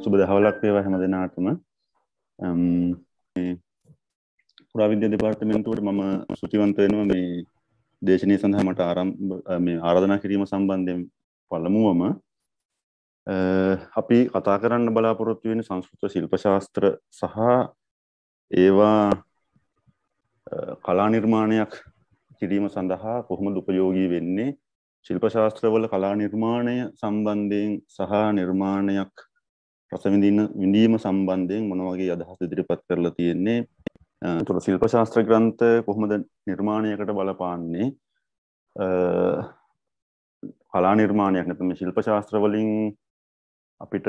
සුබ දහවලක් වේවා හැම දිනාටම. පුරාවිද්‍යා දෙපාර්තමේන්තුවට මම සුචිවන්ත වෙනවා මේ දේශනීය සඳහා මට මේ ආරාධනා කිරීම සම්බන්ධයෙන් පළමුවම අපි කතා කරන්න බලාපොරොත්තු වෙන සංස්කෘත ශිල්ප ශාස්ත්‍ර සහ ඒවා කලා නිර්මාණයක් කිරීම සඳහා කොහොමද උපයෝගී වෙන්නේ, ශිල්ප ශාස්ත්‍රවල කලා නිර්මාණය සම්බන්ධයෙන් සහ නිර්මාණයක් රස විඳීම සම්බන්ධයෙන් මොන වගේ අදහස් ඉදිරිපත් කරලා තියෙන්නේ, ඒතර ශිල්ප ශාස්ත්‍ර ග්‍රන්ථ කොහොමද නිර්මාණයකට බලපාන්නේ, කලා නිර්මාණයක් නැත්නම් ශිල්ප ශාස්ත්‍ර වලින් අපිට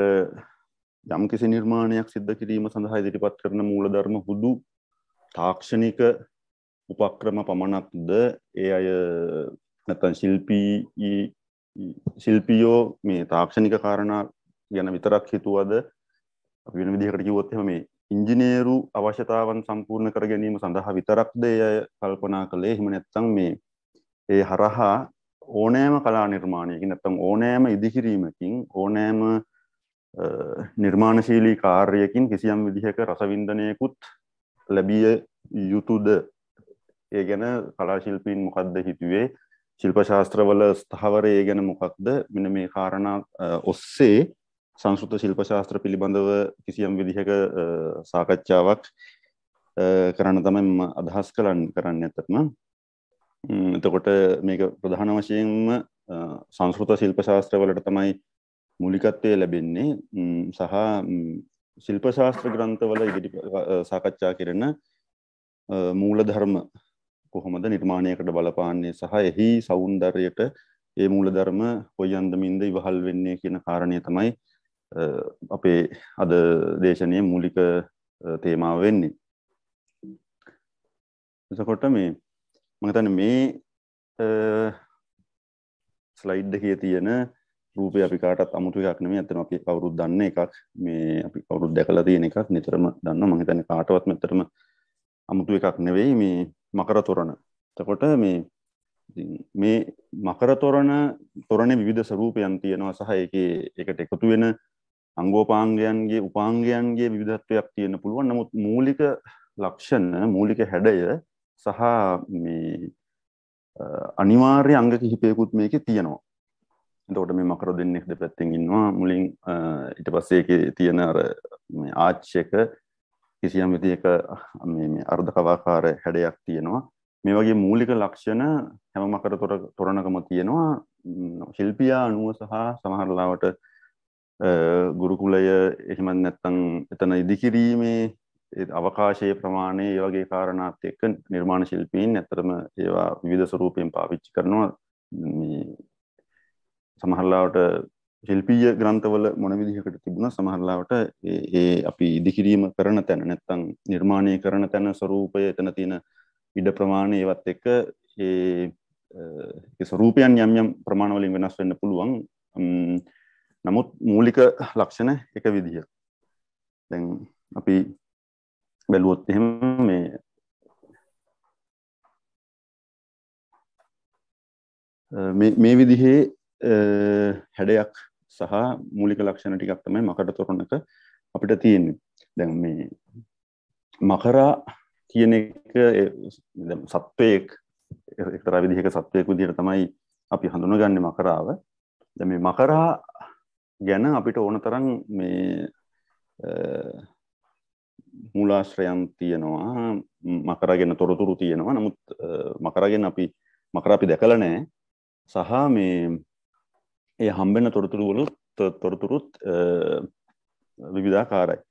යම් කිසි නිර්මාණයක් සිද්ධ කිරීම සඳහා ඉදිරිපත් කරන මූලධර්ම හුදු තාක්ෂණික උපක්‍රම පමණක්ද, ඒ අය නැත්නම් ශිල්පියෝ මේ තාක්ෂණික කාරණා ගැන විතරක් හිතුවද, අපි වෙන විදිහකට කිව්වොත් එහෙම මේ ඉංජිනේරු අවශ්‍යතාවන් සම්පූර්ණ කර ගැනීම සඳහා විතරක්ද ඒ අය කල්පනා කළේ, එහෙම නැත්නම් මේ ඒ හරහා ඕනෑම කලා නිර්මාණයකින් නැත්නම් ඕනෑම ඉදිකිරීමකින් ඕනෑම නිර්මාණශීලී කාර්යයකින් කිසියම් විදිහක රසවින්දනයකුත් ලැබිය යුතුද, ඒ ගැන කලා ශිල්පීන් මොකක්ද හිතුවේ, ශිල්ප ශාස්ත්‍රවල ස්ථාවරය ගැන මොකක්ද, මෙන්න මේ කාරණා ඔස්සේ සංස්කෘත ශිල්ප ශාස්ත්‍ර පිළිබඳව කිසියම් විදිහක සාකච්ඡාවක් කරන්න තමයි මම අදහස් කරන්නේ ඇත්තටම. එතකොට මේක ප්‍රධාන වශයෙන්ම සංස්කෘත ශිල්ප ශාස්ත්‍රවලට තමයි මූලිකත්වය ලැබෙන්නේ, සහ ශිල්ප ශාස්ත්‍ර ග්‍රන්ථවල සාකච්ඡා කරන මූලධර්ම කොහොමද නිර්මාණයකට බලපාන්නේ සහ එහි සෞන්දර්යයට ඒ මූලධර්ම කොයි අන්දමින්ද ඉවහල් වෙන්නේ කියන කාරණය තමයි අපේ අද දේශනයේ මූලික තේමාව වෙන්නේ. එතකොට මේ මම හිතන්නේ මේ ස්ලයිඩ් එකේ තියෙන රූපය අපි කාටත් අමුතු එකක් නෙමෙයි, අතන අපි කවුරුත් දන්න එකක්, මේ අපි කවුරුත් දැකලා තියෙන එකක්, නිතරම දන්නවා. මම හිතන්නේ කාටවත් මෙතරම් අමුතු එකක් නෙවෙයි මේ මකර තොරණ. එතකොට මේ මකර තොරණේ විවිධ ස්වරූපයන් තියෙනවා සහ ඒකට එකතු වෙන අංගෝපාංගයන්ගේ උපාංගයන්ගේ විවිධත්වයක් තියෙන්න පුළුවන්. නමුත් මූලික ලක්ෂණ, මූලික හැඩය සහ මේ අනිවාර්ය අංග කිහිපයකුත් මේකේ තියෙනවා. එතකොට මේ මකර දෙන්නෙක් දෙපැත්තෙන් ඉන්නවා මුලින්, ඊට පස්සේ ඒකේ තියෙන අර මේ ආච් එක කිසියම් විදිහක මේ අර්ධකවාකාර හැඩයක් තියෙනවා. මේ වගේ මූලික ලක්ෂණ හැම මකර තොරණකම තියෙනවා. ශිල්පියා අනුව සහ සමහර ලාවට ගුරුකුලය එහෙම නැත්නම් එතන ඉදිකිරීමේ අවකාශයේ ප්‍රමාණය, ඒ වගේ කාරණාත් එක්ක නිර්මාණ ශිල්පීන් ඇත්තටම ඒවා විවිධ ස්වරූපයෙන් පාවිච්චි කරනවා. මේ සමහර ලාවට ශිල්පීය ග්‍රන්ථවල මොන විදිහකට තිබුණා, සමහර ලාවට ඒ අපි ඉදිකිරීම කරන තැන නැත්නම් නිර්මාණය කරන තැන ස්වරූපය, එතන තියෙන ඉඩ ප්‍රමාණය, ඒවත් එක්ක ඒ ස්වරූපයන් යම් ප්‍රමාණ වලින් වෙනස් වෙන්න පුළුවන්. නමුත් මූලික ලක්ෂණ එක විදිහ. දැන් අපි බැලුවොත් එහෙම මේ විදිහේ හැඩයක් සහ මූලික ලක්ෂණ ටිකක් තමයි මකර තොරණක අපිට තියෙන්නේ. දැන් මේ මකරා කියන එක සත්වයක්, එක්තරා විදිහක සත්වයක් විදිහට තමයි අපි හඳුනගන්නේ මකරාව. දැන් මේ මකරා ගැන අපිට ඕන තරම් මේ මූලාශ්‍රයන් තියෙනවා, මකරා ගැන තොරතුරු තියෙනවා. නමුත් මකරා ගැන අපි දැකලා නැහැ, සහ මේ ඒ හම්බෙන තොරතුරුත් විවිධාකාරයි.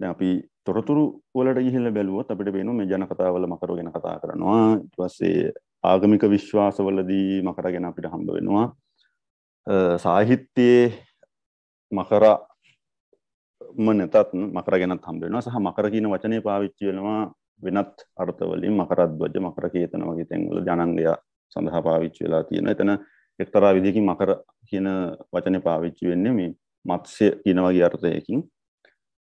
දැන් අපි තොරතුරු වලට ගිහිල්ලා බැලුවොත් අපිට පේනවා මේ ජන කතාවල මකර ගැන කතා කරනවා. ඊට පස්සේ ආගමික විශ්වාසවලදී මකර ගැන අපිට හම්බ වෙනවා. සාහිත්‍යයේ මකරම නැතත් මකර ගැනත් හම්බ වෙනවා. සහ මකර කියන වචනේ පාවිච්චි වෙනවා වෙනත් අර්ථවලින්. මකරද්වජ, මකර කේතන වගේ තැන්වල ජනංගය සඳහා පාවිච්චි වෙලා තියෙනවා. එතන එක්තරා විදිහකින් මකර කියන වචනේ පාවිච්චි වෙන්නේ මේ මත්ස්‍ය කියන වගේ අර්ථයකින්.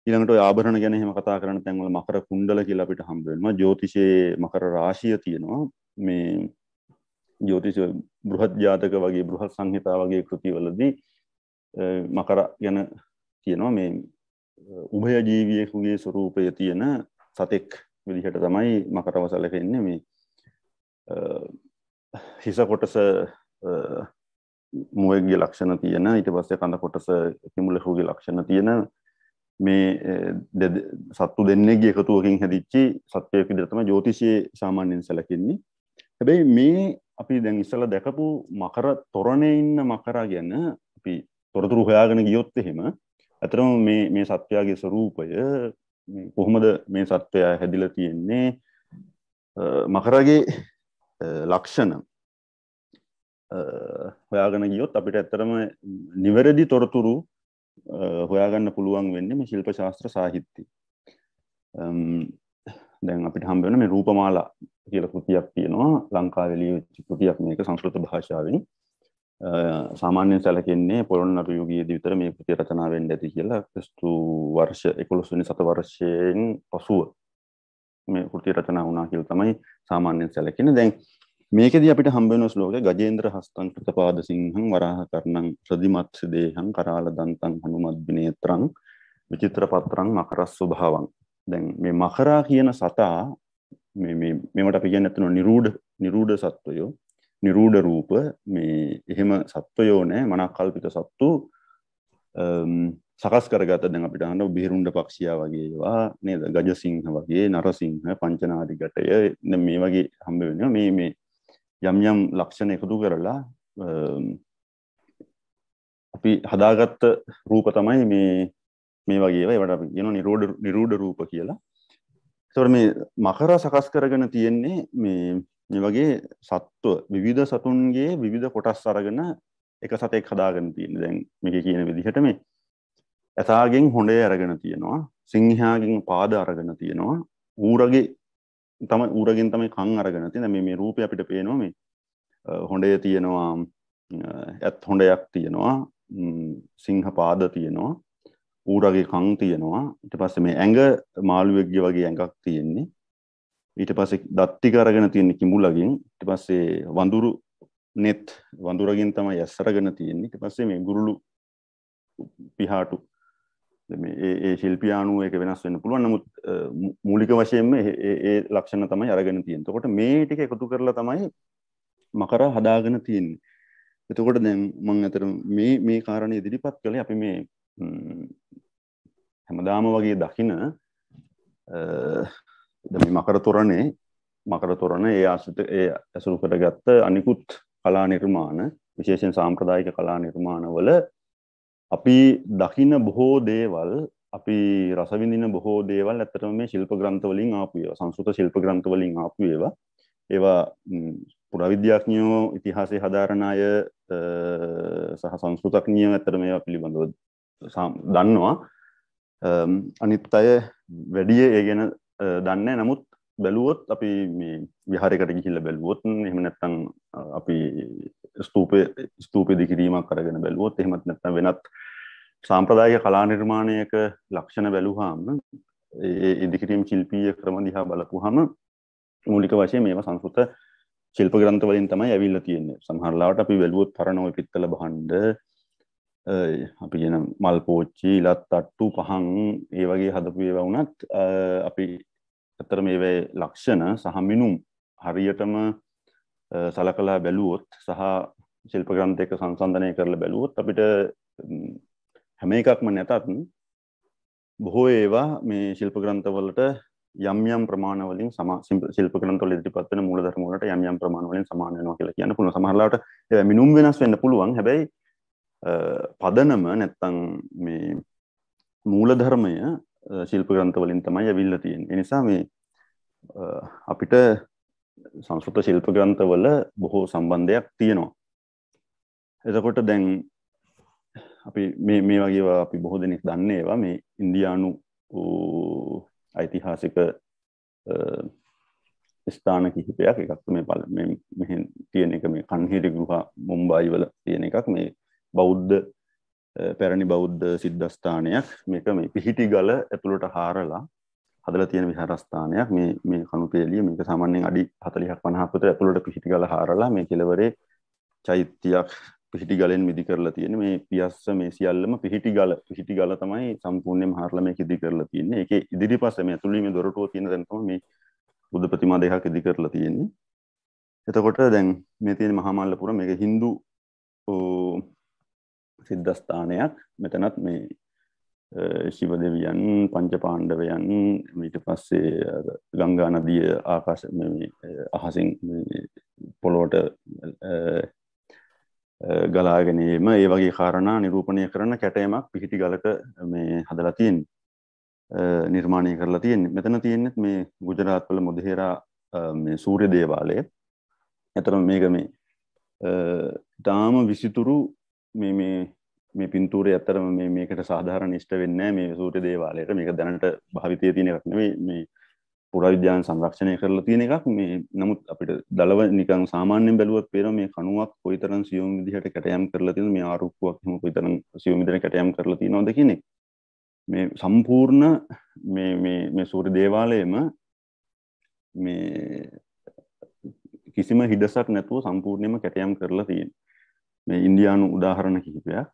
ඊළඟට ඔය ආභරණ ගැන එහෙම කතා කරන තැන්වල මකර කුණ්ඩල කියලා අපිට හම්බ වෙනවා. ජ්‍යොතිෂයේ මකර රාශිය තියෙනවා. මේ ජ්‍යොතිෂ බෘහත් ජාතක වගේ, බෘහත් සංහිතා වගේ කෘතිවලදී මකර ගැන කියනවා මේ උභය ජීවියෙකුගේ ස්වරූපය තියෙන සතෙක් විදිහට තමයි මකරව සැලකෙන්නේ. මේ හිස කොටස මුවෙක්ගේ ලක්ෂණ තියෙන, ඊට පස්සේ කඳ කොටස කිඹුලෙකුගේ ලක්ෂණ තියෙන මේ සත්තු දෙන්නෙක්ගේ එකතුවකින් හැදිච්ච සත්වයෙක් විදිහට තමයි ජ්‍යොතිෂයේ සාමාන්‍යයෙන් සැලකෙන්නේ. හැබැයි මේ අපි දැන් ඉස්සලා දැකපු මකර තොරණේ ඉන්න මකරා ගැන අපි තොරතුරු හොයාගෙන ගියොත් එහෙම අතරම මේ සත්වයාගේ ස්වરૂපය කොහොමද මේ සත්වයා හැදිලා තියෙන්නේ, මකරාගේ ලක්ෂණ හොයාගෙන ගියොත් අපිට ඇත්තටම නිවැරදි තොරතුරු හොයාගන්න පුළුවන් වෙන්නේ මේ ශිල්ප ශාස්ත්‍ර සාහිත්‍යය. දැන් අපිට හම්බ වෙන මේ රූපමාලා කියලා කෘතියක් තියෙනවා, ලංකාවේ ලියවිච්ච කෘතියක්. මේක සංස්කෘත භාෂාවෙන් සාමාන්‍යයෙන් සැලකෙන්නේ පොළොන්නරු යුගයේදී විතර මේ කෘතිය රචනා වෙන්න ඇති කියලා. ක්‍රිස්තු වර්ෂ 11 වෙනි සතවර්ෂයෙන් පසුව මේ කෘතිය රචනා වුණා කියලා තමයි සාමාන්‍යයෙන් සැලකෙන්නේ. දැන් මේකෙදී අපිට හම්බ වෙන ශ්ලෝකය ගජේන්ද්‍ර හස්තං කෘතපාද සිංහං වරාහ කර්ණං ශ්‍රදිමත් සිදේහං කරාල දන්තං හනුමත් විනේත්‍රං විචිත්‍ර පත්‍රං මකරස් ස්වභාවං. දැන් මේ මකරා කියන සතා මේවට අපි කියන්නේ නැත්නම් නිරූඪ සත්වයෝ, නිරූඪ රූප, මේ එහෙම සත්වයෝ නෑ, මනක්කල්පිත සත්තු සකස් කරගත්ත. දැන් අපිට අහන්න බිහිරුණ්ඩ පක්ෂියා වගේ ඒවා නේද, ගජසිංහ වගේ, නරසිංහ, පංචනාදිගටය, මේ වගේ හම්බ වෙනවා. මේ යම් යම් ලක්ෂණ එකතු කරලා අපි හදාගත්ත රූප තමයි මේ වගේ ඒවා. ඒවට අපි කියනවා නිරූඪ රූප කියලා. ඒතකොට මේ මකර සකස් කරගෙන තියෙන්නේ මේ වගේ සත්ව, විවිධ සතුන්ගේ විවිධ කොටස් අරගෙන එක සතෙක් හදාගෙන තියෙන්නේ. දැන් මේකේ කියන විදිහට මේ ඇතාගෙන් හොඬේ අරගෙන තියෙනවා, සිංහයාගෙන් පාද අරගෙන තියෙනවා, ඌරගෙන් තමයි කන් අරගෙන තියෙන්නේ. මේ රූපේ අපිට පේනවා මේ හොඬේ තියෙනවා, ඇත් හොඬයක් තියෙනවා, සිංහ පාද තියෙනවා, ඌරගේ කන් තියෙනවා. ඊට පස්සේ මේ ඇඟ මාළුවෙක්ගේ වගේ ඇඟක් තියෙන්නේ. ඊට පස්සේ දත් ටික අරගෙන තියෙන්නේ කිඹුලගෙන්. ඊට පස්සේ වඳුරු net වඳුරගෙන් තමයි ඇස් අරගෙන තියෙන්නේ. ඊට පස්සේ මේ ගුරුළු පිහාටු මේ ශිල්පියානුව එක වෙනස් වෙන්න පුළුවන්. නමුත් මූලික වශයෙන්ම ඒ ලක්ෂණ තමයි අරගෙන තියෙන්නේ. එතකොට මේ ටික එකතු කරලා තමයි මකරා හදාගෙන තියෙන්නේ. එතකොට දැන් මම අතර මේ කාරණේ ඉදිරිපත් කළේ අපි මේ හැමදාම වගේ දකින මේ මකර තොරණ ඒ අසුරු කරගත්ත අනිකුත් කලා නිර්මාණ, විශේෂයෙන් සාම්ප්‍රදායික කලා නිර්මාණවල අපි දකින බොහෝ දේවල්, අපි රස විඳින බොහෝ දේවල් ඇත්තටම මේ ශිල්ප ග්‍රන්ථ වලින් ආපු ඒවා, සංස්කෘත ශිල්ප ග්‍රන්ථ වලින් ආපු ඒවා. ඒවා පුරාවිද්‍යාඥයෝ, ඉතිහාසය හදාරන අය සහ සංස්කෘතඥයෝ ඇත්තට මේවා පිළිබඳව දන්නවා. අනිත් අය වැඩි ඒ ගැන දන්නේ. නමුත් බැලුවොත් අපි මේ විහාරයකට ගිහිල්ලා බැලුවොත්, එහෙම නැත්නම් අපි ස්තූපේ දිකිරීමක් අරගෙන බැලුවොත්, එහෙමත් නැත්නම් වෙනත් සාම්ප්‍රදායික කලා නිර්මාණයක ලක්ෂණ බැලුවාම, ඒ ඉදිකිරීම් ශිල්පීය ක්‍රම දිහා බලපුවාම මූලික වශයෙන් මේවා සංස්කෘත ශිල්ප ග්‍රන්ථ වලින් තමයි ඇවිල්ලා තියෙන්නේ. සමහර ලාවට අපි බැලුවොත් පරණ ඔය පිත්තල භාණ්ඩ, අපි කියන මල් පෝච්චි, ඉලත් තට්ටු, පහන්, ඒ වගේ හදපු ඒවා වුණත් අපි අතර මේවේ ලක්ෂණ සහ මිනුම් හරියටම සලකලා බැලුවොත් සහ ශිල්ප ග්‍රන්ථයක සංසන්දනය කරලා බැලුවොත් අපිට හැම එකක්ම නැතත් බොහෝ ඒවා මේ ශිල්ප ග්‍රන්ථවලට යම් ප්‍රමාණ වලින් ශිල්ප ග්‍රන්ථවල ඉදිරිපත් වෙන මූලධර්ම වලට යම් ප්‍රමාණ වලින් සමාන වෙනවා කියලා කියන්න පුළුවන්. සමහර ලාවට ඒ මිනුම් වෙනස් වෙන්න පුළුවන්. හැබැයි පදනම නැත්තම් මේ මූලධර්මය ශිල්ප ග්‍රන්ථ වලින් තමයි ඇවිල්ලා තියෙන්නේ. ඒ නිසා මේ අපිට සංස්කෘත ශිල්ප ග්‍රන්ථවල බොහෝ සම්බන්ධයක් තියෙනවා. එතකොට දැන් අපි මේ වගේ අපි බොහෝ දෙනෙක් දන්නේ ඒවා මේ ඉන්දියානු ඓතිහාසික ස්ථාන කිහිපයක්. එකක් මේ මෙහෙන් තියෙන එක මේ කන්හිරි ගෘහ මුම්බායි වල තියෙන එකක්. මේ බෞද්ධ පැරණි බෞද්ධ සිද්ධාස්ථානයක්. මේක මේ පිහිටිගල ඇතුළට හාරලා හදලා තියෙන විහාරස්ථානයක්. මේ කණුපේලිය මේක සාමාන්‍යයෙන් අඩි 40ක් 50ක් විතර ඇතුළට පිහිටිගල හාරලා මේ කෙළවරේ චෛත්‍යයක් පිහිටි ගලෙන් මිදි කරලා තියෙන්නේ. මේ පියස්ස මේ සියල්ලම පිහිටි ගල තමයි සම්පූර්ණයෙන්ම හරලා මේක ඉදි කරලා තියෙන්නේ. ඒකේ ඉදිරිපස්සේ මේ ඇතුළේ මේ දොරටුව තියෙන තැන තමයි මේ බුද්ධ ප්‍රතිමා දෙකක් ඉදි කරලා තියෙන්නේ. එතකොට දැන් මේ තියෙන මහා මල්ලපුර මේක හින්දු සිද්ධාස්ථානයක්. මෙතනත් මේ ශිව දෙවියන් පංච පාණ්ඩවයන් ඊට පස්සේ ගංගා නදිය ආකාශ මේ අහසින් පොළොවට ගලාගෙන ඒම ඒ වගේ කාරණා නිරූපණය කරන කැටයමක් පිහිටි ගලක මේ හදලා තියෙන්නේ නිර්මාණය කරලා තියෙන්නේ. මෙතන තියෙන්නේ මේ ගුජරාත් වල මොදේරා මේ සූර්ය දේවාලය. එතන මේක මේ තාම විසිතුරු මේ පින්තූරය ඇත්තරම මේකට සාධාරණ ඉෂ්ට වෙන්නේ නැහැ මේ සූර්ය දේවාලයට. මේක දැනට භාවිතයේ තියෙන එකක් නෙවෙයි. මේ පුරාවිද්‍යාවෙන් සංරක්ෂණය කරලා තියෙන එකක්. මේ නමුත් අපිට දලව නිකන් සාමාන්‍යයෙන් බැලුවත් පේනවා මේ කණුවක් කොයිතරම් සියුම් විදිහට කැටයම් කරලා තියෙනවද, මේ ආරුක්කුවක් එහෙම කොයිතරම් සියුම් විදිහට කැටයම් කරලා තියෙනවද කියන එක. මේ සම්පූර්ණ මේ සූර්ය දේවාලයේම මේ කිසිම හිඩසක් නැතුව සම්පූර්ණයෙන්ම කැටයම් කරලා තියෙනවා. මේ ඉන්දියානු උදාහරණ කිහිපයක්.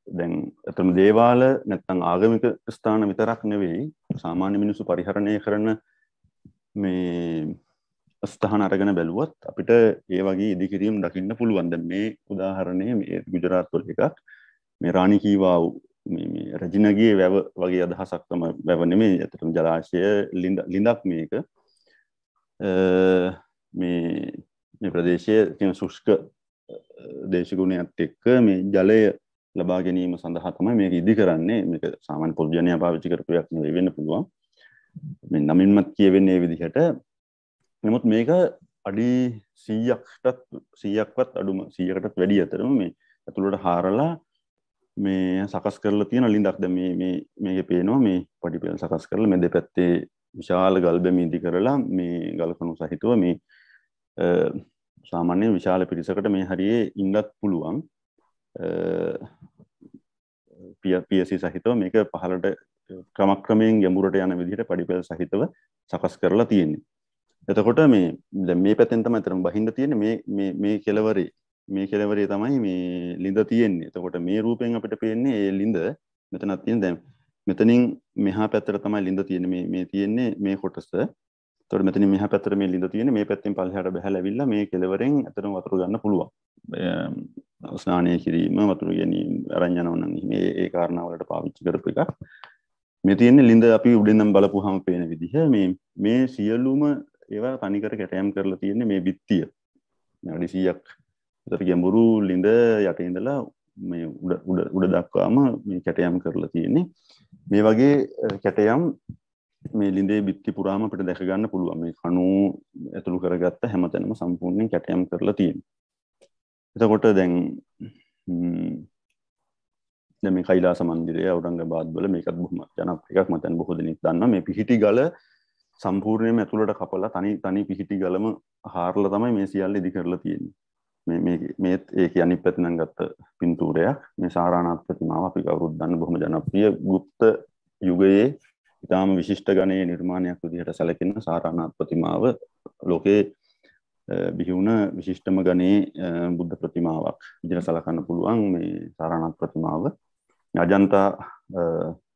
දැන් අතන දේවාල නැත්නම් ආගමික ස්ථාන විතරක් නෙවෙයි සාමාන්‍ය මිනිස්සු පරිහරණය කරන මේ ස්ථාන අරගෙන බැලුවොත් අපිට ඒ වගේ ඉදිකිරීම් දකින්න පුළුවන්. දැන් මේ උදාහරණය මේ ගුජරාත් වල එකක්. මේ රාණි කී වාව් මේ රජිනගේ වැව වගේ අදහසක් තමයි. වැව නෙමෙයි අතන ජලාශය ලිඳක් මේක. මේ ප්‍රදේශයේ තියෙන ශුෂ්ක දේශගුණයත් එක්ක මේ ජලය ලබා ගැනීම සඳහා තමයි මේක ඉදි කරන්නේ. මේක සාමාන්‍ය පොදු ජනයා පාවිච්චි කරපු එකක් නෙවෙයි වෙන්න පුළුවන්. මේ නමින්මත් කියවෙන්නේ මේ විදිහට. නමුත් මේක අඩි 100ක්වත් අඩුම 100කටත් වැඩි අතරම මේ ඇතුළට හාරලා මේ සකස් කරලා තියෙන ලිඳක්. දැන් මේකේ පේනවා මේ පඩිපෙළ සකස් කරලා මේ දෙපැත්තේ විශාල ගල් බැමි ඉදි කරලා මේ ගල් කණු සහිතව මේ සාමාන්‍ය විශාල පිරිසකට මේ හරියේ ඉන්නත් පුළුවන්. පියසි සහිතව මේක පහළට ක්‍රමක්‍රමයෙන් ගැඹුරට යන විදිහට පඩිපෙළ සහිතව සකස් කරලා තියෙන්නේ. එතකොට මේ දැන් මේ පැත්තෙන් තමයි අතරම බහින්න තියෙන්නේ මේ කෙළවරේ තමයි මේ ලිඳ තියෙන්නේ. එතකොට මේ රූපයෙන් අපිට පේන්නේ මේ ලිඳ මෙතනක් තියෙන. දැන් මෙතනින් මෙහා පැත්තට තමයි ලිඳ තියෙන්නේ. මේ තියෙන්නේ මේ කොටස. එතකොට මෙතනින් මෙහා පැත්තට මේ ලිඳ තියෙන්නේ. මේ පැත්තෙන් පල්ලෙහාට බහැලා ඇවිල්ලා මේ කෙළවරෙන් අතරම වතුර ගන්න පුළුවන්. ස්නානය කිරීම වතුර ගැනීම අරන් යනවා නම් මේ කාරණා වලට පාවිච්චි කරපු එකක්. මේ තියෙන්නේ ලිඳ අපි උඩින් නම් බලපුවාම පේන විදිහ මේ සියලුම ඒවා තනිකර කැටයම් කරලා තියෙන්නේ මේ බිත්තිය. අඩි 100ක් විතර ගැඹුරු ලිඳ යට ඉඳලා මේ උඩ දක්වාම මේ කැටයම් කරලා තියෙන්නේ. මේ වගේ කැටයම් මේ ලිඳේ බිත්ති පුරාම අපිට දැක ගන්න පුළුවන්. මේ කණු ඇතුළු කරගත්ත හැමතැනම සම්පූර්ණයෙන් කැටයම් කරලා තියෙනවා. එතකොට දැන් මේ කෛලාස මන්දිරය ඖරංගබාද් වල මේකත් බොහොම ජනප්‍රිය එකක්. මම දැන් බොහෝ දෙනෙක් දන්නවා. මේ පිහිටි ගල සම්පූර්ණයෙන්ම ඇතුළට කපලා තනි පිහිටි ගලම හාරලා තමයි මේ සියල්ල ඉදි කරලා තියෙන්නේ. මේත් ඒකේ අනිත් පැත්තෙන් නම් ගත්ත පින්තූරයක්. මේ සාරානාථ ප්‍රතිමාව අපි කවුරුත් දන්න බොහොම ජනප්‍රිය ගුප්ත යුගයේ ඉතාම විශිෂ්ට ගණයේ නිර්මාණයක් විදිහට සැලකෙන සාරානාථ ප්‍රතිමාව ලෝකේ බිහි වුණ විශිෂ්ටම ගණයේ බුද්ධ ප්‍රතිමාවක් විදිහට සලකන්න පුළුවන් මේ සාරානාථ ප්‍රතිමාව. අජන්තා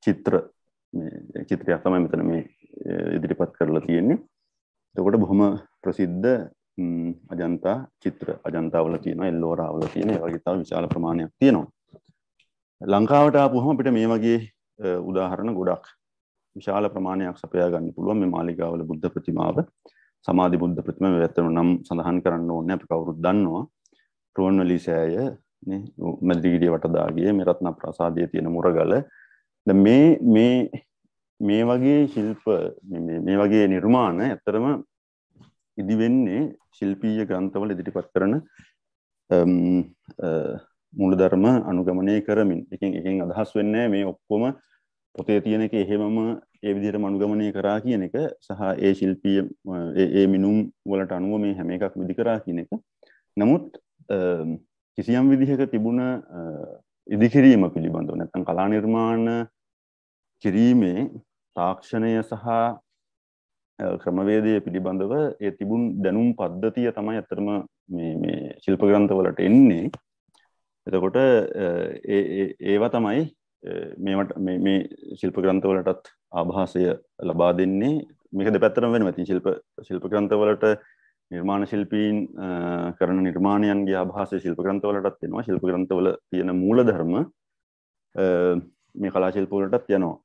චිත්‍රයක් තමයි මෙතන මේ ඉදිරිපත් කරලා තියෙන්නේ. එතකොට බොහොම ප්‍රසිද්ධ අජන්තා චිත්‍ර අජන්තාවල තියෙනවා, එල්ලෝරාවල තියෙන ඒ වගේ තව විශාල ප්‍රමාණයක් තියෙනවා. ලංකාවට ආපුවම අපිට මේ වගේ උදාහරණ ගොඩක් විශාල ප්‍රමාණයක් සපයා ගන්න පුළුවන්. මේ මාලිගාවල බුද්ධ ප්‍රතිමාව, සමාධි බුද්ධ ප්‍රතිමාව වැත්තන නම් සඳහන් කරන්න ඕනේ. අපි කවුරුත් දන්නවා. රුවන්වැලි සෑය නේ, මැදිරිගිරිය වටදාගේ මේ රත්න ප්‍රාසාදයේ තියෙන මුරගල. දැන් මේ වගේ ශිල්ප මේ වගේ නිර්මාණ ඇත්තරම ඉදි වෙන්නේ ශිල්පීය ග්‍රන්ථවල ඉදිරිපත් කරන මූලධර්ම අනුගමනය කරමින්. එකෙන් අදහස් වෙන්නේ මේ ඔක්කොම පොතේ තියෙන එක එහෙමම ඒ විදිහටම අනුගමනය කරා කියන එක සහ ඒ ශිල්පීය ඒ මිනුම් වලට අනුව මේ හැම එකක් විදි කරා කියන එක. නමුත් කිසියම් විදිහක තිබුණ ඉදිකිරීම පිළිබඳව නැත්නම් කලා නිර්මාණ කිරීමේ තාක්ෂණය සහ ක්‍රමවේදය පිළිබඳව ඒ තිබුණු දැනුම් පද්ධතිය තමයි අතරම මේ ශිල්ප ග්‍රන්ථවලට එන්නේ. එතකොට ඒවා තමයි මේ ශිල්ප ග්‍රන්ථවලටත් ආභාසය ලබා දෙන්නේ. මේක දෙපැත්තටම වෙනවා. ඉතින් ශිල්ප ග්‍රන්ථවලට නිර්මාණ ශිල්පීන් කරන නිර්මාණයන්ගේ ආභාසය ශිල්ප ග්‍රන්ථවලටත් එනවා. ශිල්ප ග්‍රන්ථවල තියෙන මූලධර්ම මේ කලා ශිල්ප වලටත් යනවා.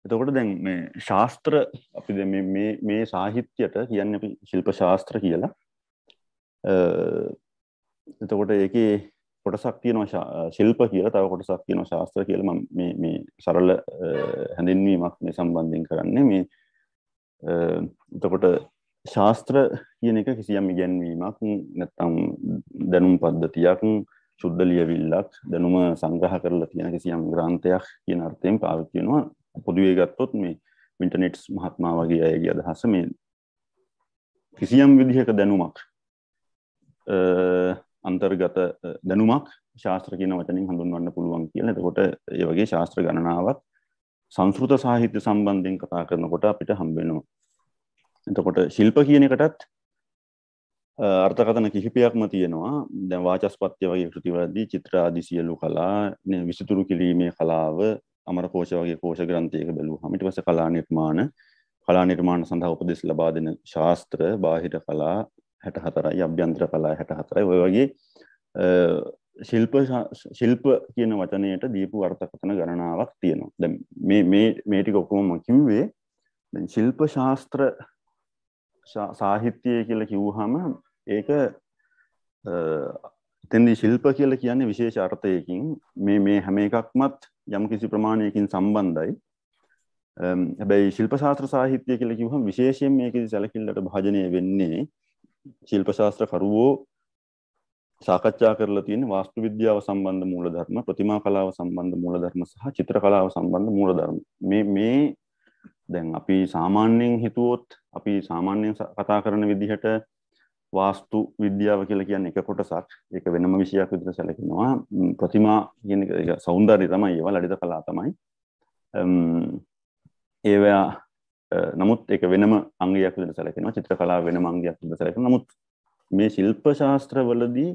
එතකොට දැන් මේ ශාස්ත්‍ර අපි දැන් මේ සාහිත්‍යයට කියන්නේ අපි ශිල්ප ශාස්ත්‍ර කියලා. එතකොට ඒකේ කොටසක් තියෙනවා ශිල්ප කියලා, තව කොටසක් තියෙනවා ශාස්ත්‍ර කියලා. මම මේ සරල හැඳින්වීමක් මේ සම්බන්ධයෙන් කරන්නේ. මේ එතකොට ශාස්ත්‍ර කියන එක කිසියම් ඉගැන්වීමක් නැත්නම් දැනුම් පද්ධතියක්, සුද්ධ ලියවිල්ලක්, දැනුම සංග්‍රහ කරලා තියෙන කිසියම් ග්‍රන්ථයක් කියන අර්ථයෙන් පාවිච්චි වෙනවා. පොදුවේ ගත්තොත් මේ ඉන්ටර්නෙට් මහත්මයා වගේ අයගේ අදහස මේ කිසියම් විදිහක දැනුමක් අන්තර්ගත දැනුමක් ශාස්ත්‍ර කියන වචنين හඳුන්වන්න පුළුවන් කියලා. එතකොට ඒ වගේ ශාස්ත්‍ර ගණනාවක් සංස්කෘත සාහිත්‍ය සම්බන්ධයෙන් කතා කරනකොට අපිට හම්බ වෙනවා. එතකොට ශිල්ප කියන එකටත් අර්ථකථන කිහිපයක්ම තියෙනවා. දැන් වාචස්පත්‍ය වගේ කෘතිවලදී චිත්‍ර ආදී සියලු කලා, විසිතුරු කිරීමේ කලාව, අමරකෝෂ වගේ කෝෂ ග්‍රන්ථයක බැලුවහම ඊට පස්සේ කලා නිර්මාණ සඳහා උපදෙස් ලබා දෙන ශාස්ත්‍ර, බාහිර කලා 64යි, අභ්‍යන්තර කලා 64යි. ඔය වගේ ශිල්ප කියන වචනයට දීපු අර්ථකථන ගණනාවක් තියෙනවා. දැන් මේ ටික ඔක්කොම මම කිව්වේ දැන් ශිල්ප ශාස්ත්‍ර සාහිත්‍යය කියලා කිව්වහම ඒක එතෙන්දී ශිල්ප කියලා කියන්නේ විශේෂ අර්ථයකින් මේ හැම එකක්මත් යම් කිසි ප්‍රමාණයකින් සම්බන්ධයි. හැබැයි ශිල්ප ශාස්ත්‍ර සාහිත්‍ය කියලා කිව්වහම විශේෂයෙන් මේකේ සැලකිල්ලට භාජනය වෙන්නේ ශිල්ප ශාස්ත්‍ර කරුවෝ සාකච්ඡා කරලා තියෙන වාස්තු විද්‍යාව සම්බන්ධ මූලධර්ම, ප්‍රතිමා කලාව සම්බන්ධ මූලධර්ම සහ චිත්‍ර කලාව සම්බන්ධ මූලධර්ම. මේ දැන් අපි සාමාන්‍යයෙන් හිතුවොත් අපි සාමාන්‍යයෙන් කතා කරන විදිහට වාස්තු විද්‍යාව කියලා කියන්නේ එක කොටසක්. ඒක වෙනම විෂයක් විදිහට සැලකෙනවා. ප්‍රතිමා කියන එක සෞන්දර්යය තමයි, ඒවා ලලිත කලා තමයි. ඒවා නමුත් ඒක වෙනම අංගයක් විදිහට සැලකෙනවා. චිත්‍ර කලාව වෙනම අංගයක් විදිහට සැලකෙනවා. නමුත් මේ ශිල්ප ශාස්ත්‍රවලදී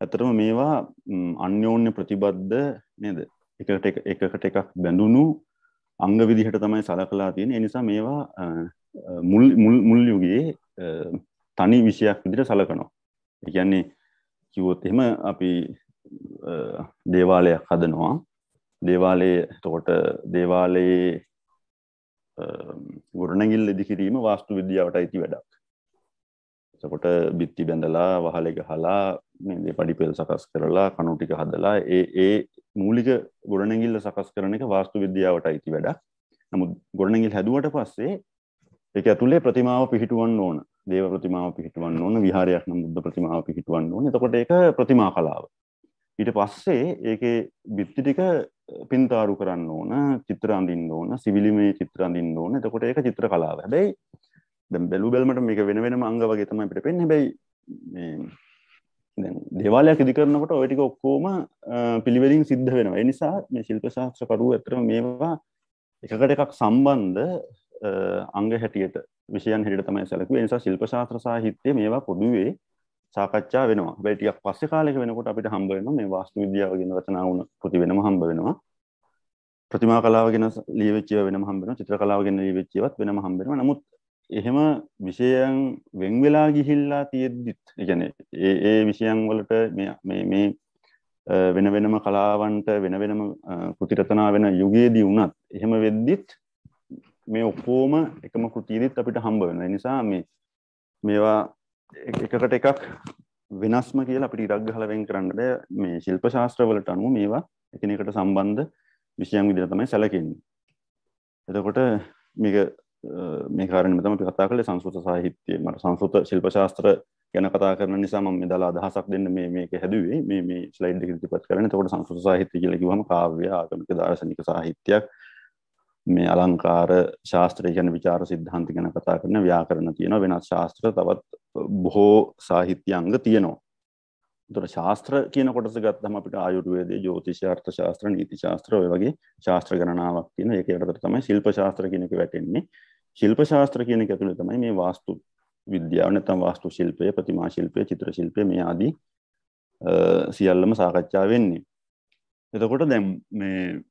ඇත්තටම මේවා අන්‍යෝන්‍ය ප්‍රතිබද්ධ නේද? එකකට එකක් බැඳුණු අංග විදිහට තමයි සලකලා තියෙන්නේ. ඒ නිසා මේවා මුල් යුගයේ තනි විෂයක් විදිහට සලකනවා. ඒ කියන්නේ කිව්වොත් එහෙම අපි දේවාලයක් හදනවා. දේවාලයේ ගොඩනැගිල්ල ඉදිකිරීම වාස්තු විද්‍යාවට අයිති වැඩක්. එතකොට බිත්ති බැඳලා, වහලෙ ගහලා, මේ පඩිපෙළ සකස් කරලා, කණු ටික හදලා ඒ මූලික ගොඩනැගිල්ල සකස් කරන එක වාස්තු විද්‍යාවට අයිති වැඩක්. නමුත් ගොඩනැගිල්ල හැදුවට පස්සේ ඒක ඇතුලේ ප්‍රතිමාව පිහිටුවන්න ඕන. දේව ප්‍රතිමාව පිහිටුවන්න ඕන, විහාරයක් නම් බුද්ධ ප්‍රතිමාව පිහිටුවන්න ඕන. එතකොට ඒක ප්‍රතිමා කලාව. ඊට පස්සේ ඒකේ බිත්ති ටික පින්තාරු කරන්න ඕන, චිත්‍ර අඳින්න ඕන, සිවිලිමේ චිත්‍ර අඳින්න ඕන. එතකොට ඒක චිත්‍ර කලාව. හැබැයි දැන් බැලුමට මේක වෙනම අංග වගේ තමයි අපිට පේන්නේ. හැබැයි මේ දැන් දේවාලයක් ඉදි කරනකොට ওই ටික ඔක්කොම පිළිවෙලින් සිද්ධ වෙනවා. ඒ නිසා මේ ශිල්ප ශාස්ත්‍ර කරුවෝ අතරම මේවා එකකට එකක් සම්බන්ධ අංග හැටියට, විෂයන් හැටියට තමයි සැලකුවේ. ඒ නිසා ශිල්ප ශාස්ත්‍ර සාහිත්‍ය මේවා පොදුවේ සාකච්ඡා වෙනවා. හැබැයි ටිකක් පස්සේ කාලයක වෙනකොට අපිට හම්බ වෙනවා මේ වාස්තු විද්‍යාව ගැන රචනා වුණ කෘති වෙනම හම්බ වෙනවා. ප්‍රතිමා කලාව ගැන ලියවිච්ච ඒවා වෙනම හම්බ වෙනවා. චිත්‍ර කලාව ගැන ලියවිච්ච ඒවාත් වෙනම හම්බ වෙනවා. නමුත් එහෙම විෂයන් වෙන් වෙලා ගිහිල්ලා තියෙද්දිත්, ඒ කියන්නේ ඒ විෂයන් වලට මේ වෙන වෙනම කලාවන්ට වෙන වෙනම කෘති රචනා වෙන යුගයේදී වුණත් එහෙම වෙද්දිත් මේ ඔක්කොම එකම කෘතියෙදිත් අපිට හම්බ වෙනවා. ඒ නිසා මේවා එකකට එකක් වෙනස්ම කියලා අපිට ඉරක් ගහලා වෙන් කරන්න බෑ. මේ ශිල්ප ශාස්ත්‍ර වලට අනුව මේවා එකිනෙකට සම්බන්ධ විෂයන් විදිහට තමයි සැලකෙන්නේ. එතකොට මේ කාරණේ තමයි අපි කතා කරන්නේ සංස්කෘත සාහිත්‍යයේ. මම සංස්කෘත ශිල්ප ශාස්ත්‍ර ගැන කතා කරන නිසා මම මෙදාලා අදහසක් දෙන්න මේක හැදුවේ. මේ ස්ලයිඩ් එක ඉදිරිපත් කරන්නේ. එතකොට සංස්කෘත සාහිත්‍ය කියලා කිව්වම කාව්‍ය, ආගමික, දාර්ශනික සාහිත්‍යයක්. මේ අලංකාර ශාස්ත්‍රය කියන්නේ විචාර සිද්ධාන්ත ගැන කතා කරන, ව්‍යාකරණ තියෙනවා, වෙනත් ශාස්ත්‍ර තවත් බොහෝ සාහිත්‍ය අංග තියෙනවා. එතකොට ශාස්ත්‍ර කියන කොටස ගත්තම අපිට ආයුර්වේදයේ, ජ්‍යොතිෂ, අර්ථ ශාස්ත්‍ර, නීති ශාස්ත්‍ර ඔය වගේ ශාස්ත්‍ර ගණනාවක් තියෙනවා. ඒක යටතට තමයි ශිල්ප ශාස්ත්‍ර කියන එක වැටෙන්නේ. ශිල්ප ශාස්ත්‍ර කියන එක ඇතුලේ තමයි මේ වාස්තු විද්‍යාව නැත්නම් වාස්තු ශිල්පය, ප්‍රතිමා ශිල්පය, චිත්‍ර ශිල්පය මේ ආදී සියල්ලම සාකච්ඡා වෙන්නේ. එතකොට දැන් මේ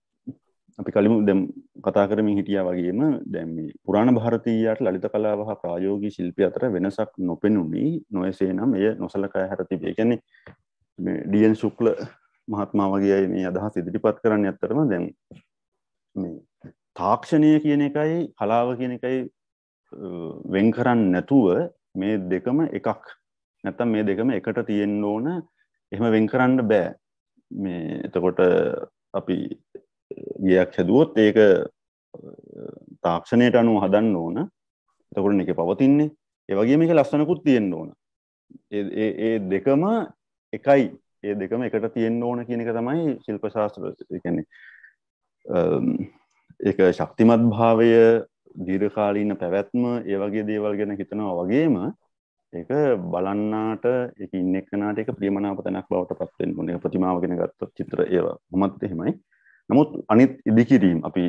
අපි කලින් දැන් කතා කරමින් හිටියා වගේම දැන් මේ පුරාණ ಭಾರತೀයයාට ලලිත කලාව හා ප්‍රායෝගික ශිල්පය අතර වෙනසක් නොපෙනුනි. නොයසේ නම් එය නොසලකා හැර තිබේ. ඒ කියන්නේ මේ ඩී.එන්. ශුක්ල මහත්මයා වගේ අය මේ අදහස් ඉදිරිපත් කරන්නේ අත්‍තරම දැන් මේ තාක්ෂණය කියන එකයි කලාව කියන එකයි වෙන් කරන්නේ නැතුව මේ දෙකම එකක්. නැත්තම් මේ දෙකම එකට තියෙන්න ඕන. එහෙම වෙන් කරන්න බෑ. මේ එතකොට අපි ගයක් හැදුවොත් ඒක තාක්ෂණයට අනුව හදන්න ඕන. එතකොට මේකේ පවතින්නේ. ඒ වගේම මේකේ ලස්සනකුත් තියෙන්න ඕන. ඒ දෙකම එකයි. ඒ දෙකම එකට තියෙන්න ඕන කියන එක තමයි ශිල්ප ශාස්ත්‍රය. ඒ කියන්නේ ඒක ශක්තිමත් භාවය, දීර්ඝකාලීන පැවැත්ම, ඒ වගේ දේවල් ගැන හිතනවා වගේම ඒක බලන්නාට ඒක ඉන්න එක්කනාට ඒක ප්‍රියමනාප තැනක් බවට පත් වෙන්න ඕනේ. ප්‍රතිමාව ගැන ගත්තොත් චිත්‍ර ඒවා කොහොමත් එහෙමයි. නමුත් අනිත් ඉදිකිරීම අපි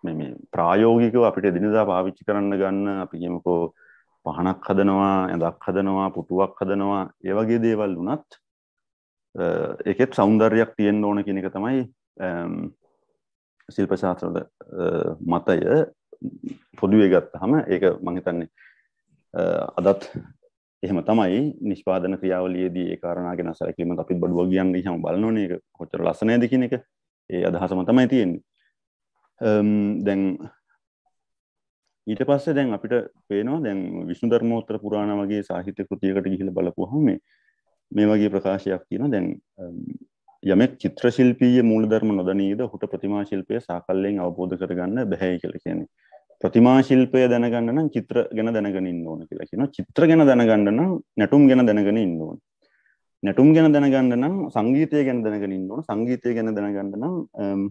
මේ ප්‍රායෝගිකව අපිට දිනදා පාවිච්චි කරන්න ගන්න අපි කියමුකෝ පහනක් හදනවා, ඇඳක් හදනවා, පුටුවක් හදනවා, ඒ වගේ දේවල් වුණත් ඒකෙත් సౌందර්යයක් තියෙන්න ඕන කියන එක තමයි ශිල්ප ශාස්ත්‍රද මතය. පොදුවේ ගත්තාම ඒක මම හිතන්නේ අදත් එහෙම තමයි. නිෂ්පාදන ක්‍රියාවලියේදී ඒ කාරණා ගැන සැලකීමක් අපි බඩුව කියන්නේ එහෙම බලනෝනේ. ඒක කොච්චර ලස්සනයිද කියන එක. ඒ අදහසම තමයි තියෙන්නේ. දැන් ඊට පස්සේ දැන් අපිට පේනවා දැන් විෂ්ණු ධර්මෝත්තර පුරාණ වගේ සාහිත්‍ය කෘතියකට ගිහිල්ලා බලපුවහම මේ වගේ ප්‍රකාශයක් තියෙනවා. දැන් යමෙක් චිත්‍ර ශිල්පීය මූලධර්ම නොදනීද ඔහුට ප්‍රතිමා ශිල්පය සාකල්යෙන් අවබෝධ කරගන්න බැහැ කියලා කියන්නේ. ප්‍රතිමා ශිල්පය දැනගන්න නම් චිත්‍ර ගැන දැනගෙන ඉන්න ඕන කියලා කියනවා. චිත්‍ර ගැන දැනගන්න නම් නැටුම් ගැන දැනගෙන ඉන්න ඕන. නැටුම් ගැන දැනගන්න නම් සංගීතය ගැන දැනගෙන ඉන්න ඕන. සංගීතය ගැන දැනගන්න නම්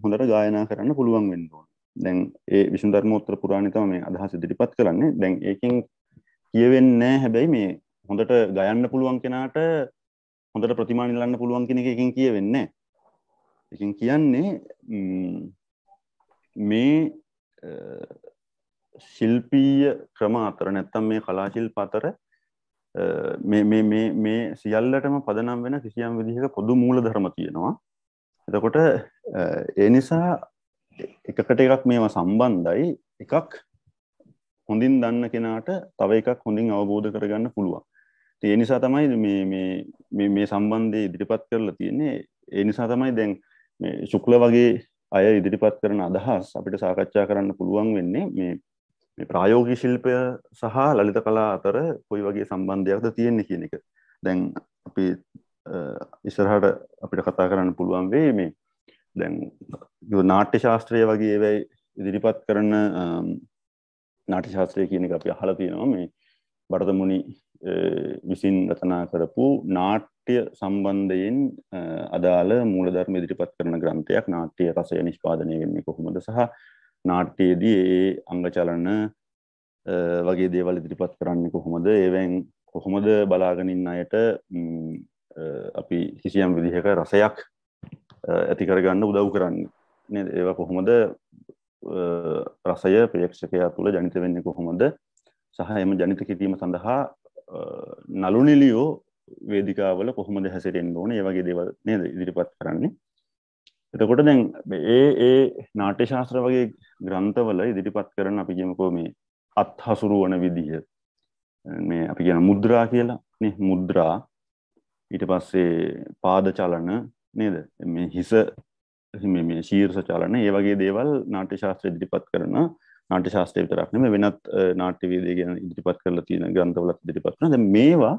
හොඳට ගායනා කරන්න පුළුවන් වෙන්න ඕන. දැන් ඒ විෂ්ණු ධර්මෝත්තර පුරාණේ තමයි මේ අදහස ඉදිරිපත් කරන්නේ. දැන් ඒකෙන් කියවෙන්නේ නැහැ හැබැයි මේ හොඳට ගයන්න පුළුවන් කෙනාට හොඳට ප්‍රතිමා නිලන්න පුළුවන් කියන එක එකෙන් කියවෙන්නේ නැහැ. එකෙන් කියන්නේ මේ ශිල්පීය ක්‍රම අතර නැත්තම් මේ කලා ශිල්ප අතර මේ සියල්ලටම පදනම් වෙන කිසියම් විදිහක පොදු මූල ධර්ම තියෙනවා. එතකොට ඒ නිසා එකකට එකක් මේවා සම්බන්ධයි. එකක් හොඳින් දන්න කෙනාට තව එකක් හොඳින් අවබෝධ කරගන්න පුළුවන්. ඒ නිසා තමයි මේ සම්බන්ධය ඉදිරිපත් කරලා තියෙන්නේ. ඒ නිසා තමයි දැන් මේ ශුක්ල වගේ අය ඉදිරිපත් කරන අදහස් අපිට සාකච්ඡා කරන්න පුළුවන් වෙන්නේ මේ ප්‍රායෝගික ශිල්පය සහ ලලිත කලා අතර කොයි වගේ සම්බන්ධයක්ද තියෙන්නේ කියන එක. දැන් අපි ඉස්සරහට අපිට කතා කරන්න පුළුවන් වෙයි මේ දැන් නාට්‍ය ශාස්ත්‍රය වගේ ඒවා ඉදිරිපත් කරන නාට්‍ය ශාස්ත්‍රය කියන එක අපි අහලා තියෙනවා. මේ බරදමුනි විසින් රචනා කරපු නාට්‍ය සම්බන්ධයෙන් අදාළ මූලධර්ම ඉදිරිපත් කරන ග්‍රන්ථයක්. නාට්‍ය රසය නිෂ්පාදනය වෙන්නේ කොහොමද සහ නාට්‍යයේදී ඒ අංග චලන වගේ දේවල් ඉදිරිපත් කරන්නේ කොහොමද, ඒවෙන් කොහොමද බලාගෙන ඉන්න අයට අපි කිසියම් විදිහක රසයක් ඇති කරගන්න උදව් කරන්නේ නේද? ඒවා කොහොමද රසය ප්‍රේක්ෂකයා තුළ ජනිත වෙන්නේ කොහොමද සහ එම ජනිත කිරීම සඳහා නළු නිළියෝ වේදිකාවල කොහොමද හැසිරෙන්න ඕනේ, ඒ වගේ දේවල් නේද ඉදිරිපත් කරන්නේ. එතකොට දැන් ඒ නාට්‍ය ශාස්ත්‍ර වගේ ග්‍රන්ථවල ඉදිරිපත් කරන අපි කියමුකෝ මේ අත්හසුරුවන විදිහ, මේ අපි කියන මුද්‍රා කියලා නේ, මුද්‍රා, ඊට පස්සේ පාද චලන නේද, මේ හිස මේ ශීර්ෂ චලන, ඒ වගේ දේවල් නාට්‍ය ශාස්ත්‍රය ඉදිරිපත් කරන. නාට්‍ය ශාස්ත්‍රය විතරක් නෙමෙයි වෙනත් නාට්‍ය වේදේ ගැන ඉදිරිපත් කරලා තියෙන ග්‍රන්ථවලත් ඉදිරිපත් කරනවා. දැන් මේවා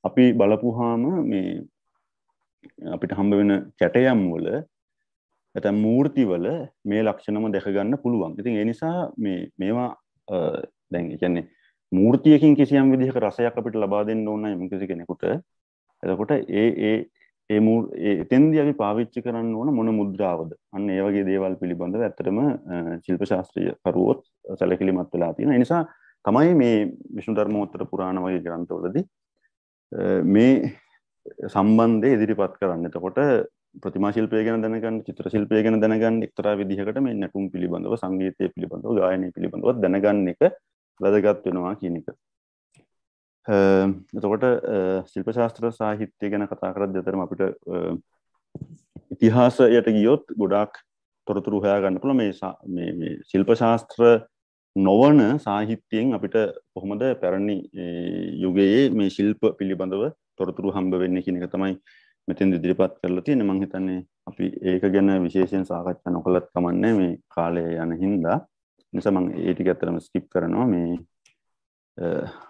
අපි බලපුවාම මේ අපිට හම්බ වෙන කැටයම් වල නැත්නම් මූර්ති වල මේ ලක්ෂණම දැක ගන්න පුළුවන්. ඉතින් ඒ නිසා මේවා දැන් ඒ කියන්නේ මූර්තියකින් කිසියම් විදිහක රසයක් අපිට ලබා දෙන්න ඕන නම් කිසි කෙනෙකුට, එතකොට එතෙන්දී අපි පාවිච්චි කරන්න ඕන මොන මුද්‍රාවද? අන්න ඒ වගේ දේවල් පිළිබඳව ඇත්තටම ශිල්ප ශාස්ත්‍රීය කරුවොත් සැලකිලිමත් වෙලා තියෙනවා. ඒ නිසා තමයි මේ විෂ්ණු ධර්මෝත්තර පුරාණ වගේ ග්‍රන්ථවලදී මේ සම්බන්ධය ඉදිරිපත් කරන්න. එතකොට ප්‍රතිමා ශිල්පය ගැන දැනගන්න, චිත්‍ර ශිල්පය ගැන දැනගන්න, එක්තරා විදිහකට මේ නැටුම් පිළිබඳව, සංගීතය පිළිබඳව, ගායනය පිළිබඳව දැනගන්න එක වැදගත් වෙනවා කියන එක. එතකොට ශිල්ප ශාස්ත්‍ර සාහිත්‍ය ගැන කතා කරද්දී අතරම අපිට ඉතිහාසයට ගියොත් ගොඩාක් තොරතුරු හොයා ගන්න පුළුවන් මේ ශිල්ප ශාස්ත්‍ර නොවන සාහිත්‍යයෙන් අපිට කොහොමද පැරණි යුගයේ මේ ශිල්ප පිළිබඳව තොරතුරු හම්බ වෙන්නේ කියන එක තමයි මෙතෙන් ඉදිරිපත් කරලා තියෙන්නේ. මම හිතන්නේ අපි ඒක ගැන විශේෂයෙන් සාකච්ඡා නොකළත් කමන්නේ මේ කාලය යන හින්දා. නිසා මම ඒ ටික ඇත්තටම ස්කිප් කරනවා. මේ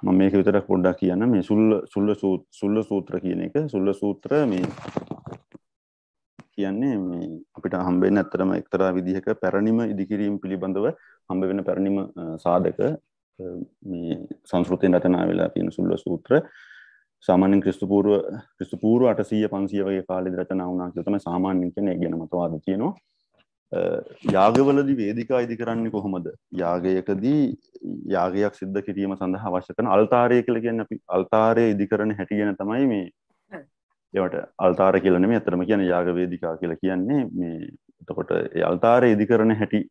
මම මේක විතරක් පොඩ්ඩක් කියන්න. මේ සුල්ල සූත්‍ර කියන එක. සුල්ල සූත්‍ර මේ කියන්නේ මේ අපිට හම්බ වෙන ඇත්තටම එක්තරා විදිහක පැරණිම ඉදිකිරීම පිළිබඳව හම්බ වෙන පැරණිම සාධක මේ සංස්කෘතයෙන් රචනා වෙලා තියෙන සුල්ල සූත්‍ර සාමාන්‍යයෙන් ක්‍රිස්තු පූර්ව 800 500 වගේ කාලෙදී රචනා වුණා කියලා තමයි සාමාන්‍යයෙන් කියන්නේ. ඒ ගැන මතවාද තියෙනවා. යාගවලදී වේදිකා ඉදි කරන්නේ කොහොමද? යාගයකදී යාගයක් සිද්ධ කිරීම සඳහා අවශ්‍ය කරන අල්තාරය කියලා කියන්නේ අපි අල්තාරය ඉදි කරන හැටි ගැන තමයි මේ ඒවට අල්තාර කියලා නෙමෙයි අතරම කියන්නේ යාග වේදිකා කියලා කියන්නේ මේ එතකොට ඒ අල්තාරය ඉදි කරන හැටි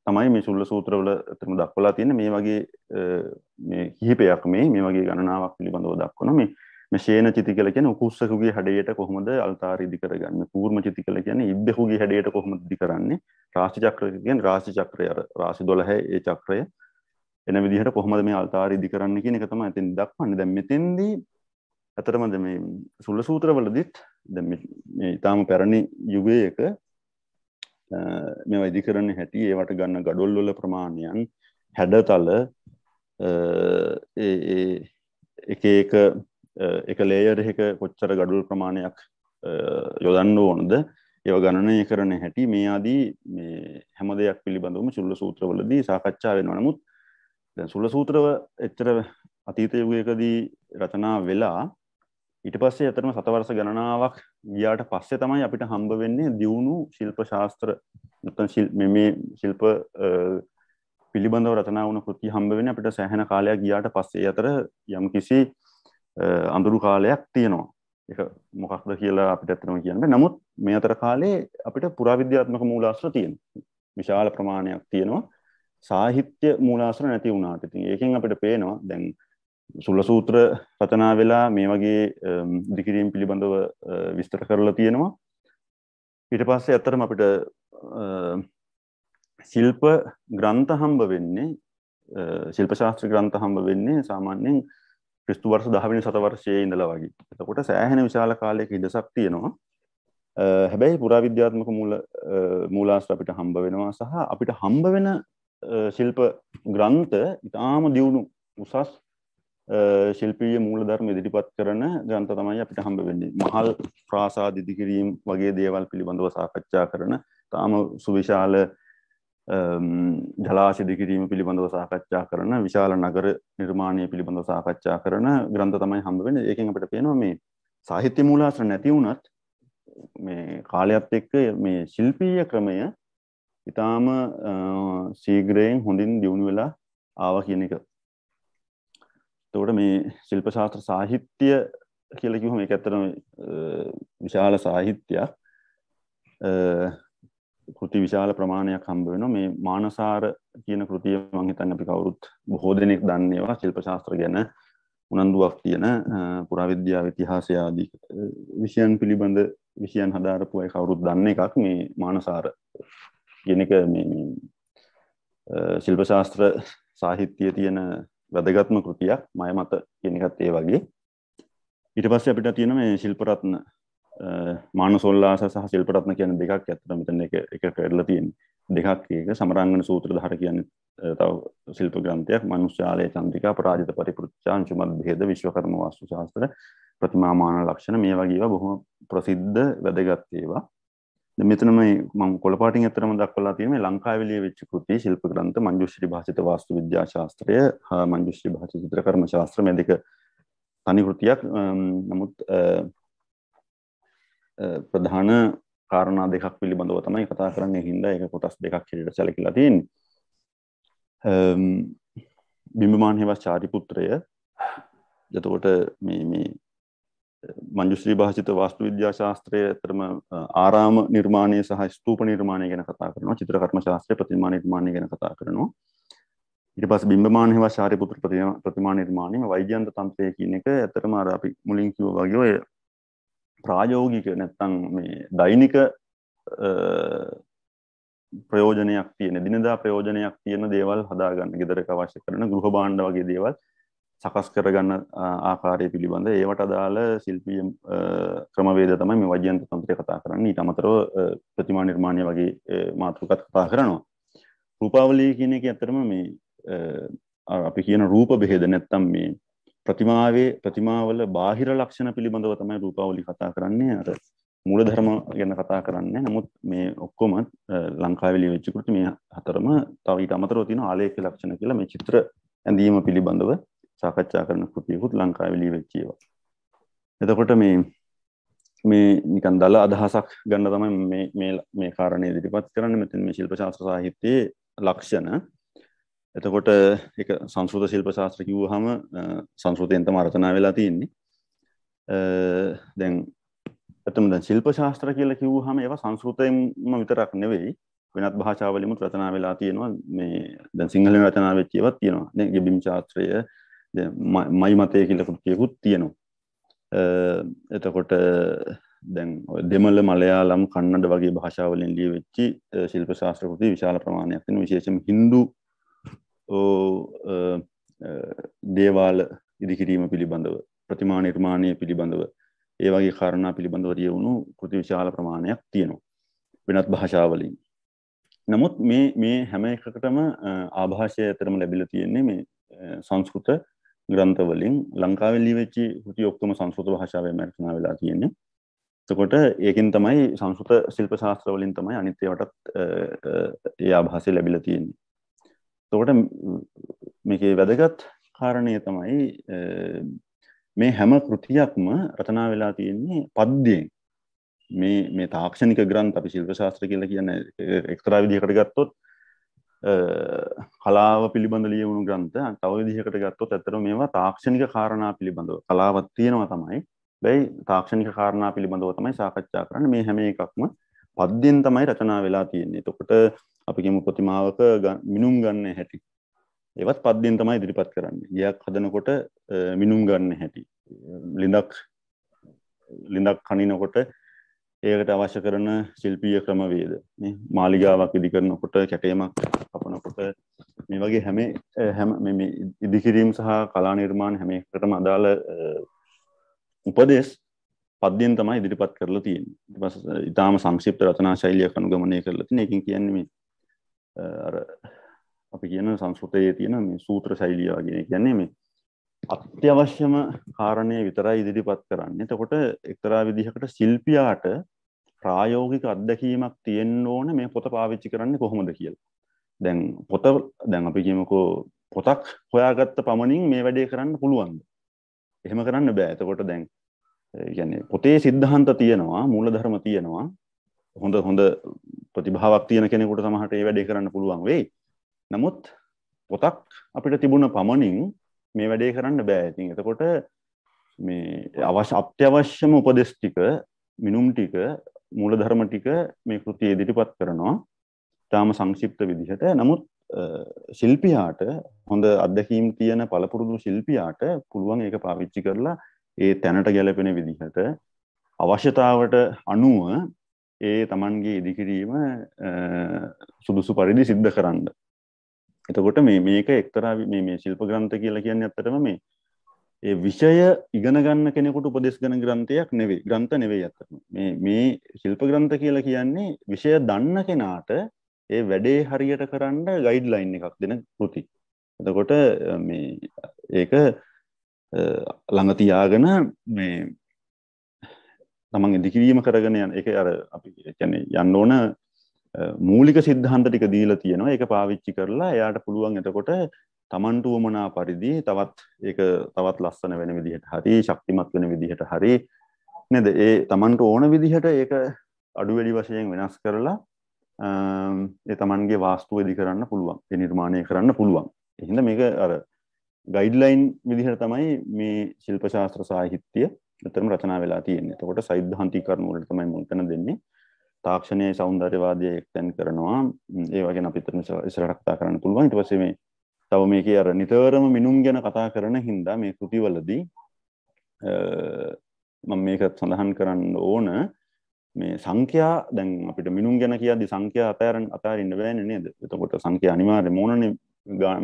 තමයි මේ සුල්ල සූත්‍රවල අතරම දක්වලා තියෙන්නේ. මේ වගේ මේ කිහිපයක් මේ වගේ ගණනාවක් පිළිබඳව දක්වන මේ ශේන චිති කියලා කියන්නේ උකුස්සකුගේ හැඩයට කොහොමද අල්තාරය ඉදි කරගන්නේ. කූර්ම චිති කියලා කියන්නේ ඉබ්බෙකුගේ හැඩයට කොහොමද ඉදි කරන්නේ. රාශි චක්‍රය කියන්නේ රාශි චක්‍රය අර රාශි 12 ඒ චක්‍රය එන විදිහට කොහොමද මේ අල්තාරය ඉදි කරන්නේ කියන එක තමයි එතෙන් දක්වන්නේ. දැන් මෙතෙන්දී අතරම මේ සුල්ල සූත්‍රවලදීත් දැන් මේ ඊටාම පැරණි යුගයක මේවා ඉදි කරන්න හැටි ඒවට ගන්න ගඩොල් වල ප්‍රමාණයන් හැඩතල එක ලේයර් එකක කොච්චර ගඩොල් ප්‍රමාණයක් යොදන්න ඕනද ඒව ගණනය කරන හැටි මේ ආදී මේ හැම දෙයක් පිළිබඳවම සුල්ල සූත්‍රවලදී සාකච්ඡා වෙනවා. නමුත් දැන් සුල්ල සූත්‍රව එච්චර අතීත යුගයකදී රචනා වෙලා ඊට පස්සේ අතරම සතවර්ෂ ගණනාවක් ගියාට පස්සේ තමයි අපිට හම්බ වෙන්නේ දියුණු ශිල්ප ශාස්ත්‍ර නැත්නම් මේ ශිල්ප පිළිබඳව රචනා වුණ කෘති හම්බ වෙන්නේ අපිට සෑහෙන කාලයක් ගියාට පස්සේ. ඒ අතර යම්කිසි අඳුරු කාලයක් තියෙනවා. ඒක මොකක්ද කියලා අපිට ඇත්තටම කියන්න බෑ. නමුත් මේ අතර කාලේ අපිට පුරාවිද්‍යාත්මක මූලාශ්‍ර තියෙනවා. විශාල ප්‍රමාණයක් තියෙනවා. සාහිත්‍ය මූලාශ්‍ර නැති වුණාට ඉතින් ඒකෙන් අපිට පේනවා දැන් සුල්ල සූත්‍ර රචනා වෙලා මේ වගේ ඉදිකිරීම පිළිබඳව විස්තර කරලා තියෙනවා. ඊට පස්සේ ඇත්තටම අපිට ශිල්ප ග්‍රන්ථ හම්බ වෙන්නේ ශිල්ප ශාස්ත්‍ර ග්‍රන්ථ හම්බ වෙන්නේ සාමාන්‍යයෙන් ක්‍රිස්තු වර්ෂ 10 වෙනි සතවර්ෂයේ ඉඳලා වගේ. එතකොට සෑහෙන විශාල කාලයක ඉඳසක් තියෙනවා. හැබැයි පුරාවිද්‍යාත්මක මූලාශ්‍ර අපිට හම්බ වෙනවා සහ අපිට හම්බ වෙන ශිල්ප ග්‍රන්ථ ඉතාම දියුණු උසස් ශිල්පීය මූලධර්ම ඉදිරිපත් කරන ග්‍රන්ථ තමයි අපිට හම්බ වෙන්නේ. මහල් ප්‍රාසාද ඉදිකිරීම වගේ දේවල් පිළිබඳව සාකච්ඡා කරන තාම සුවිශාල ජලාශ ඉදිකිරීම පිළිබඳව සාකච්ඡා කරන විශාල නගර නිර්මාණය පිළිබඳව සාකච්ඡා කරන ග්‍රන්ථ තමයි හම්බ වෙන්නේ. ඒකෙන් අපිට පේනවා මේ සාහිත්‍ය මූලාශ්‍ර නැති වුණත් මේ කාලයත් එක්ක මේ ශිල්පීය ක්‍රමය ඊටාම ශීඝ්‍රයෙන් හොඳින් දියුණු වෙලා ආවා කියන එක. එතකොට මේ ශිල්ප ශාස්ත්‍ර සාහිත්‍ය කියලා කිව්වම ඒක ඇත්තටම විශාල සාහිත්‍යයක්. කෘති විශාල ප්‍රමාණයක් හම්බ වෙනවා. මේ මානසාර කියන කෘතිය මම හිතන්නේ අපි කවුරුත් බොහෝ දෙනෙක් දන්නේවා ශිල්ප ශාස්ත්‍ර ගැන උනන්දුවක් තියෙන පුරාවිද්‍යාව ඉතිහාසය ආදී විෂයන් පිළිබඳ විෂයන් හදාරපු අය කවුරුත් දන්න එකක් මේ මානසාර කියන එක මේ ශිල්ප ශාස්ත්‍ර සාහිත්‍යයේ තියෙන වැදගත්ම කෘතියක්. මය මත කියන එකත් ඒ වගේ. ඊට පස්සේ අපිට තියෙන මේ ශිල්ප රත්න මානසෝල්ලාස සහ ශිල්ප රත්න කියන දෙකක් ඇත්තට මෙතන එක කරලා තියෙන්නේ. දෙකක් එක සමරංගන සූත්‍රධාර කියන්නේ තව ශිල්ප ග්‍රන්ථයක්. මනුෂ්‍යාලය චන්ද්‍රිකා පරාජිත පරිපෘච්ඡා අංශුමත් භේද විශ්වකර්ම වාස්තු ශාස්ත්‍ර ප්‍රතිමාමාන ලක්ෂණ මේ වගේ ඒවා බොහොම ප්‍රසිද්ධ වැදගත් ඒවා. දැන් මෙතන මම කොළපාටින් ඇත්තටම දක්වලා තියෙන මේ ලංකාවේ ලියවිච්ච කෘති ශිල්ප ග්‍රන්ථ මංජුශ්‍රී භාෂිත වාස්තු විද්‍යා ශාස්ත්‍රය හා මංජුශ්‍රී භාෂිත චිත්‍රකර්ම ශාස්ත්‍ර මේ දෙක තනි කෘතියක්. නමුත් ප්‍රධාන කාරණා දෙකක් පිළිබඳව තමයි කතා කරන්නේ. හින්දා ඒක කොටස් දෙකක් හැටියට සැලකිලා තියෙන්නේ. බිම්බමාන හේවස් චාරිපුත්‍රය එතකොට මේ මංජුශ්‍රී භාෂිත වාස්තු විද්‍යා ශාස්ත්‍රයේ අතරම ආරාම නිර්මාණය සහ ස්තූප නිර්මාණය ගැන කතා කරනවා. චිත්‍රකර්ම ශාස්ත්‍රයේ ප්‍රතිමා නිර්මාණය ගැන කතා කරනවා. ඊට පස්සේ බිම්බමාන හේවා ශාරිපුත්‍ර ප්‍රතිමා නිර්මාණය මේ වෛජයන්ත තන්ත්‍රය කියන එක ඇත්තටම අර අපි මුලින් කිව්වා වගේ ඔය ප්‍රායෝගික නැත්තම් මේ දෛනික ප්‍රයෝජනයක් තියෙන දිනදා ප්‍රයෝජනයක් තියෙන දේවල් හදාගන්න ගෙදරක අවශ්‍ය කරන ගෘහ භාණ්ඩ වගේ දේවල් සකස් කරගන්න ආකාරය පිළිබඳ ඒවට අදාළ ශිල්පීය ක්‍රමවේද තමයි මේ වෛජයන්ත තන්ත්‍රය කතා කරන්නේ. ඊට අමතරව ප්‍රතිමා නිර්මාණය වගේ මාතෘකාත් කතා කරනවා. රූපාවලිය කියන එක ඇත්තටම මේ අපි කියන රූප බෙහෙද නැත්තම් මේ ප්‍රතිමාවල බාහිර ලක්ෂණ පිළිබඳව තමයි රූපාවලිය කතා කරන්නේ. අර මූලධර්ම ගැන කතා කරන්නේ. නමුත් මේ ඔක්කොම ලංකාවේ ලියවිච්ච කෘති මේ හතරම තව ඊට අමතරව තියෙන ආලේඛ ලක්ෂණ කියලා මේ චිත්‍ර ඇඳීම පිළිබඳව සාකච්ඡා කරන කෘතියකුත් ලංකාවේ ලියවිච්ච ඒවා. එතකොට මේ නිකන් දල අදහසක් ගන්න තමයි මේ කාරණේ ඉදිරිපත් කරන්නේ. මෙතන මේ ශිල්ප ශාස්ත්‍ර සාහිත්‍යයේ ලක්ෂණ. එතකොට ඒක සංස්කෘත ශිල්ප ශාස්ත්‍ර කිව්වහම සංස්කෘතයෙන් තමයි රචනා වෙලා තියෙන්නේ. දැන් ශිල්ප ශාස්ත්‍ර කියලා කිව්වහම ඒවා සංස්කෘතයෙන්ම විතරක් නෙවෙයි වෙනත් භාෂාවලින්ම රචනා වෙලා තියෙනවා. මේ දැන් සිංහලෙන් රචනා වෙච්ච ඒවාත් තියෙනවා. දැන් ගෙබිම් ශාස්ත්‍රය දැන් මයි මතය කියලා කෘතියකුත් තියෙනවා. එතකොට දැන් දෙමළ මලයාලම් කන්නඩ වගේ භාෂාවලින් ලියවෙච්ච ශිල්ප ශාස්ත්‍ර කෘති විශාල ප්‍රමාණයක් තියෙනවා. විශේෂයෙන්ම හින්දු දේවාල ඉදිකිරීම පිළිබඳව ප්‍රතිමා නිර්මාණය පිළිබඳව ඒ වගේ කාරණා පිළිබඳව ලියවුණු කෘති විශාල ප්‍රමාණයක් තියෙනවා වෙනත් භාෂාවලින්. නමුත් මේ හැම එකකටම ආభాෂය අතරම ලැබිලා තියෙන්නේ මේ සංස්කෘත ග්‍රන්ථ වලින්. ලංකාවේ ලියවෙච්ච කෘති ඔක්කොම සංස්කෘත භාෂාවෙන් රචනා වෙලා තියෙන්නේ. එතකොට ඒකෙන් තමයි සංස්කෘත ශිල්ප ශාස්ත්‍ර වලින් තමයි අනිත් ඒවාටත් ඒ ආభాෂය ලැබිලා තියෙන්නේ. එතකොට මේකේ වැදගත් කාරණය තමයි මේ හැම කෘතියක්ම රචනා වෙලා තියෙන්නේ පද්‍යයෙන්. මේ තාක්ෂණික ග්‍රන්ථ අපි ශිල්ප ශාස්ත්‍ර කියලා කියන්නේ එක්තරා විදිහකට ගත්තොත් කලාව පිළිබඳ ලියවුණු ග්‍රන්ථ. තව විදිහකට ගත්තොත් ඇත්තටම මේවා තාක්ෂණික කාරණා පිළිබඳව කලාවක් තියෙනවා තමයි. බැයි තාක්ෂණික කාරණා පිළිබඳව තමයි සාකච්ඡා කරන්නේ. මේ හැම එකක්ම පද්‍යයෙන් තමයි රචනා වෙලා තියෙන්නේ. එතකොට අපි කියමු ප්‍රතිමාවක මිනුම් ගන්න හැටි. ඒවත් පද්‍යයෙන් තමයි ඉදිරිපත් කරන්නේ. ගියක් හදනකොට මිනුම් ගන්න හැටි. ලිඳක් කනිනකොට ඒකට අවශ්‍ය කරන ශිල්පීය ක්‍රමවේද. මේ මාලිගාවක් ඉදි කරනකොට කැටයමක් කපනකොට මේ වගේ හැම මේ ඉදිකිරීම සහ කලා නිර්මාණ හැම එකකටම අදාළ උපදේශ පද්‍යයෙන් තමයි ඉදිරිපත් කරලා තියෙන්නේ. ඊට පස්සේ ඊටාම සංක්ෂිප්ත රචනා ශෛලියක් අනුගමනය කරලා තියෙන. ඒකෙන් කියන්නේ මේ අර අපි කියන සංස්කෘතයේ තියෙන මේ සූත්‍ර ශෛලිය වගේ. කියන්නේ මේ අත්‍යවශ්‍යම කාරණේ විතරයි ඉදිරිපත් කරන්නේ. එතකොට එක්තරා විදිහකට ශිල්පියාට ප්‍රායෝගික අත්දැකීමක් තියෙන්න ඕන මේ පොත පාවිච්චි කරන්නේ කොහොමද කියලා. දැන් අපි කියමුකෝ පොතක් හොයාගත්ත පමණින් මේ වැඩේ කරන්න පුළුවන්ද? එහෙම කරන්න බෑ. එතකොට දැන් කියන්නේ පොතේ සිද්ධාන්ත තියෙනවා, මූලධර්ම තියෙනවා. හොඳ ප්‍රතිභාවක් තියෙන කෙනෙකුට සමහරට මේ වැඩේ කරන්න පුළුවන් වෙයි. නමුත් පොතක් අපිට තිබුණ පමණින් මේ වැඩේ කරන්න බෑ. ඉතින් එතකොට මේ අත්‍යවශ්‍යම උපදෙස් ටික, මිනුම් ටික, මූලධර්ම ටික මේ කෘතියේ ඉදිරිපත් කරනවා. තාම සංක්ෂිප්ත විදිහට. නමුත් ශිල්පියාට හොඳ අත්දැකීම් තියෙන පළපුරුදු ශිල්පියාට පුළුවන් ඒක පාවිච්චි කරලා ඒ තැනට ගැලපෙන විදිහට අවශ්‍යතාවට අනුව ඒ Tamanගේ ඉදිකිරීම සුදුසු පරිදි සිද්ධ කරන්න. එතකොට මේක එක්තරා මේ ශිල්ප ග්‍රන්ථ කියලා කියන්නේ ඇත්තටම ඒ විෂය ඉගෙන ගන්න කෙනෙකුට උපදෙස් දෙන ග්‍රන්ථයක් නෙවෙයි. ග්‍රන්ථ නෙවෙයි ඇත්තටම. මේ ශිල්ප ග්‍රන්ථ කියලා කියන්නේ විෂය දන්න කෙනාට ඒ වැඩේ හරියට කරන්න ගයිඩ්ලයින් එකක් දෙන කෘති. එතකොට ඒක ළඟ තියාගෙන මේ තමන් ඉදිකිරීම කරගෙන යන ඒක අර අපි කියන්නේ යන්න ඕන මූලික සිද්ධාන්ත ටික දීලා තියෙනවා. ඒක පාවිච්චි කරලා එයාට පුළුවන් එතකොට තමන්ට උවමනා පරිදි තවත් ලස්සන වෙන විදිහට හරි ශක්තිමත් වෙන විදිහට හරි නේද? ඒ තමන්ට ඕන විදිහට ඒක අඩු වැඩි වශයෙන් වෙනස් කරලා ඒ තමන්ගේ වාස්තුව ඉදි කරන්න පුළුවන්. ඒ නිර්මාණය කරන්න පුළුවන්. එහෙනම් මේක අර ගයිඩ්ලයින් විදිහට තමයි මේ ශිල්ප ශාස්ත්‍ර සාහිත්‍ය අතරම රචනා වෙලා තියෙන්නේ. එතකොට සෛද්ධාන්තිකරණ වලට තමයි මුල් තැන දෙන්නේ. තාක්ෂණයේ සෞන්දර්යවාදය එක්තෙන් කරනවා. ඒ වගේ අපිට ඉස්සරහට කතා කරන්න පුළුවන්. ඊට පස්සේ මේ තව මේකේ අර නිතරම මිනුම් ගැන කතා කරන හින්දා මේ කෘතිවලදී මම මේක සඳහන් කරන්න ඕන මේ සංඛ්‍යා දැන් අපිට මිනුම් ගැන කියද්දි සංඛ්‍යා අතාරින්න බෑනේ නේද? එතකොට සංඛ්‍යා අනිවාර්යයෙන්ම ඕනනේ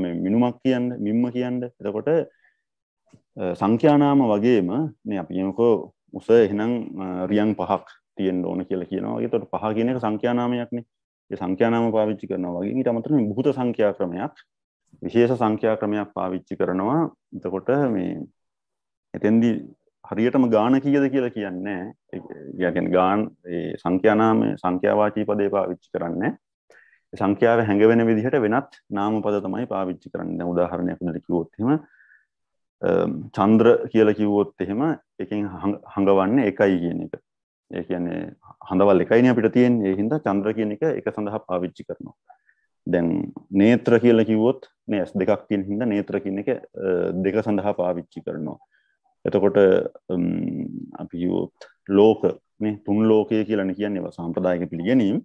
මේ මිනුමක් කියන්න, මිම්ම කියන්න. එතකොට සංඛ්‍යා නාම වගේම මේ අපි කියනකෝ උස එහෙනම් රියන් 5ක් තියෙන්න ඕන කියලා කියනවා. ඒකට 5 කියන එක සංඛ්‍යා නාමයක්නේ. ඒ සංඛ්‍යා නාම පාවිච්චි කරනවා වගේ ඊට අමතරව මේ භූත සංඛ්‍යා ක්‍රමයක්, විශේෂ සංඛ්‍යා ක්‍රමයක් පාවිච්චි කරනවා. එතකොට මේ එතෙන්දී හරියටම ගාන කීයද කියලා කියන්නේ නැහැ. ඒ කියන්නේ ගාන ඒ සංඛ්‍යා නාමයේ සංඛ්‍යාවාචී පදේ පාවිච්චි කරන්නේ. ඒ සංඛ්‍යාව හැඟවෙන විදිහට වෙනත් නාම පද තමයි පාවිච්චි කරන්නේ. දැන් උදාහරණයක් විදිහට කිව්වොත් එහෙම චන්ද්‍ර කියලා කිව්වොත් එහෙම එකෙන් හඟවන්නේ එකයි කියන එක. ඒ කියන්නේ හඳවල් එකයිනේ අපිට තියෙන්නේ. ඒ හින්දා චන්ද්‍ර කියන එක සඳහා පාවිච්චි කරනවා. දැන් නේත්‍ර කියලා කිව්වොත් නේ S දෙකක් තියෙන හින්දා නේත්‍ර කියන එක දෙක සඳහා පාවිච්චි කරනවා. එතකොට අපි කිව්වොත් ලෝක නේ තුන් ලෝකය කියලානේ කියන්නේ සාම්ප්‍රදායික පිළිගැනීම්.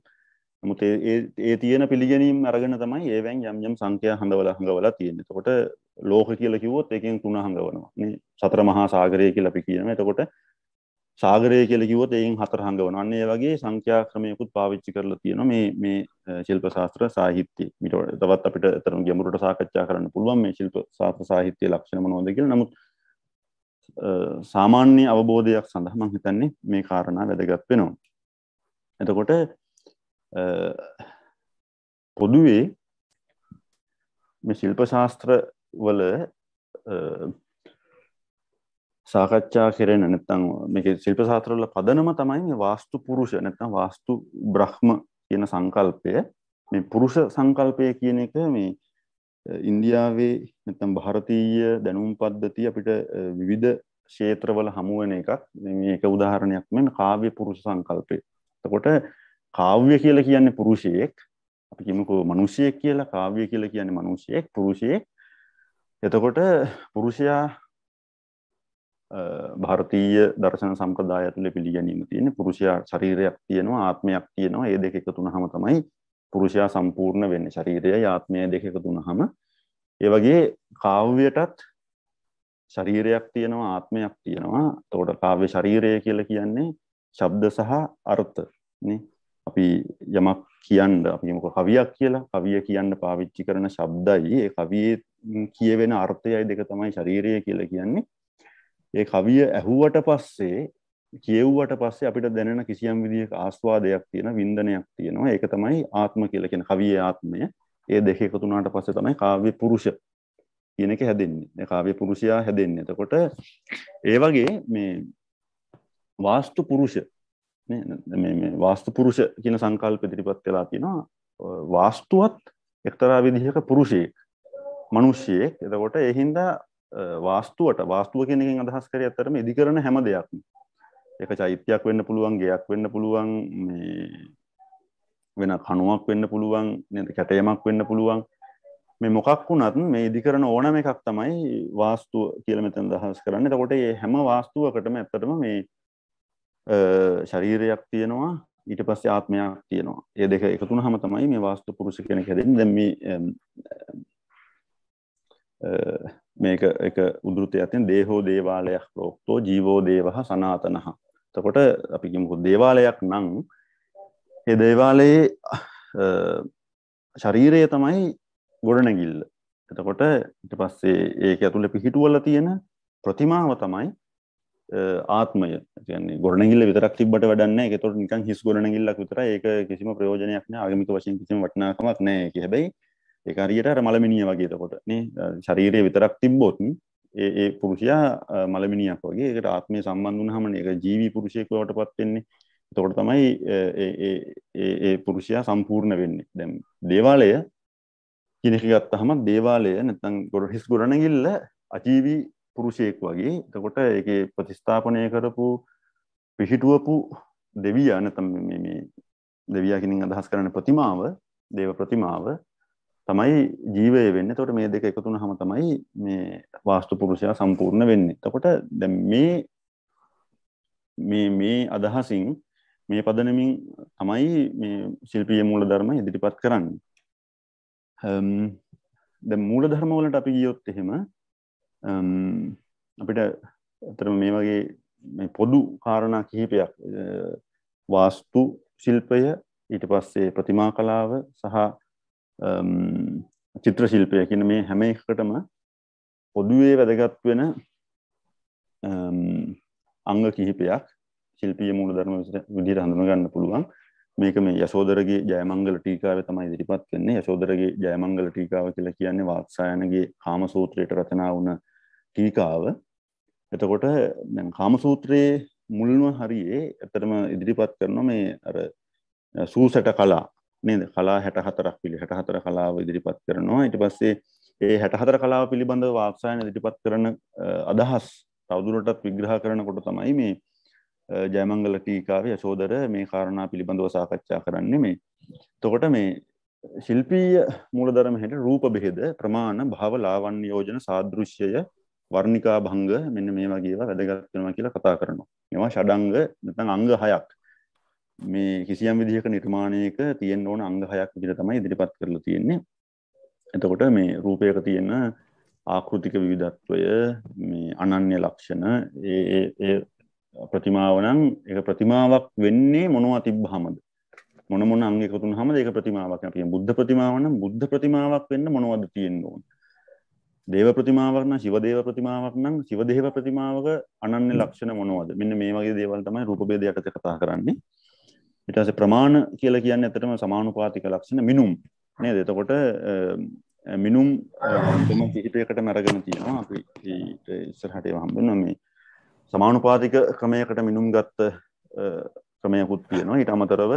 නමුත් ඒ තියෙන පිළිගැනීම් අරගෙන තමයි ඒවෙන් යම් සංඛ්‍යා හඟවලා තියෙන්නේ. එතකොට ලෝක කියලා කිව්වොත් ඒකෙන් තුන හඟවනවා. නේ සතර මහා සාගරය කියලා අපි කියනවා. එතකොට සාගරය කියලා කිව්වොත් ඒකෙන් හතර හඟවනවා. අන්න ඒ වගේ සංඛ්‍යා ක්‍රමයකුත් පාවිච්චි කරලා තියෙනවා මේ ශිල්ප ශාස්ත්‍ර සාහිත්‍යයේ. ඊට තවත් අපිට අතරම ගැඹුරට සාකච්ඡා කරන්න පුළුවන් මේ ශිල්ප ශාස්ත්‍ර සාහිත්‍යයේ ලක්ෂණ මොනවද කියලා. නමුත් සාමාන්‍ය අවබෝධයක් සඳහා මම හිතන්නේ මේ කාරණා වැදගත් වෙනවා. එතකොට පොදුවේ මේ ශිල්ප ශාස්ත්‍ර වල සාකච්ඡා කරන නැත්නම් මේකේ ශිල්ප ශාස්ත්‍ර වල පදනම තමයි මේ වාස්තු පුරුෂ නැත්නම් වාස්තු බ්‍රහ්ම කියන සංකල්පය. මේ පුරුෂ සංකල්පය කියන එක මේ ඉන්දියාවේ නැත්නම් ಭಾರತೀಯ දැනුම් පද්ධතිය අපිට විවිධ ක්ෂේත්‍රවල හමු වෙන එකක්. මේක උදාහරණයක් මේ කාව්‍ය පුරුෂ සංකල්පය. එතකොට කාව්‍ය කියලා කියන්නේ පුරුෂයෙක්. අපි කියමුකෝ මිනිසියෙක් කියලා. කාව්‍ය කියලා කියන්නේ මිනිසියෙක්, පුරුෂයෙක්. එතකොට පුරුෂයා ಭಾರತೀය දර්ශන සම්ප්‍රදාය ඇතුලේ පිළිගැනීම තියෙන්නේ පුරුෂයා ශරීරයක් තියෙනවා, ආත්මයක් තියෙනවා. මේ දෙක එකතු වුනහම තමයි පුරුෂයා සම්පූර්ණ වෙන්නේ. ශරීරයයි ආත්මයයි දෙක එකතු වුනහම ඒ වගේ කාව්‍යයටත් ශරීරයක් තියෙනවා, ආත්මයක් තියෙනවා. එතකොට කාව්‍ය ශරීරය කියලා කියන්නේ ශබ්ද සහ අර්ථ නේ. අපි යමක් කියන්න අපි මොකක් කවියක් කියලා කවිය කියන්න පාවිච්චි කරන ශබ්දයි ඒ කවියේ කියවෙන අර්ථයයි දෙක තමයි ශරීරය කියලා කියන්නේ. ඒ කවිය ඇහුවට පස්සේ කියෙව්වට පස්සේ අපිට දැනෙන කිසියම් විදිහක ආස්වාදයක් තියෙන වින්දනයක් තියෙනවා. ඒක තමයි ආත්ම කියලා කියන කවියේ ආත්මය. ඒ දෙක එකතු වුණාට පස්සේ තමයි කාව්‍ය පුරුෂ කියන එක හැදෙන්නේ. මේ කාව්‍ය පුරුෂයා හැදෙන්නේ. එතකොට ඒ වගේ මේ වාස්තු පුරුෂ මේ වාස්තු පුරුෂ කියන සංකල්ප ඉදිරිපත් වෙලා තිනවා. වාස්තුවත් එක්තරා විදිහක පුරුෂයෙක්, මිනිසියෙක්. එතකොට ඒ හින්දා වාස්තුව කියන එකෙන් අදහස් කරේ අතරම ඉදි කරන හැම දෙයක්ම. ඒක චෛත්‍යයක් වෙන්න පුළුවන්, ගෙයක් වෙන්න පුළුවන්, මේ වෙන කණුවක් වෙන්න පුළුවන්, නේද? කැටයමක් වෙන්න පුළුවන්. මේ මොකක් වුණත් මේ ඉදි කරන ඕනම එකක් තමයි වාස්තුව කියලා මෙතන අදහස් කරන්නේ. එතකොට මේ හැම වාස්තුවකටම ඇත්තටම මේ ශරීරයක් තියෙනවා, ඊට පස්සේ ආත්මයක් තියෙනවා. මේ දෙක එකතු වුනහම තමයි මේ වාස්තු පුරුෂ කෙනෙක් හැදෙන්නේ. දැන් මේක එක උද්ෘතයක් තියෙන දේහෝ දේවාලයක් ප්‍රෝක්තෝ ජීවෝ දේවහ සනාතනහ. එතකොට අපි කියමුකෝ දේවාලයක් නම් ඒ දේවාලයේ ශරීරය තමයි ගොඩනැගිල්ල. එතකොට ඊට පස්සේ ඒක ඇතුලේ පිහිටුවලා තියෙන ප්‍රතිමාව තමයි ආත්මය. කියන්නේ ගොඩනැගිල්ල විතරක් තිබ්බට වැඩක් නැහැ. ඒක ඒතකොට නිකන් හිස් ගොඩනැගිල්ලක් විතරයි. ඒක කිසිම ප්‍රයෝජනයක් නැහැ. ආගමික වශයෙන් කිසිම වටිනාකමක් නැහැ. ඒක හැබැයි ඒක හරියට අර මලමිනිය වගේ. එතකොට නේ ශරීරය විතරක් තිබ්බොත් ඒ පුරුෂයා මලමිනියක් වගේ. ඒකට ආත්මය සම්බන්ධ වුණාම ඒක ජීවි පුරුෂයෙක් වටපත් වෙන්නේ. එතකොට තමයි ඒ පුරුෂයා සම්පූර්ණ වෙන්නේ. දැන් දේවාලය කියන එක ගත්තාම දේවාලය නැත්නම් හිස් ගොඩනැගිල්ල අජීවී පුරුෂයෙක් වගේ. එතකොට ඒකේ ප්‍රතිස්ථාපනය කරපු පිහිටුවපු දෙවියා නැත්නම් මේ දෙවියා කියනින් අදහස් කරන ප්‍රතිමාව, දේව ප්‍රතිමාව තමයි ජීවය වෙන්නේ. එතකොට මේ දෙක එකතු වුනහම තමයි මේ වාස්තු පුරුෂයා සම්පූර්ණ වෙන්නේ. එතකොට දැන් මේ අදහසින් මේ පදනමින් තමයි මේ ශිල්පීය මූලධර්ම ඉදිරිපත් කරන්නේ. දැන් මූල ධර්ම වලට අපි ගියොත් එහෙම අපිට අතර මේ වගේ මේ පොදු කාරණා කිහිපයක් වාස්තු ශිල්පය ඊට පස්සේ ප්‍රතිමා කලාව සහ චිත්‍ර ශිල්පය කියන මේ හැම එකකටම පොදුවේ වැදගත් වෙන අංග කිහිපයක් ශිල්පීය මූලධර්ම විදිහට හඳුනා ගන්න පුළුවන්. මේක මේ යශෝදරගේ ජයමංගල ටීකාවේ තමයි ඉදිරිපත් වෙන්නේ. යශෝදරගේ ජයමංගල ටීකාව කියලා කියන්නේ වාත්සායනගේ කාමසූත්‍රයට රචනා වුණ ටීකාව. එතකොට දැන් කාමසූත්‍රයේ මුල්ම හරියේ ඇත්තටම ඉදිරිපත් කරන මේ අර සූසට කලා නේද? කලා 64ක් 64 කලාව ඉදිරිපත් කරනවා. ඊට පස්සේ ඒ 64 කලාව පිළිබඳව වාත්සායන ඉදිරිපත් කරන අදහස් තවදුරටත් විග්‍රහ කරනකොට තමයි මේ ජයමංගල ටීකාවේ යශෝදර මේ කාරණා පිළිබඳව සාකච්ඡා කරන්නේ මේ. එතකොට මේ ශිල්පීය මූලධර්ම හැට රූප බෙහෙද ප්‍රමාණ භාව ලාවන්‍ය යෝජන සාදෘශ්‍යය වර්ණිකා භංග මෙන්න මේ වගේ ඒවා වැදගත් වෙනවා කියලා කතා කරනවා. මේවා ෂඩංග නැත්නම් අංග 6ක්. මේ කිසියම් විදිහක නිර්මාණයක තියෙන්න ඕන අංග 6ක් විදිහට තමයි ඉදිරිපත් කරලා තියෙන්නේ. එතකොට මේ රූපයක තියෙන ආකෘතික විවිධත්වය, මේ අනන්‍ය ලක්ෂණ, ඒ ප්‍රතිමාව නම් ඒක ප්‍රතිමාවක් වෙන්නේ මොනවා තිබ්බහමද? මොන අංග එකතු වුනහමද ඒක ප්‍රතිමාවක්? අපි බුද්ධ ප්‍රතිමාව නම් බුද්ධ ප්‍රතිමාවක් වෙන්න මොනවද තියෙන්න ඕන? දේව ප්‍රතිමාවක් නම් ශිව දේව ප්‍රතිමාවක් නම් ශිව දේව ප්‍රතිමාවක අනන්‍ය ලක්ෂණ මොනවද? මෙන්න මේ වගේ දේවල් තමයි රූප භේද යටතේ කතා කරන්නේ. ඊට පස්සේ ප්‍රමාණ කියලා කියන්නේ ඇත්තටම සමානුපාතික ලක්ෂණ මිනුම් නේද? එතකොට මිනුම් දෙම කිහිපයකටම අරගෙන තියෙනවා. අපි ඉස්සරහට ඒවා හම්බුනා මේ සමානුපාතික ක්‍රමයකට මිනුම් ගත්ත ක්‍රමයකුත් තියෙනවා. ඊට අමතරව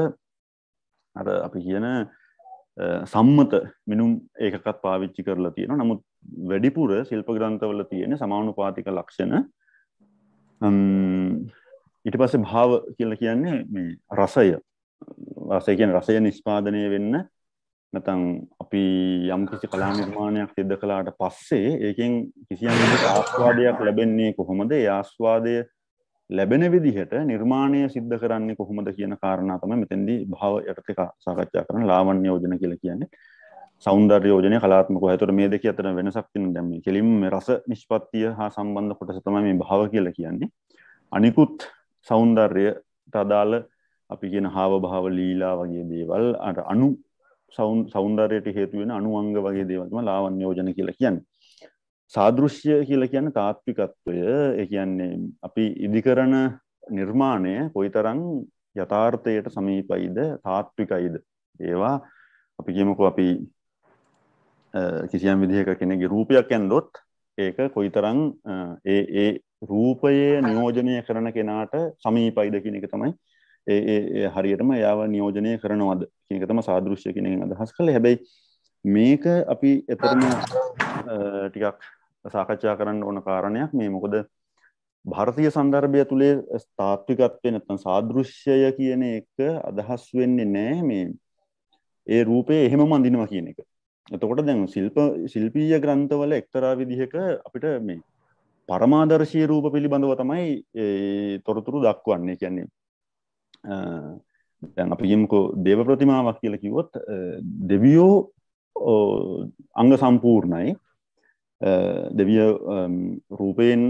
අර අපි කියන සම්මත මිනුම් ඒකකත් පාවිච්චි කරලා තියෙනවා. නමුත් වැඩිපුර ශිල්ප ග්‍රන්ථවල තියෙන සමානුපාතික ලක්ෂණ. ඊට පස්සේ භාව කියලා කියන්නේ මේ රසය. රසය කියන්නේ රසය නිෂ්පාදනය වෙන්න නැත්නම් අපි යම් කිසි කලා නිර්මාණයක් සිද්ධ කළාට පස්සේ ඒකෙන් කිසියම් විදිහක ආස්වාදයක් ලැබෙන්නේ කොහොමද? ඒ ආස්වාදය ලැබෙන විදිහට නිර්මාණය සිද්ධ කරන්නේ කොහොමද කියන කාරණා තමයි මෙතෙන්දී භාව යටතේ සාකච්ඡා කරන ලාවන්‍ය යෝජන කියලා කියන්නේ. සෞන්දර්ය යෝජනය කලාත්මකව. ඒතකොට මේ දෙක අතර වෙනසක් තියෙනවා. දැන් මේ කෙලින්ම මේ රස නිෂ්පත්තිය හා සම්බන්ධ කොටස තමයි මේ භාව කියලා කියන්නේ. අනිකුත් සෞන්දර්යයට අදාළ අපි කියන හාව භාව ලීලා වගේ දේවල් අර අනු සෞන්දර්යයට හේතු වෙන අනුංග වගේ දේවල් තමයි ලාවන්‍ය යෝජන කියලා කියන්නේ. සාදෘශ්‍ය කියලා කියන්නේ තාත්විකත්වය. ඒ කියන්නේ අපි ඉදිකරන නිර්මාණය කොයිතරම් යථාර්ථයට සමීපයිද තාත්විකයිද. ඒවා අපි කියමුකෝ අපි කිසියම් විදිහක කෙනෙක්ගේ රූපයක් ඇන්දොත් ඒක කොයිතරම් ඒ රූපයේ නියෝජනය කරන කෙනාට සමීපයිද කියන එක තමයි ඒ හරියටම යාව නියෝජනය කරනවද කියන එක තමයි සාදෘශ්‍ය කියන එකෙන් අදහස් කළේ. හැබැයි මේක අපි එතරම් ටිකක් සාකච්ඡා කරන්න ඕන කාරණයක්. මේ මොකද ಭಾರತೀಯ සන්දර්භය තුලේ තාත්විකත්වය නැත්නම් සාදෘශ්‍යය කියන එක අදහස් වෙන්නේ නැහැ මේ ඒ රූපේ එහෙමම අඳිනවා කියන එක. එතකොට දැන් ශිල්පීය ග්‍රන්ථවල එක්තරා විදිහක අපිට මේ පරමාදර්ශී රූප පිළිබඳව තමයි තොරතුරු දක්වන්නේ. කියන්නේ දැන් අපි කියමුකෝ දේව ප්‍රතිමාවක් කියලා කිව්වොත් දෙවියෝ අංග සම්පූර්ණයි. දෙවිය රූපයෙන්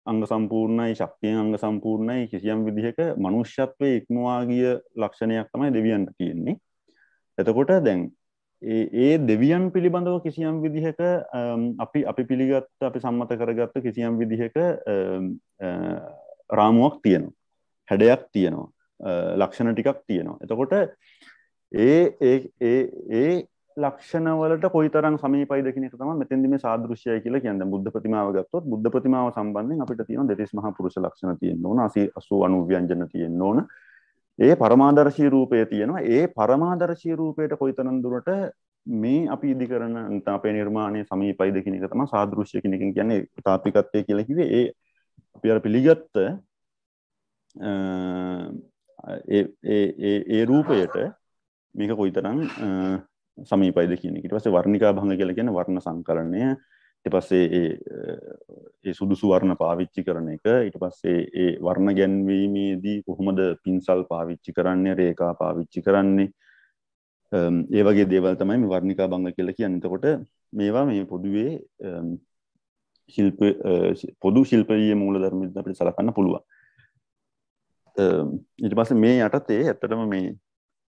අංග සම්පූර්ණයි, ශක්තියෙන් අංග සම්පූර්ණයි. කිසියම් විදිහක මනුෂ්‍යත්වයේ ඉක්මවා ගිය ලක්ෂණයක් තමයි දෙවියන්ට තියෙන්නේ. එතකොට දැන් ඒ දෙවියන් පිළිබඳව කිසියම් විදිහක අපි පිළිගත්ත අපි සම්මත කරගත්ත කිසියම් විදිහක රාමුවක් තියෙනවා. හැඩයක් තියෙනවා. ලක්ෂණ ටිකක් තියෙනවා. එතකොට ඒ ලක්ෂණ වලට කොයිතරම් සමීපයිද කියන එක තමයි මෙතෙන්දි මේ සාදෘශ්‍යය කියලා කියන්නේ. බුද්ධ ප්‍රතිමාව ගත්තොත් බුද්ධ ප්‍රතිමාව සම්බන්ධයෙන් අපිට තියෙන දෙතිස් මහා පුරුෂ ලක්ෂණ තියෙන්න ඕන, 80 90 ව්‍යංජන තියෙන්න ඕන. ඒ පරමාදර්ශී රූපය තියෙනවා. ඒ පරමාදර්ශී රූපයට කොයිතරම් දුරට මේ අපි ඉදි කරන නැත්නම් අපේ නිර්මාණය සමීපයිද කියන එක තමයි සාදෘශ්‍ය කියන එකෙන් කියන්නේ. තාත්විකත්වය කියලා කිව්වේ ඒ අපි අර පිළිගත්ත ඒ රූපයට මේක කොයිතරම් සමීපයිද කියන එක. ඊට පස්සේ වර්ණිකා භංග කියලා කියන්නේ වර්ණ සංකලනය. ඊට පස්සේ ඒ සුදුසු වර්ණ පාවිච්චි කරන එක. ඊට පස්සේ ඒ වර්ණ ගැන්වීමේදී කොහොමද පින්සල් පාවිච්චි කරන්නේ, රේඛා පාවිච්චි කරන්නේ. ඒ වගේ දේවල් තමයි මේ වර්ණිකා භංග කියලා කියන්නේ. එතකොට මේවා මේ පොදුවේ පොදු ශිල්පීය මූලධර්ම විදිහට අපිට සලකන්න පුළුවන්. ඊට පස්සේ මේ යටතේ ඇත්තටම මේ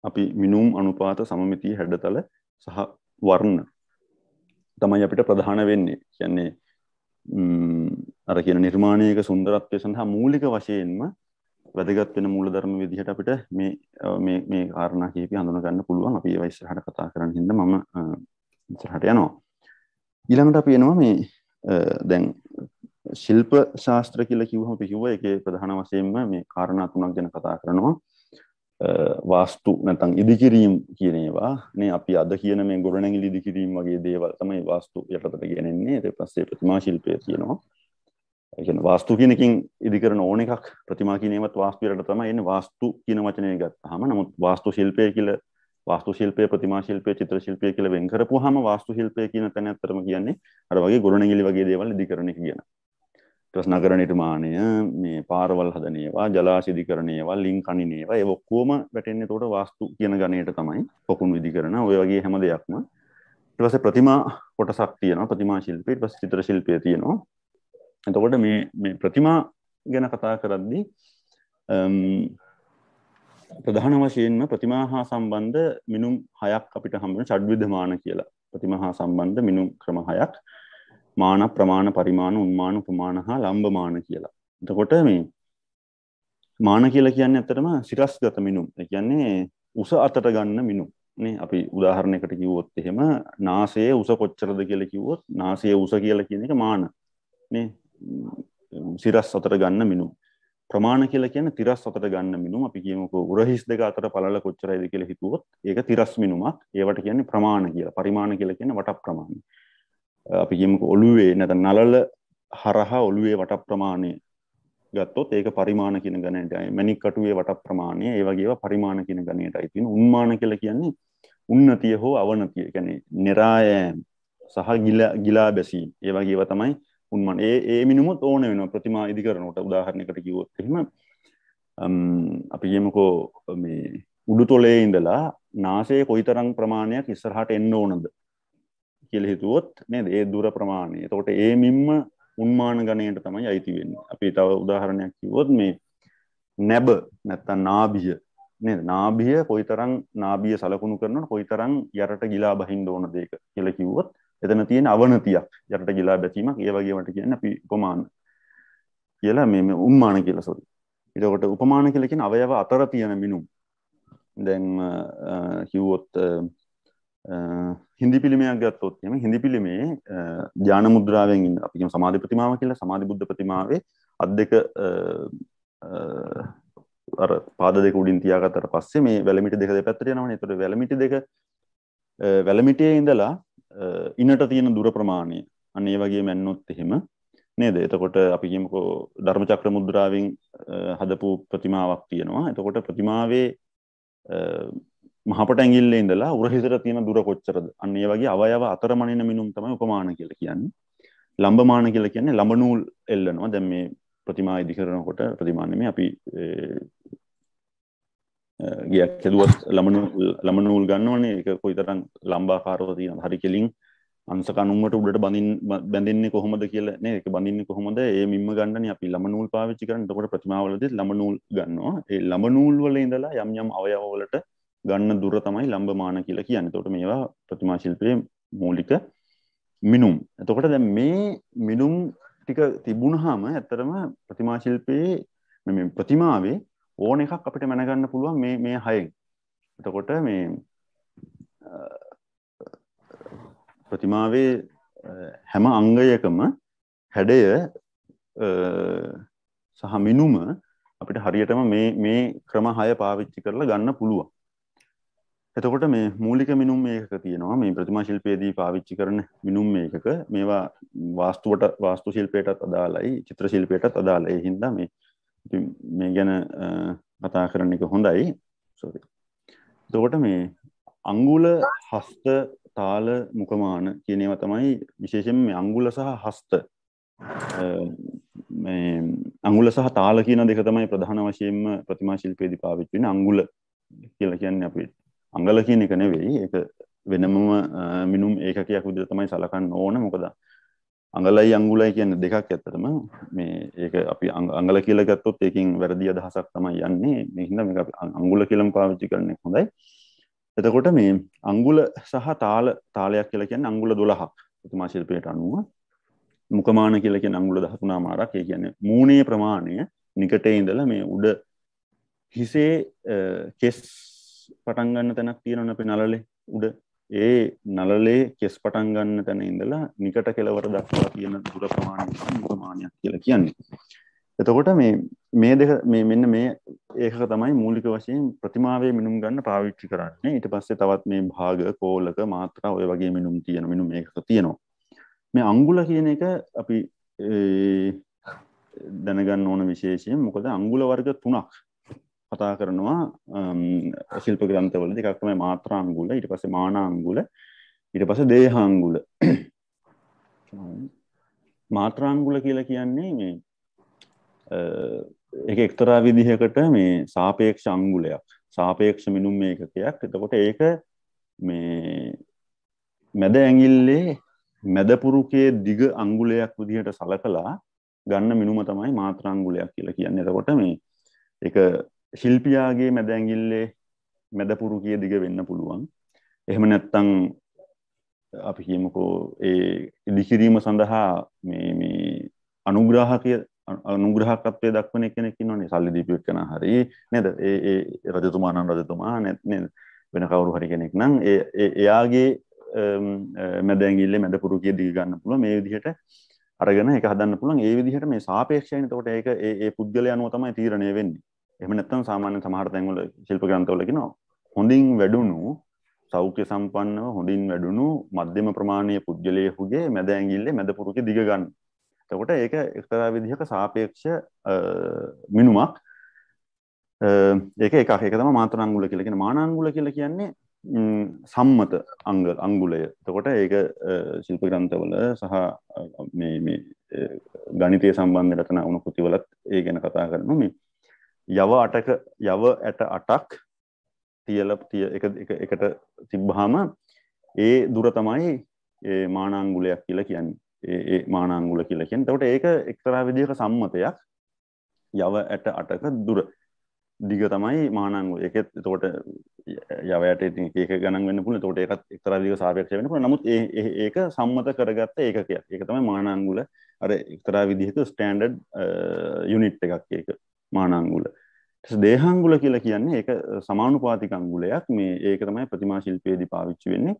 අපි මිනුම් අනුපාත සමමිතිය හැඩතල සහ වර්ණ තමයි අපිට ප්‍රධාන වෙන්නේ. කියන්නේ අර කියන නිර්මාණයක සුන්දරත්වය සඳහා මූලික වශයෙන්ම වැදගත් වෙන මූලධර්ම විදිහට අපිට මේ කාරණා කිහිපය හඳුනා ගන්න පුළුවන්. අපි ඒවා ඉස්සරහට කතා කරන්න හින්දා මම ඉස්සරහට යනවා. ඊළඟට අපි එනවා මේ දැන් ශිල්ප ශාස්ත්‍ර කියලා කිව්වම අපි කිව්වා ඒකේ ප්‍රධාන වශයෙන්ම මේ කාරණා තුනක් ගැන කතා කරනවා. වාස්තු නැත්නම් ඉදිකිරීම කියන ඒවා නේ අපි අද කියන මේ ගොඩනැගිලි ඉදිකිරීම වගේ දේවල් තමයි වාස්තු යටතට ගෙනෙන්නේ. ඊට පස්සේ ප්‍රතිමා ශිල්පය තියෙනවා. ඒ කියන්නේ වාස්තු කියන එකකින් ඉදි කරන ඕන එකක් ප්‍රතිමා කියන ඒවත් වාස්තු යටතට තමයි එන්නේ. වාස්තු කියන වචනේ ගත්තාම නමුත් වාස්තු ශිල්පය කියලා වාස්තු ශිල්පය ප්‍රතිමා ශිල්පය චිත්‍ර ශිල්පය කියලා වෙන් කරපුවාම වාස්තු ශිල්පය කියන තැන ඇත්තටම කියන්නේ අර වගේ ගොඩනැගිලි වගේ දේවල් ඉදි කරන එක කියන. නගර නිර්මාණය මේ පාරවල් හදන ඒවා ජලාශ ඉදිකරන ඒවා ලිං කනින ඒවා ඒ ඔක්කොම වැටෙන්නේ එතකොට වාස්තු කියන ගණයට තමයි පොකුණු ඉදි කරන ඔය වගේ හැම දෙයක්ම ඊට පස්සේ ප්‍රතිමා කොටසක් තියෙනවා ප්‍රතිමා ශිල්පය ඊට පස්සේ චිත්‍ර ශිල්පය තියෙනවා එතකොට මේ ප්‍රතිමා ගැන කතා කරද්දී ප්‍රධාන වශයෙන්ම ප්‍රතිමා හා සම්බන්ධ මිනුම් 6ක් අපිට හම්බ වෙන ෂඩ්විධමාන කියලා ප්‍රතිමා හා සම්බන්ධ මිනුම් ක්‍රම 6ක් මාන ප්‍රමාණ පරිමාණ උන්මාන උපමාන හා ලම්බමාන කියලා. එතකොට මේ මාන කියලා කියන්නේ ඇත්තටම සිරස්ගත මිනුම්. ඒ කියන්නේ උස අතට ගන්න මිනුම්. නේ අපි උදාහරණයකට කිව්වොත් එහෙම නාසයේ උස කොච්චරද කියලා කිව්වොත් නාසයේ උස කියලා කියන එක මාන. නේ සිරස් අතට ගන්න මිනුම්. ප්‍රමාණ කියලා කියන්නේ තිරස් අතට ගන්න මිනුම්. අපි කියමුකෝ උරහිස් දෙක අතර පළල කොච්චරයිද කියලා හිතුවොත් ඒක තිරස් මිනුමක්. ඒවට කියන්නේ ප්‍රමාණ කියලා. පරිමාණ කියලා කියන්නේ වට ප්‍රමාණය. අපි කියමුකෝ ඔළුවේ නැත්නම් නළල හරහා ඔළුවේ වට ප්‍රමාණය ගත්තොත් ඒක පරිමාණ කියන ගණනටයි. මණික් කටුවේ වට ප්‍රමාණය ඒ වගේ ඒවා පරිමාණ කියන ගණනටයි තියෙන. උන්මාන කියලා කියන්නේ උන්නතිය හෝ අවනතිය. ඒ කියන්නේ නිරායෑම සහ ගිලා බැසීම. ඒ වගේ ඒවා තමයි උන්මාන. ඒ මිනුමුත් ඕන වෙනවා ප්‍රතිමා ඉදි කරනකොට. උදාහරණයකට කිව්වොත් එහෙම අපි කියමුකෝ මේ උඩුතොලේ ඉඳලා නාසයේ කොයිතරම් ප්‍රමාණයක් ඉස්සරහට එන්න ඕනද කියලා හිතුවොත් නේද? ඒ දුර ප්‍රමාණය. එතකොට ඒ මිම්ම උන්මාන ගණයට තමයි අයිති වෙන්නේ. අපි තව උදාහරණයක් කිව්වොත් මේ නැබ නැත්තම් නාභිය නේද? නාභිය කොයිතරම් නාභිය සලකුණු කරනවද කොයිතරම් යටට ගිලා බහින්න ඕනද ඒක කියලා කිව්වොත් එතන තියෙන අවනතියක් යටට ගිලා බැසීමක් ඒ වගේවට කියන්නේ අපි උපමාන කියලා මේ උන්මාන කියලා සෝරි. එතකොට උපමාන කියලා කියන්නේ අවයව අතර තියෙන මිනුම්. දැන් කිව්වොත් හින්දි පිළිමයක් ගත්තොත් එහෙම හින්දි පිළිමේ ධාන මුද්‍රාවෙන් ඉන්න අපි කියමු සමාධි ප්‍රතිමාව කියලා. සමාධි බුද්ධ ප්‍රතිමාවේ අත් දෙක අර පාද දෙක උඩින් තියාගත්තට පස්සේ මේ වැලමිටි දෙක දෙපැත්තට යනවනේ. ඒතකොට වැලමිටි දෙක වැලමිටියේ ඉඳලා ඉනට තියෙන දුර ප්‍රමාණය අන්න ඒ වගේම යන්නොත් එහෙම නේද? එතකොට අපි කියමුකෝ ධර්මචක්‍ර මුද්‍රාවෙන් හදපු ප්‍රතිමාවක් තියෙනවා. එතකොට ප්‍රතිමාවේ මහපට ඇඟිල්ලේ ඉඳලා උරහිසට තියෙන දුර කොච්චරද? අන්න ඒ වගේ අවයව අතර මනින මිනුම් තමයි උපමාන කියලා කියන්නේ. ලම්බමාන කියලා කියන්නේ ලම්බ නූල් එල්ලනවා. දැන් මේ ප්‍රතිමා ඉදි කරනකොට ප්‍රතිමා නෙමෙයි අපි ගියක් හදුවත් ලම්බ නූල් ගන්නවනේ. ඒක කොයිතරම් ලම්බාකාරව තියෙනවද? හරි කෙලින් අංශක අනුමට උඩට බැඳින්නේ කොහොමද කියලා නේ? ඒක බඳින්නේ කොහොමද? ඒ මිම්ම ගන්නනේ අපි ලම්බ නූල් පාවිච්චි කරන්නේ. එතකොට ප්‍රතිමාවලදී ලම්බ නූල් ගන්නවා. ඒ ලම්බ නූල් වල ඉඳලා යම් යම් අවයව වලට ගන්න දුර තමයි ලම්බමාන කියලා කියන්නේ. එතකොට මේවා ප්‍රතිමා ශිල්පයේ මූලික මිනුම්. එතකොට දැන් මේ මිනුම් ටික තිබුණාම ඇත්තටම ප්‍රතිමා ශිල්පයේ මේ ප්‍රතිමාවේ ඕන එකක් අපිට මැනගන්න පුළුවන් මේ හයෙන්. එතකොට මේ ප්‍රතිමාවේ හැම අංගයකම හැඩය සහ මිනුම අපිට හරියටම මේ ක්‍රම 6 පාවිච්චි කරලා ගන්න පුළුවන්. එතකොට මේ මූලික මිනුම් මේකක තියෙනවා. මේ ප්‍රතිමා ශිල්පයේදී පාවිච්චි කරන මිනුම් මේකක මේවා වාස්තු ශිල්පයටත් අදාළයි චිත්‍ර ශිල්පයටත් අදාළයි. ඒ හින්දා මේ ගැන කතා කරන එක හොඳයි. සෝරි. එතකොට මේ අංගුල හස්ත තාල මුඛමාන කියන ඒවා තමයි විශේෂයෙන්ම මේ අංගුල සහ හස්ත මේ අංගුල සහ තාල කියන දෙක තමයි ප්‍රධාන වශයෙන්ම ප්‍රතිමා ශිල්පයේදී පාවිච්චි වෙන්නේ. අංගුල කියලා කියන්නේ අපි අඟල කියන එක නෙවෙයි. ඒක වෙනමම මිනුම් ඒකකයක් විදිහට තමයි සලකන්න ඕන. මොකද අඟලයි අංගුලයි කියන්නේ දෙකක් ඇත්තටම. මේ ඒක අපි අඟල කියලා ගත්තොත් ඒකෙන් වැරදි අදහසක් තමයි යන්නේ. මේ හින්දා මේක අපි අංගුල කියලාම පාවිච්චි කරන්නේ හොඳයි. එතකොට මේ අංගුල සහ තාලයක් කියලා කියන්නේ අංගුල 12ක්. ප්‍රතිමා ශිල්පයට අනුව මුඛමාන කියලා කියන්නේ අංගුල 13 මාරක්. ඒ කියන්නේ මූණේ ප්‍රමාණය නිකටේ ඉඳලා මේ උඩ හිසේ කෙස් පටන් ගන්න තැනක් තියෙනවනේ අපේ නළලේ උඩ. ඒ නළලේ කෙස් පටන් ගන්න තැන ඉඳලා නිකට කෙලවර දක්වා තියෙන දුර ප්‍රමාණය තමයි මුඛමානයක් කියලා කියන්නේ. එතකොට මේ දෙක මෙන්න මේ ඒකක තමයි මූලික වශයෙන් ප්‍රතිමාවේ මිනුම් ගන්න පාවිච්චි කරන්නේ. ඊට පස්සේ තවත් මේ භාග, කෝලක, මාත්‍රා ඔය වගේ මිනුම් ඒකක තියෙනවා. මේ අංගුල කියන එක අපි දැනගන්න ඕන විශේෂයෙන්. මොකද අංගුල වර්ග 3ක් කතා කරනවා ශිල්ප ග්‍රන්ථවලදී. එකක් තමයි මාත්‍රා අංගුල, ඊට පස්සේ මාන අංගුල, ඊට පස්සේ දේහ අංගුල. මාත්‍රා අංගුල කියලා කියන්නේ මේ ඒක එක්තරා විදිහකට මේ සාපේක්ෂ අංගුලයක්, සාපේක්ෂ මිනුම් ඒකකයක්. එතකොට ඒක මේ මැද ඇඟිල්ලේ මැද පුරුකේ දිග අංගුලයක් විදිහට සලකලා ගන්න මිනුම තමයි මාත්‍රා අංගුලයක් කියලා කියන්නේ. එතකොට මේ ඒක ශිල්පියාගේ මැද ඇඟිල්ලේ මැද පුරුකේ දිග වෙන්න පුළුවන්. එහෙම නැත්නම් අපි කියමුකෝ ඒ ඉදිකිරීම සඳහා මේ අනුග්‍රහකත්වයේ දක්වන කෙනෙක් ඉන්නවනේ, සල්ලි දීපු එක්කෙනා හරි නේද? ඒ රජතුමා නම් රජතුමා නේද? වෙන කවුරු හරි කෙනෙක් නම් එයාගේ මැද ඇඟිල්ලේ මැද පුරුකේ දිග ගන්න පුළුවන්. මේ විදිහට අරගෙන ඒක හදන්න පුළුවන්. ඒ විදිහට මේ සාපේක්ෂයෙන් එතකොට ඒක ඒ පුද්ගලයා අනුව තමයි තීරණය වෙන්නේ. එහෙම නැත්නම් සාමාන්‍ය සමහර තැන්වල ශිල්ප ග්‍රන්ථවල කියනවා හොඳින් වැඩුණු සෞඛ්‍ය සම්පන්නව හොඳින් වැඩුණු මධ්‍යම ප්‍රමාණීය පුද්ගලයෙකුගේ මැද ඇඟිල්ලේ මැද පුරුකේ දිග ගන්න. එතකොට ඒක එක්තරා විදිහක සාපේක්ෂ මිනුමක්. ඒක එකක්. ඒක තමයි මාත්‍රා අංගුල කියලා කියන්නේ. මාන අංගුල කියලා කියන්නේ සම්මත අංගුලය. එතකොට ඒක ශිල්ප ග්‍රන්ථවල සහ මේ ගණිතය සම්බන්ධ රචනා වුණු කෘතිවලත් ඒ ගැන කතා කරනවා. මේ යව ඇට 8ක් එකට තිබ්බහම ඒ දුර තමයි ඒ මානාංගුලයක් කියලා කියන්නේ. ඒ මානාංගුල කියලා කියන්නේ. එතකොට ඒක එක්තරා විදිහක සම්මතයක්. යව ඇට 8ක දුර දිග තමයි මානාංගුල. ඒකෙත් එතකොට යව ඇට ඉතින් එක ගණන් වෙන්න පුළුවන්. එතකොට ඒකත් එක්තරා විදිහක සාපේක්ෂ වෙන්න පුළුවන්. නමුත් ඒක සම්මත කරගත්ත ඒකකයක්. ඒක තමයි මානාංගුල. අර එක්තරා විදිහක ස්ටෑන්ඩඩ් යුනිට් එකක් ඒක මානාංගුල. දේහාංගුල කියලා කියන්නේ ඒක සමානුපාතික අංගුලයක්. මේ ඒක තමයි ප්‍රතිමා ශිල්පයේදී පාවිච්චි වෙන්නේ.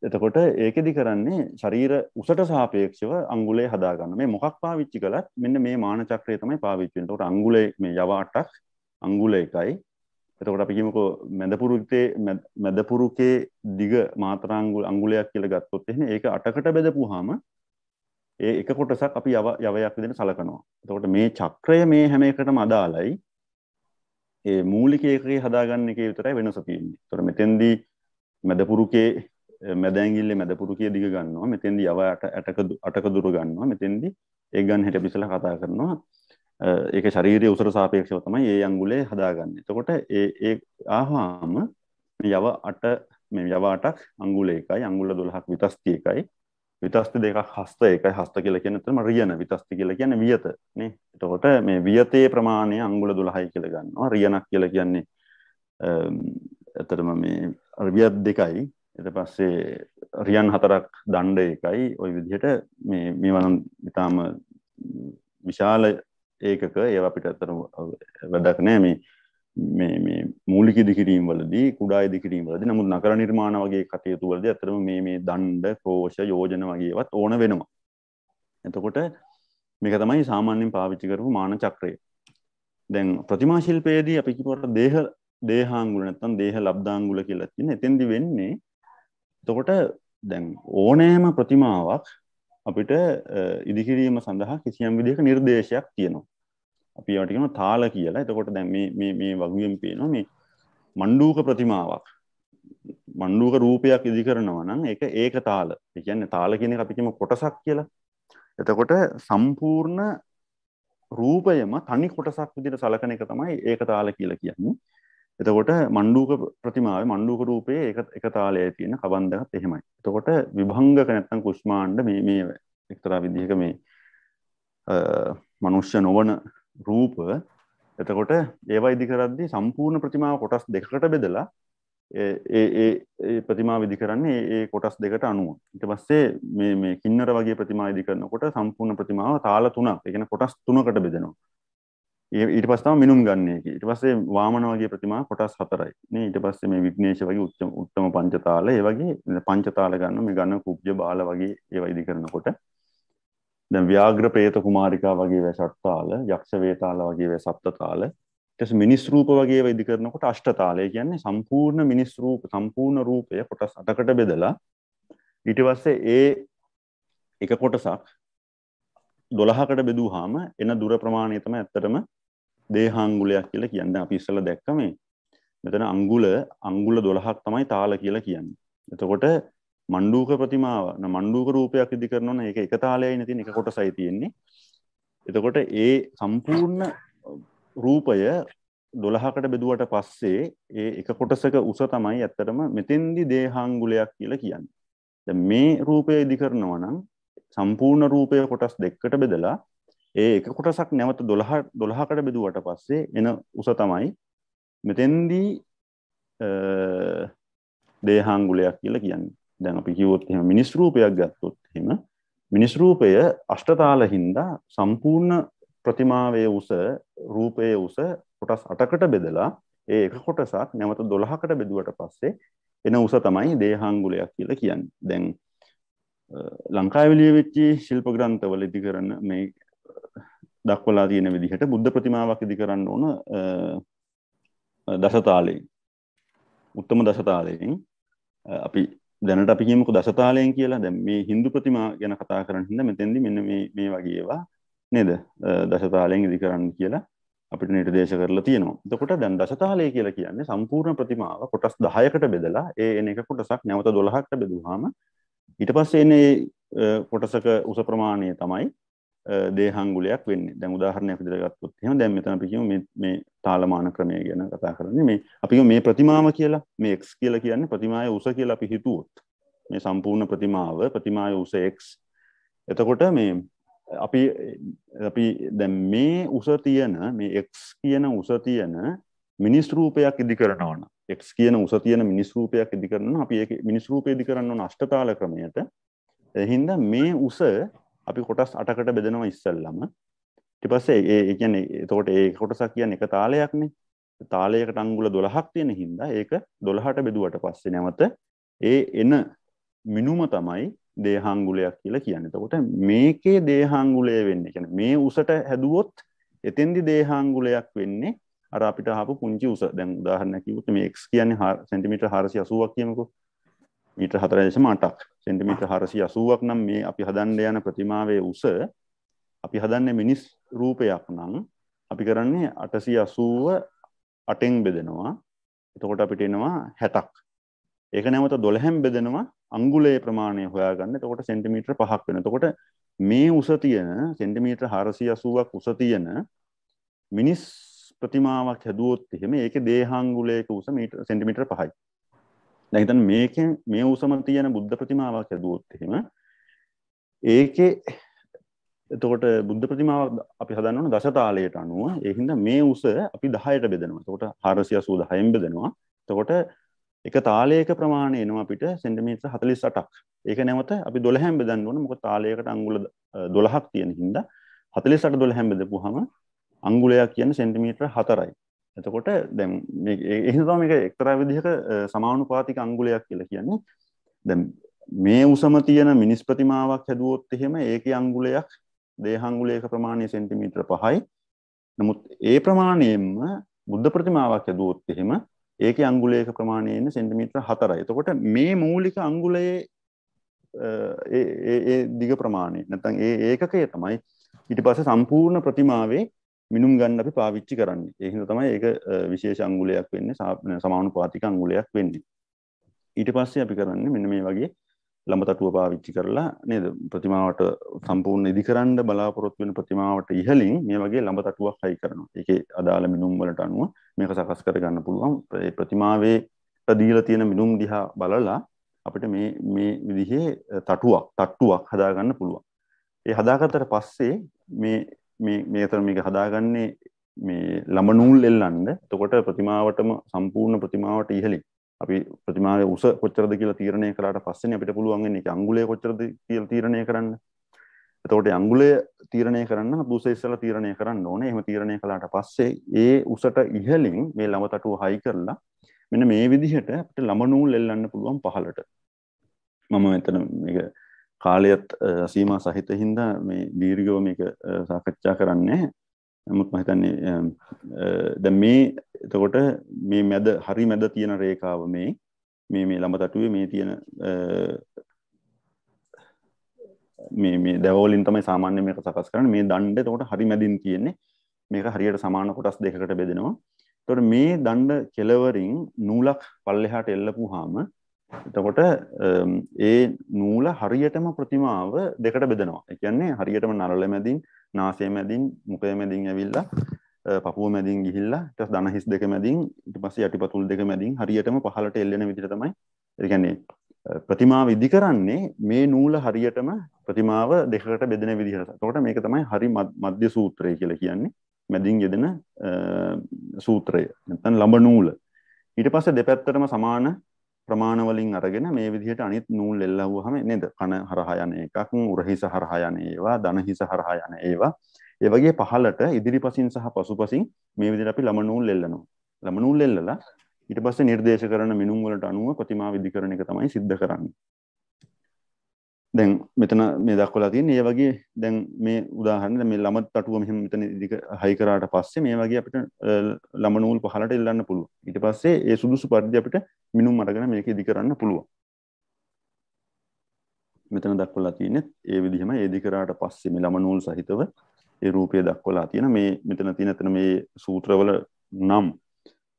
එතකොට ඒකෙදි කරන්නේ ශරීර උසට සාපේක්ෂව අංගුලේ හදාගන්න. මේ මොකක් පාවිච්චි කළත් මෙන්න මේ මාන චක්‍රය තමයි පාවිච්චි වෙන්නේ. එතකොට අංගුලේ මේ යව 8ක් අංගුල 1යි. එතකොට අපි කියමුකෝ මැද පුරුකේ දිග මාත්‍රා අංගුලයක් කියලා ගත්තොත් එහෙනම් ඒක 8කට බෙදපුවාම ඒ එක කොටසක් අපි යවයක් විදිහට සලකනවා. එතකොට මේ චක්‍රය මේ හැම එකටම අදාළයි. ඒ මූලික ඒකකේ හදාගන්න එකේ විතරයි වෙනස තියෙන්නේ. එතකොට මෙතෙන්දී මැද ඇඟිල්ලේ මැද පුරුකේ දිග ගන්නවා. මෙතෙන්දී යව 8ක දුර ගන්නවා. මෙතෙන්දී ඒක ගන්න හැට පිසලා කතා කරනවා. ඒක ශාරීරික උසට සාපේක්ෂව තමයි මේ අංගුලේ හදාගන්නේ. එතකොට ඒ ආවම යව 8ක් අංගුල 1යි අංගුල 12ක් විතස්ති 1යි විතස්ති 2ක් හස්ත 1යි හස්ත කියලා කියන්නේ තමයි රියන විතස්ති කියලා කියන්නේ වියත නේ. එතකොට මේ වියතේ ප්‍රමාණය අංගුල 12යි කියලා ගන්නවා. රියනක් කියලා කියන්නේ ඇත්තටම මේ වියත් 2යි. ඊට පස්සේ රියන් 4ක් දණ්ඩ 1යි. ওই විදිහට මේවා නම් ඊටාම විශාල ඒකක ඒවා අපිට අතරම වැඩක් නෑ මේ මූලික ඉදිකිරීම් වලදී කුඩා ඉදිකිරීම් වලදී. නමුත් නගර නිර්මාණ වගේ කටයුතු වලදී අතරම මේ දණ්ඩ ක්‍රෝෂ යෝජන වගේ ඒවාත් ඕන වෙනවා. එතකොට මේක තමයි සාමාන්‍යයෙන් පාවිච්චි කරපු මාන චක්‍රය. දැන් ප්‍රතිමා ශිල්පයේදී අපි කියපුවට දේහාංගුල නැත්නම් දේහ ලබ්ධාංගුල කියලා තියෙන. එතෙන්දි වෙන්නේ එතකොට දැන් ඕනෑම ප්‍රතිමාවක් අපිට ඉදිකිරීම සඳහා කිසියම් විදිහක නිර්දේශයක් තියෙනවා. අපි ඒවට කියනවා තාල කියලා. එතකොට දැන් මේ වගුවෙන් පේනවා මේ මණ්ඩූක ප්‍රතිමාවක්. මණ්ඩූක රූපයක් ඉදි කරනවා නම් ඒක තාල. ඒ කියන්නේ තාල කියන එක අපි කියමු කොටසක් කියලා. එතකොට සම්පූර්ණ රූපයම තනි කොටසක් විදිහට සලකන එක තමයි ඒක තාල කියලා කියන්නේ. එතකොට මණ්ඩූක ප්‍රතිමාවේ මණ්ඩූක රූපයේ එක තාලයේ තියෙන කබන්දකත් එහෙමයි. එතකොට විභංගක නැත්නම් කුෂ්මාණ්ඩ මේ එක්තරා විදිහක මේ මනුෂ්‍ය නොවන රූප. එතකොට ඒවා ඉදි කරද්දී සම්පූර්ණ ප්‍රතිමාව කොටස් දෙකකට බෙදලා ඒ ප්‍රතිමාව ඉදි කරන්නේ ඒ කොටස් දෙකට අනුව. ඊට පස්සේ මේ කින්නර වගේ ප්‍රතිමා ඉදි කරනකොට සම්පූර්ණ ප්‍රතිමාව තාල තුනක්, ඒ කියන්නේ කොටස් තුනකට බෙදෙනවා. ඊට පස්සේ තමයි මිනුම් ගන්න එක. ඊට පස්සේ වාමන වගේ ප්‍රතිමා කොටස් 4යි. නේ ඊට පස්සේ මේ විග්නේශ වගේ උත්තම පංචතාල, ඒ වගේ පංචතාල ගන්න මේ ගන්න කුබ්ජ බාල වගේ ඒවා ඉදි කරනකොට දැන් ව්‍යාග්‍ර പ്രേත කුමාරිකා වගේ වැසට්තාල, යක්ෂ වේතාල වගේ වැසප්තතාල, ඊට පස්සේ මිනිස් රූප වගේ ඒවා ඉදි කරනකොට අෂ්ටතාල. ඒ කියන්නේ සම්පූර්ණ මිනිස් රූප, සම්පූර්ණ රූපය කොටස් 8කට බෙදලා ඊට පස්සේ ඒ එක කොටසක් 12කට බෙදුවාම එන දුර ප්‍රමාණය තමයි ඇත්තටම දේහාංගුලයක් කියලා කියන්නේ. දැන් අපි ඉස්සෙල්ලා දැක්ක මෙතන අංගුල 12ක් තමයි තාල කියලා කියන්නේ. එතකොට මණ්ඩූක ප්‍රතිමාව මණ්ඩූක රූපයක් ඉදි කරනවා නම් ඒක එක තාලයයි නේ තියෙන්නේ, එක කොටසයි තියෙන්නේ. එතකොට ඒ සම්පූර්ණ රූපය 12කට බෙදුවට පස්සේ ඒ එක කොටසක උස තමයි ඇත්තටම මෙතෙන්දි දේහාංගුලයක් කියලා කියන්නේ. දැන් මේ රූපය ඉදි කරනවා නම් සම්පූර්ණ රූපය කොටස් දෙකකට බෙදලා ඒ එක කොටසක් නැවත 12කට බෙදුවට පස්සේ එන උස තමයි මෙතෙන්දී දේහාංගුලයක් කියලා කියන්නේ. දැන් අපි කිව්වොත් එහෙම මිනිස් රූපයක් ගත්තොත් එහෙම මිනිස් රූපය අෂ්ටතාල හින්දා සම්පූර්ණ ප්‍රතිමාවේ උස රූපයේ උස කොටස් 8කට බෙදලා ඒ එක කොටසක් නැවත 12කට බෙදුවට පස්සේ එන උස තමයි දේහාංගුලයක් කියලා කියන්නේ. දැන් ලංකාවේ ලියවිච්ච ශිල්ප ග්‍රන්ථවල ඉදි කරන මේ දක්වලා තියෙන විදිහට බුද්ධ ප්‍රතිමාවක් ඉදි කරන්න ඕන දසතාලයෙන්, උත්තම දසතාලයෙන් අපි දැනට අපි කියමුකෝ දසතාලයෙන් කියලා. දැන් මේ Hindu ප්‍රතිමා ගැන කතා කරන හින්දා මෙතෙන්දි මෙන්න මේ වගේ ඒවා නේද දසතාලයෙන් ඉදි කරන්න කියලා අපිට නිර්දේශ කරලා තියෙනවා. එතකොට දැන් දසතාලය කියලා කියන්නේ සම්පූර්ණ ප්‍රතිමාව කොටස් 10කට බෙදලා ඒ එන එක කොටසක් නැවත 12කට බෙදුවාම ඊට පස්සේ එන්නේ කොටසක උස ප්‍රමාණය තමයි දේහාංගුලයක් වෙන්නේ. දැන් උදාහරණයක් විදිහට ගත්තොත් එහෙම දැන් මෙතන අපි කියමු මේ තාලමාන ක්‍රමය ගැන කතා කරන්නේ. මේ අපි කියමු මේ ප්‍රතිමාව කියලා, මේ x කියලා කියන්නේ ප්‍රතිමාවේ උස කියලා අපි හිතුවොත් මේ සම්පූර්ණ ප්‍රතිමාවේ උස x. එතකොට මේ අපි දැන් මේ උස තියෙන මේ x කියන උස තියෙන මිනිස් රූපයක් ඉදි කරනවා නම් x කියන උස තියෙන මිනිස් රූපයක් ඉදි කරනවා අපි ඒක මිනිස් රූපය ඉදි කරන්න ඕන අෂ්ටතාල ක්‍රමයට. එහෙනම් මේ උස අපි කොටස් 8කට බෙදනවා ඉස්සෙල්ලම. ඊට පස්සේ ඒ කියන්නේ එතකොට ඒ කොටසක් කියන්නේ එක තාලයක්නේ. තාලයකට අංගුල 12ක් තියෙන හින්දා ඒක 12ට බෙදුවට පස්සේ නැවත ඒ එන මිනුම තමයි දේහාංගුලයක් කියලා කියන්නේ. එතකොට මේකේ දේහාංගුලය වෙන්නේ කියන්නේ මේ උසට හැදුවොත් එතෙන්දි දේහාංගුලයක් වෙන්නේ අර අපිට ආපු පුංචි උස. දැන් උදාහරණයක් කිව්වොත් මේ x කියන්නේ සෙන්ටිමීටර් 480ක් කියමුකෝ. මීටර් 4.8ක් සෙන්ටිමීටර් 480ක් නම් මේ අපි හදන්න යන ප්‍රතිමාවේ උස අපි හදන්නේ මිනිස් රූපයක් නම් අපි කරන්නේ 880 8න් බෙදෙනවා. එතකොට අපිට එනවා 60ක්. ඒක නැවත 12න් බෙදෙනවා අංගුලයේ ප්‍රමාණය හොයාගන්න. එතකොට සෙන්ටිමීටර් 5ක් වෙනවා. එතකොට මේ උස තියෙන සෙන්ටිමීටර් 480ක් උස තියෙන මිනිස් ප්‍රතිමාවක් හැදුවොත් එහෙම ඒකේ දේහාංගුලයක උස සෙන්ටිමීටර් 5යි. දැන් හිතන්න මේකෙන් මේ උසම තියෙන බුද්ධ ප්‍රතිමාවක් හැදුවොත් එහෙම ඒකේ එතකොට බුද්ධ ප්‍රතිමාව අපි හදන්න ඕන දශතාලයට අනුව. ඒ හින්දා මේ උස අපි 10ට බෙදනවා. එතකොට 480 10න් බෙදනවා. එතකොට එක තාලයක ප්‍රමාණය එනවා අපිට සෙන්ටිමීටර් 48ක්. ඒක නැවත අපි 12න් බෙදන්න ඕන. මොකද තාලයකට අංගුල 12ක් තියෙන හින්දා 48 12න් බෙදපුවාම අංගුලයක් කියන්නේ සෙන්ටිමීටර් 4යි. එතකොට දැන් මේ ඒ හින්දා මේක එක්තරා විදිහක සමානුපාතික අංගුලයක් කියලා කියන්නේ. දැන් මේ උසම තියෙන මිනිස් ප්‍රතිමාවක් හැදුවොත් එහෙම ඒකේ අංගුලයක් දේහාංගුලයක ප්‍රමාණය සෙන්ටිමීටර් 5යි. නමුත් ඒ ප්‍රමාණයෙන්ම බුද්ධ ප්‍රතිමාවක් හැදුවොත් එහෙම ඒකේ අංගුලයක ප්‍රමාණය එන්නේ සෙන්ටිමීටර් 4යි. එතකොට මේ මූලික අංගුලයේ ඒ දිග ප්‍රමාණය නැත්නම් ඒ ඒකකය තමයි ඊට පස්සේ සම්පූර්ණ ප්‍රතිමාවේ මිනුම් ගන්න අපි පාවිච්චි කරන්නේ. ඒ හින්දා තමයි ඒක විශේෂ අංගුලයක් වෙන්නේ, සමානුපාතික අංගුලයක් වෙන්නේ. ඊට පස්සේ අපි කරන්නේ මෙන්න මේ වගේ ලම්බතටුව පාවිච්චි කරලා නේද ප්‍රතිමාවට සම්පූර්ණ ඉදිකරන්න බලාපොරොත්තු වෙන ප්‍රතිමාවට ඉහළින් මේ වගේ ලම්බතටුවක් හයි කරනවා. ඒකේ අදාළ මිනුම් වලට අනුව මේක සකස් කරගන්න පුළුවන්. ඒ ප්‍රතිමාවේ දීලා තියෙන මිනුම් දිහා බලලා අපිට මේ විදිහේ තට්ටුවක් හදාගන්න පුළුවන්. ඒ හදාගත්තට පස්සේ මේක හදාගන්නේ මේ ළඹ නූල් එල්ලන්න. එතකොට ප්‍රතිමාවටම සම්පූර්ණ ප්‍රතිමාවට ඉහළින් අපි ප්‍රතිමාවේ උස කොච්චරද කියලා තීරණය කළාට පස්සේනේ අපිට පුළුවන් වෙන්නේ ඒක අංගුලය කොච්චරද කියලා තීරණය කරන්න. එතකොට අංගුලය තීරණය කරන්න උස ඉස්සලා තීරණය කරන්න ඕනේ. එහෙම තීරණය කළාට පස්සේ ඒ උසට ඉහළින් මේ ළඹ තටුව හයි කරලා මෙන්න මේ විදිහට අපිට ළඹ නූල් එල්ලන්න පුළුවන් පහළට. මම මෙතන මේක කාලයත් සීමා සහිත හින්දා මේ දීර්ඝව මේක සාකච්ඡා කරන්නේ. නමුත් මම හිතන්නේ දැන් මේ එතකොට මේ හරි මැද තියෙන රේඛාව මේ ළඹ තටුවේ මේ තියෙන මේ දැවවලින් තමයි සාමාන්‍ය මේක සකස් කරන්නේ. මේ දණ්ඩ එතකොට හරි මැදින් තියෙන්නේ. මේක හරියට සමාන කොටස් දෙකකට බෙදෙනවා. එතකොට මේ දණ්ඩ කෙලවරින් නූලක් පල්ලෙහාට එල්ලපුවාම එතකොට ඒ නූල හරියටම ප්‍රතිමාව දෙකට බෙදනවා. ඒ කියන්නේ හරියටම නරල මැදින්, නාසය මැදින්, මුඛය මැදින් ඇවිල්ලා පපුව මැදින් ගිහිල්ලා ඊට පස්සේ දන හිස් දෙක මැදින් ඊට පස්සේ යටිපතුල් දෙක මැදින් හරියටම පහළට එල්ලෙන විදිහට තමයි. ඒ කියන්නේ ප්‍රතිමාව ඉදි කරන්නේ මේ නූල හරියටම ප්‍රතිමාව දෙකකට බෙදෙන විදිහට. එතකොට මේක තමයි හරි මධ්‍ය සූත්‍රය කියලා කියන්නේ. මැදින් යෙදෙන සූත්‍රය. නැත්නම් ළඹ නූල. ඊට පස්සේ දෙපැත්තටම සමාන ප්‍රමාණ වලින් අරගෙන මේ විදිහට අනිත් නූල් එල්ලවුවාම නේද? කන හරහා යන එකක්, උරහිස හරහා යන ඒවා, දන හිස හරහා යන ඒවා. ඒ වගේ පහළට ඉදිරිපසින් සහ පසුපසින් මේ විදිහට අපි ළම නූල් එල්ලනවා. ළම නූල් එල්ලලා ඊට පස්සේ නිර්දේශ කරන මිනුම් වලට අනුව ප්‍රතිමා විදි කරන එක තමයි සිද්ධ කරන්නේ. දැන් මෙතන මේ දක්වලා තියෙන්නේ ඒ වගේ දැන් මේ උදාහරණ මේ ළම තටුව මෙහෙම මෙතන හයි කරාට පස්සේ මේ වගේ අපිට ළම නූල් පහළට එල්ලන්න පුළුවන්. ඊට පස්සේ ඒ සුදුසු පරිදි අපිට මිනුම් අරගෙන මේක ඉදි කරන්න පුළුවන්. මෙතන දක්වලා තියෙන්නේ ඒ විදිහම ඒ ඉදි කරාට පස්සේ මේ ළම නූල් සහිතව ඒ රූපය දක්වලා තියෙන මේ මෙතන තියෙන මේ සූත්‍රවල නම්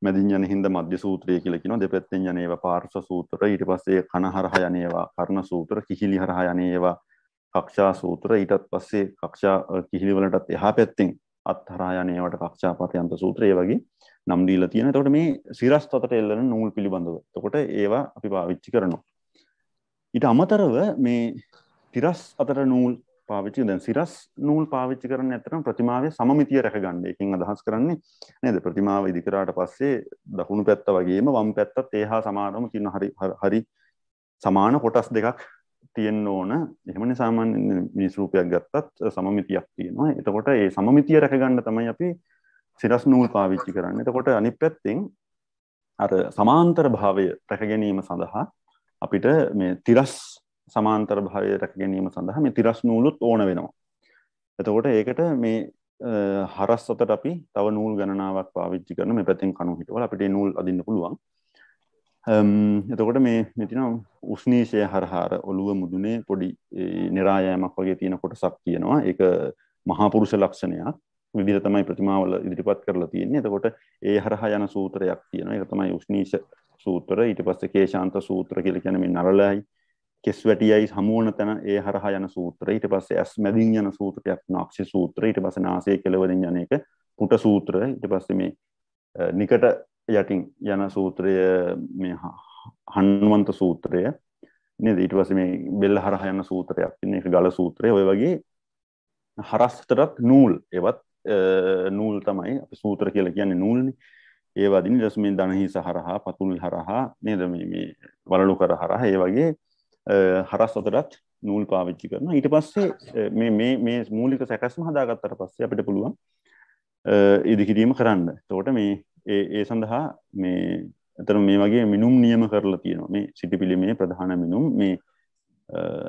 මැදින් යන හින්දා මධ්‍ය සූත්‍රය කියලා කියනවා. දෙපැත්තෙන් යන ඒවා පාර්ශ්ව සූත්‍ර, ඊට පස්සේ කන හරහා යන ඒවා කර්ණ සූත්‍ර, කිහිලි හරහා යන ඒවා කක්ෂා සූත්‍ර, ඊටත් පස්සේ කක්ෂා කිහිලි වලටත් එහා පැත්තෙන් අත් හරහා යන ඒවට කක්ෂාපතයන්ත සූත්‍ර ඒ වගේ නම් දීලා තියෙනවා. එතකොට මේ සිරස් අතට එල්ලන නූල් පිළිබඳව. එතකොට ඒවා අපි පාවිච්චි කරනවා. ඊට අමතරව මේ තිරස් අතට නූල් පාවිච්චි දැන් සිරස් නූල් පාවිච්චි කරන්නේ නැත්නම් ප්‍රතිමාවේ සමමිතිය රැකගන්න. ඒකෙන් අදහස් කරන්නේ නේද? ප්‍රතිමාව ඉදි කරාට පස්සේ දකුණු පැත්ත වගේම වම් පැත්තත් ඒහා සමානවම තියෙන හරි සමාන කොටස් දෙකක් තියෙන්න ඕන. එහෙමනේ සාමාන්‍ය මිනිස් රූපයක් ගත්තත් සමමිතියක් තියෙනවා. එතකොට ඒ සමමිතිය රැකගන්න තමයි අපි සිරස් නූල් පාවිච්චි කරන්නේ. එතකොට අනිත් පැත්තෙන් අර සමාන්තර භාවය රැක ගැනීම සඳහා අපිට මේ තිරස් සමාන්තර භාවය රැක ගැනීම සඳහා මේ තිරස් නූලුත් ඕන වෙනවා. එතකොට ඒකට මේ හරස් අතට අපි තව නූල් ගණනාවක් පාවිච්චි කරන මේ පැත්තෙන් කණු හිටවල අපිට මේ නූල් අදින්න පුළුවන්. එතකොට මේ තියෙන උස්නීෂය හරහා ඔළුව මුදුනේ පොඩි නිරායෑමක් වගේ තියෙන කොටසක් තියෙනවා. ඒක මහා පුරුෂ ලක්ෂණයක් විදිහට තමයි ප්‍රතිමාවල ඉදිරිපත් කරලා තියෙන්නේ. එතකොට ඒ හරහා යන සූත්‍රයක් තියෙනවා. ඒක තමයි උස්නීෂ සූත්‍ර. ඊට පස්සේ කේශාන්ත සූත්‍ර කියලා කියන්නේ මේ නරලයි කෙස් වැටියයි හමුවන තැන ඒ හරහා යන සූත්‍රය. ඊට පස්සේ ඇස් මැදින් යන සූත්‍රයක් නාක්ෂි සූත්‍රය. ඊට පස්සේ නාසයේ කෙළවරින් යන එක පුට සූත්‍රය. ඊට පස්සේ මේ නිකට යටින් යන සූත්‍රය මේ හන්වන්ත සූත්‍රය නේද? ඊට පස්සේ මේ බෙල්ල හරහා යන සූත්‍රයක් තියෙන එක ගල සූත්‍රය. ඔය වගේ හරස්තරත් නූල් ඒවත් නූල් තමයි අපි සූත්‍ර කියලා කියන්නේ නූල්නේ. ඒ වදින ඊට පස්සේ මේ දණහිස හරහා පතුල් හරහා නේද මේ වලලු කර හරහා ඒ වගේ හරස් අතරත් නූල් පාවිච්චි කරනවා. ඊට පස්සේ මේ මූලික සැකස්ම හදාගත්තට පස්සේ අපිට පුළුවන් ඉදිකිරීම කරන්න. එතකොට මේ ඒ සඳහා මේ අතන මේ වගේ මිනුම් නියම කරලා තියෙනවා. මේ සිටිපිලිමේ ප්‍රධාන මිනුම් මේ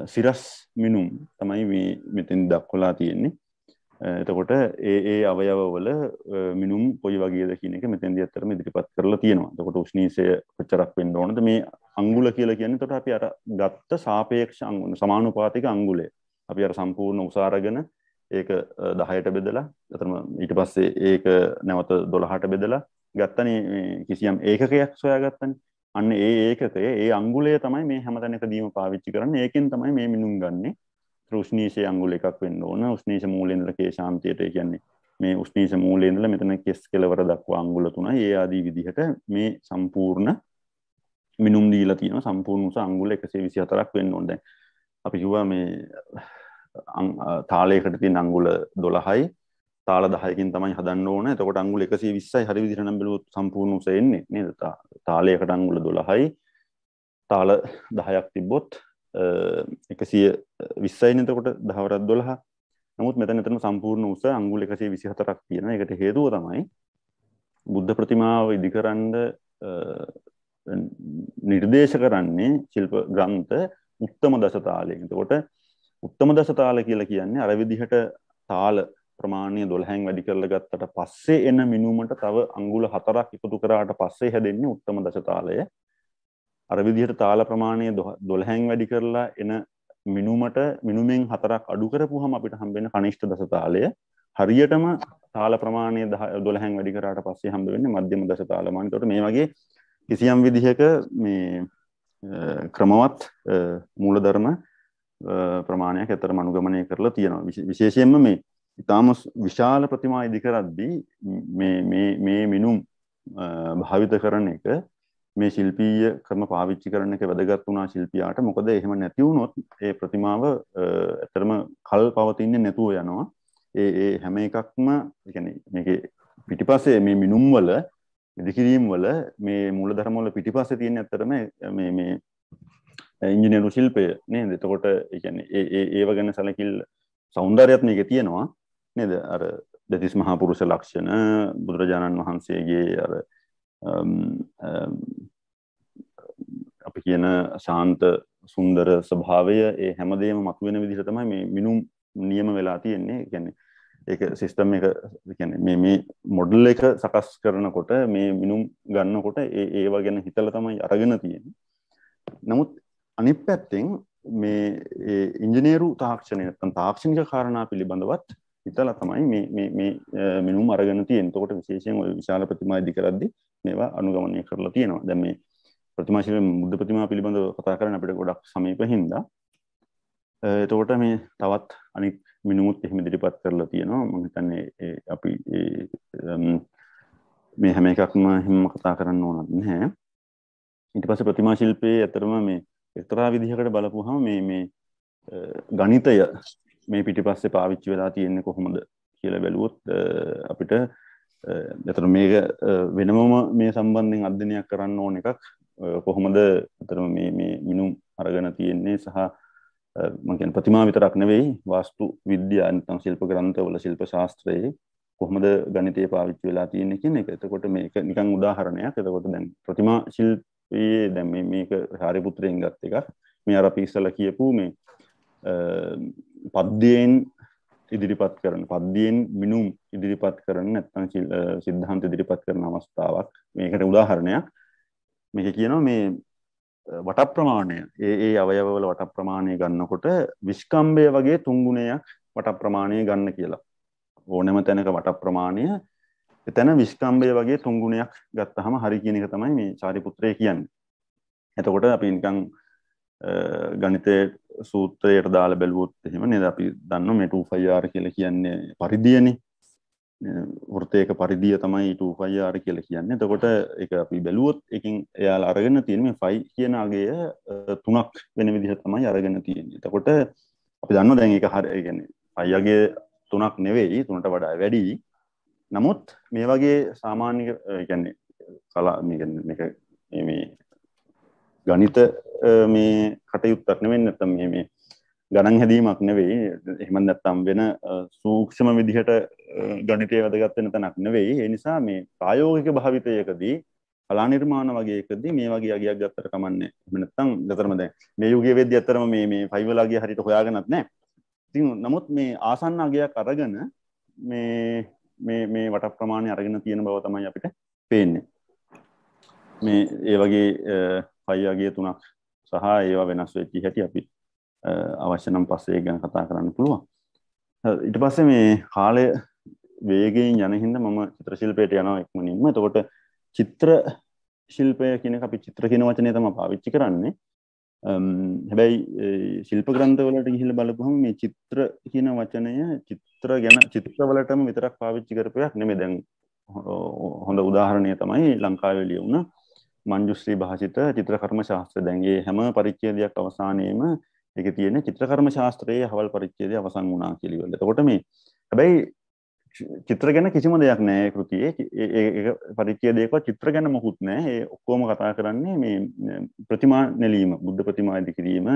සිරස් මිනුම් තමයි මේ මෙතෙන් දක්වලා තියෙන්නේ. එතකොට ඒ අවයවවල මිනුම් කොයි වගේද කියන එක මෙතෙන්දී අත්‍තරම ඉදිරිපත් කරලා තියෙනවා. එතකොට උෂ්ණීෂය කොච්චරක් වෙන්න ඕනද? මේ අංගුල කියලා කියන්නේ එතකොට අපි අර ගත්ත සාපේක්ෂ අංගුල සමානුපාතික අංගුලය. අපි අර සම්පූර්ණ උස අරගෙන ඒක 10ට බෙදලා එතනම ඊට පස්සේ ඒක නැවත 12ට බෙදලා ගත්තනේ මේ කිසියම් ඒකකයක් සොයාගත්තනේ. අන්න ඒ ඒකකය ඒ අංගුලය තමයි මේ හැමතැනකදීම පාවිච්චි කරන්නේ. ඒකෙන් තමයි මේ මිනුම් ගන්නෙ. උෂ්ණීෂයේ අංගුල එකක් වෙන්න ඕන. උෂ්ණීෂ මූලෙන්ද කේශාන්තයට ඒ කියන්නේ මේ උෂ්ණීෂ මූලයේ ඉඳලා මෙතන කෙස් කෙලවර දක්වා අංගුල 3යි ඒ ආදී විදිහට මේ සම්පූර්ණ මිනුම් දීලා තියෙනවා සම්පූර්ණ උස අංගුල 124ක් වෙන්න ඕනේ. දැන් අපි කිව්වා මේ තාලයකට තියෙන අංගුල 12යි තාල 10කින් තමයි හදන්න ඕන. එතකොට අංගුල 120යි හරි විදිහට නම් බැලුවොත් සම්පූර්ණ උස එන්නේ නේද? තාලයකට අංගුල 12යි තාල 10ක් තිබ්බොත් 120යි නේ. එතකොට 10 වරක් 12. නමුත් මෙතන සම්පූර්ණ උස අංගුල 124ක් තියෙනවා. ඒකට හේතුව තමයි බුද්ධ ප්‍රතිමාව ඉදිකරන්න නිර්දේශ කරන්නේ ශිල්ප ග්‍රන්ථ උත්තම දශ තාලයෙන්. එතකොට උත්තම දශ තාල කියලා කියන්නේ අර විදිහට තාල ප්‍රමාණය 12න් වැඩි කරලා ගත්තට පස්සේ එන මිනුමට තව අංගුල 4ක් එකතු කරාට පස්සේ හැදෙන්නේ උත්තම දශ තාලය. අර විදිහට තාල ප්‍රමාණය 12න් වැඩි කරලා එන මිනුමට මිනුමෙන් 4ක් අඩු කරපුවහම අපිට හම්බ වෙන කනිෂ්ඨ දශ තාලය. හරියටම තාල ප්‍රමාණය 12න් වැඩි කරාට පස්සේ හම්බ වෙන්නේ මධ්‍යම දශ තාලමාන. ඒකට මේ වගේ කිසියම් විදිහක මේ ක්‍රමවත් මූලධර්ම ප්‍රමාණයක් අතරම අනුගමනය කරලා තියෙනවා. විශේෂයෙන්ම මේ ඊටාම විශාල ප්‍රතිමා ඉදි කරද්දී මේ මිනුම් භාවිත කරන එක මේ ශිල්පීය ක්‍රම පාවිච්චි කරන එක වැදගත් වුණා ශිල්පියාට. මොකද එහෙම නැති වුණොත් ඒ ප්‍රතිමාව ඇත්තටම කල් පවතින්නේ නැතුව යනවා. ඒ හැම එකක්ම ඒ කියන්නේ මේකේ පිටිපස්සේ මේ මිනුම් වල ඉදිකිරීම් වල මේ මූලධර්ම වල පිටිපස්සේ තියෙන ඇත්තටම මේ ඉංජිනේරු ශිල්පය නේද? එතකොට ඒ කියන්නේ ඒව ගැන සැලකිල්ල సౌందර්යයත් මේකේ තියෙනවා නේද? අර දෙතිස් මහා පුරුෂ ලක්ෂණ බුදුරජාණන් වහන්සේගේ අර අපි කියන ශාන්ත සුන්දර ස්වභාවය ඒ හැමදේම මතුවෙන විදිහට තමයි මේ මිනුම් නියම වෙලා තියෙන්නේ. ඒ කියන්නේ ඒක සිස්ටම් එක කියන්නේ මේ මොඩල් එක සකස් කරනකොට මේ මිනුම් ගන්නකොට ඒව ගැන හිතලා තමයි අරගෙන තියෙන්නේ. නමුත් අනිත් පැත්තෙන් මේ ඉංජිනේරු තාක්ෂණය නැත්නම් තාක්ෂණික කාරණා පිළිබඳවත් හිතලා තමයි මේ මිනුම් අරගෙන තියෙන්නේ. එතකොට විශේෂයෙන් ওই විශාල ප්‍රතිමා ඉදි කරද්දී මේවා අනුගමනය කරලා තියෙනවා. දැන් මේ ප්‍රතිමා ශිල්ප බුද්ධ ප්‍රතිමා පිළිබඳව කතා කරන්න අපිට ගොඩක් සමීප හින්දා එතකොට මේ තවත් අනිත් මිනුමුත් එහෙම ඉදිරිපත් කරලා තියෙනවා. මම හිතන්නේ අපි මේ හැම එකක්ම හිම කතා කරන්න ඕනත් නැහැ. ඊට පස්සේ ප්‍රතිමා ශිල්පයේ ඇතරම මේ එක්තරා විදිහකට බලපුවහම මේ ගණිතය මේ පිටිපස්සේ පාවිච්චි වෙලා තියෙන්නේ කොහොමද කියලා බැලුවොත් අපිට ඇතර මේක වෙනමම මේ සම්බන්ධයෙන් අධ්‍යයනයක් කරන්න ඕන එකක්. කොහොමද ඇතරම මේ මිනුම් අරගෙන තියෙන්නේ සහ මම කියන්නේ ප්‍රතිමා විතරක් නෙවෙයි වාස්තු විද්‍යාව නැත්නම් ශිල්ප ග්‍රන්ථවල ශිල්ප ශාස්ත්‍රයේ කොහොමද ගණිතය පාවිච්චි වෙලා තියෙන්නේ කියන එක. එතකොට මේක නිකන් උදාහරණයක්. එතකොට දැන් ප්‍රතිමා ශිල්පයේ දැන් මේක හාරිපුත්‍රයෙන් ගත් එකක්. මේ අර අපි ඉස්සලා කියපු මේ පද්‍යයෙන් ඉදිරිපත් කරන පද්‍යයෙන් මිනුම් ඉදිරිපත් කරන නැත්නම් සිද්ධාන්ත ඉදිරිපත් කරන අවස්ථාවක්. මේකට උදාහරණයක්. මේක කියනවා මේ වට ප්‍රමාණය ඒ අවයවවල වට ප්‍රමාණය ගන්නකොට විස්කම්භය වගේ 3 ගුණයක් වට ප්‍රමාණය ගන්න කියලා. ඕනෑම තැනක වට ප්‍රමාණය එතන විස්කම්භය වගේ 3 ගුණයක් ගත්තාම හරි කියන එක තමයි මේ සාරිපුත්‍රය කියන්නේ. එතකොට අපි නිකන් ගණිතයේ සූත්‍රයට දාලා බැලුවොත් එහෙම නේද අපි දන්නවා මේ 2πr කියලා කියන්නේ පරිධියනේ. වෘත්තයක පරිධිය තමයි 2πr කියලා කියන්නේ. එතකොට ඒක අපි බැලුවොත් එකකින් එයාලා අරගෙන තියෙන මේ 5 කියන අගය 3ක් වෙන විදිහට තමයි අරගෙන තියෙන්නේ. එතකොට අපි දන්නවා දැන් ඒක හරිය ඒ කියන්නේ 5 අගය 3ක් නෙවෙයි 3ට වඩා වැඩි. නමුත් මේ වගේ සාමාන්‍ය ඒ කියන්නේ මේක මේ ගණිත මේ කටයුත්තක් නෙවෙයි නැත්නම් මේ ගණන් හැදීමක් නෙවෙයි. එහෙම නැත්නම් වෙන සූක්ෂම විදිහට ගණිතය වැදගත් වෙන තැනක් නෙවෙයි. ඒ නිසා මේ ප්‍රායෝගික භාවිතයකදී කලා නිර්මාණ වගේ එකදී මේ වගේ අගයක් ගත්තට කමන්නේ. එහෙම නැත්නම් දෙතරම දැන් මේ යුගයේ වෙද්දී අතරම මේ 5 වල අගය හරියට හොයාගෙනත් නැහැ. ඉතින් නමුත් මේ ආසන්න අගයක් අරගෙන මේ වට ප්‍රමාණය අරගෙන තියෙන බව තමයි අපිට පේන්නේ. මේ ඒ වගේ 5 අගය 3ක් සහ ඒවා වෙනස් වෙච්ච හැටි අපි අවශ්‍ය නම් පස්සේ ඒක ගැන කතා කරන්න පුළුවන්. ඊට පස්සේ මේ කාලය වේගයෙන් යන හින්දා මම චිත්‍ර ශිල්පයට යනවා ඉක්මනින්ම. එතකොට චිත්‍ර ශිල්පය කියන එක අපි චිත්‍ර කියන වචනේ තමයි පාවිච්චි කරන්නේ. හැබැයි ශිල්ප ග්‍රන්ථවලට ගිහිල්ලා බලපුවම මේ චිත්‍ර කියන වචනය චිත්‍ර ගැන චිත්‍රවලටම විතරක් පාවිච්චි කරපයක් නෙමෙයි. දැන් හොඳ උදාහරණය තමයි ලංකාවේ ලියුණ මංජුශ්‍රී භාෂිත චිත්‍රකර්ම ශාස්ත්‍රය. දැන් මේ හැම පරිච්ඡේදයක් අවසානයේම ඒකේ තියෙන චිත්‍රකර්ම ශාස්ත්‍රයේ අවල් පරිච්ඡේදය අවසන් වුණා කියලා ඉවරයි. එතකොට මේ හැබැයි චිත්‍ර ගැන කිසිම දෙයක් නැහැ ඒ කෘතියේ. ඒ පරිච්ඡේදයක චිත්‍ර ගැන මොකුත් නැහැ. ඒ ඔක්කොම කතා කරන්නේ මේ ප්‍රතිමා නෙලීම, බුද්ධ ප්‍රතිමා ඉදි කිරීම,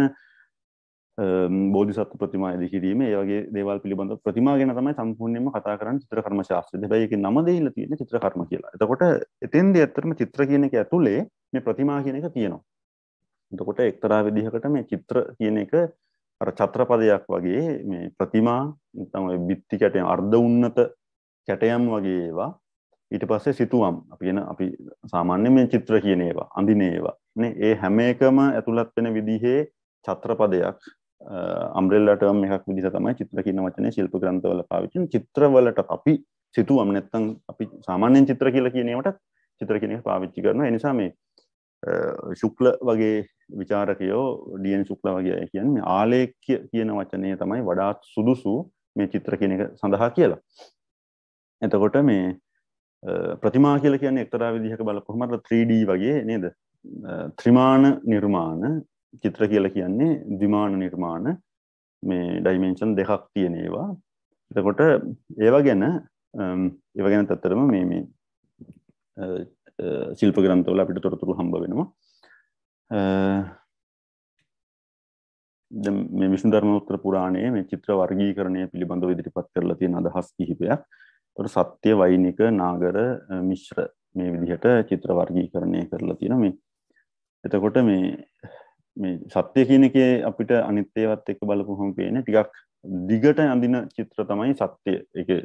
බෝධිසත්ව ප්‍රතිමා ඉදි කිරීම, ඒ වගේ දේවල් පිළිබඳව ප්‍රතිමා ගැන තමයි සම්පූර්ණයෙන්ම කතා කරන්නේ චිත්‍රකර්ම ශාස්ත්‍රය. හැබැයි ඒකේ නම දෙහිලා තියෙන්නේ චිත්‍රකර්ම කියලා. එතකොට එතෙන්දී ඇත්තටම චිත්‍ර කියන එක ඇතුලේ මේ ප්‍රතිමා කියන එක තියෙනවා. එතකොට එක්තරා විදිහකට මේ චිත්‍ර කියන එක අර ඡත්‍රපදයක් වගේ මේ ප්‍රතිමා නැත්නම් ඔය බිත්ති කැටයම් අර්ධ උන්නත කැටයම් වගේ ඒවා ඊට පස්සේ සිතුවම් අපි සාමාන්‍යයෙන් මේ චිත්‍ර කියන ඒවා අඳින ඒවා නේ ඒ හැම එකම ඇතුළත් වෙන විදිහේ ඡත්‍රපදයක් අම්බ්‍රෙල්ලා ටර්ම් එකක් විදිහට තමයි චිත්‍ර කියන වචනේ ශිල්ප ග්‍රන්ථවල පාවිච්චි කරන. චිත්‍රවලට අපි සිතුවම් නැත්නම් අපි සාමාන්‍යයෙන් චිත්‍ර කියලා කියන ඒවට චිත්‍ර කියන එක පාවිච්චි කරනවා. ඒ නිසා මේ ශුක්ල වගේ විචාරකයෝ ඩීඑන් ශුක්ල වගේ අය කියන්නේ ආලේඛ්‍ය කියන වචනය තමයි වඩාත් සුදුසු මේ චිත්‍ර කියන එක සඳහා කියලා. එතකොට මේ ප්‍රතිමා කියලා කියන්නේ එක්තරා විදිහක බලපුවම 3D වගේ නේද? ත්‍රිමාන නිර්මාණ. චිත්‍ර කියලා කියන්නේ ද්විමාන නිර්මාණ. මේ ඩයිමෙන්ෂන් දෙකක් තියෙන ඒවා. එතකොට ඒවා ගැන ඇත්තටම මේ ශිල්ප ග්‍රන්ථවල අපිට තොරතුරු හම්බ වෙනවා. දැන් මේ විෂ්ණු ධර්මෝත්තර පුරාණයේ මේ චිත්‍ර වර්ගීකරණය පිළිබඳව ඉදිරිපත් කරලා තියෙන අදහස් කිහිපයක්. ඒතකොට සත්‍ය, වෛනික, නාගර, මිශ්‍ර මේ විදිහට චිත්‍ර වර්ගීකරණය කරලා තියෙනවා. මේ එතකොට මේ සත්‍ය කියන එකේ අපිට අනිත් ඒවාත් එක්ක බලපුවම පේන්නේ ටිකක් දිගට අඳින චිත්‍ර තමයි සත්‍ය. ඒකේ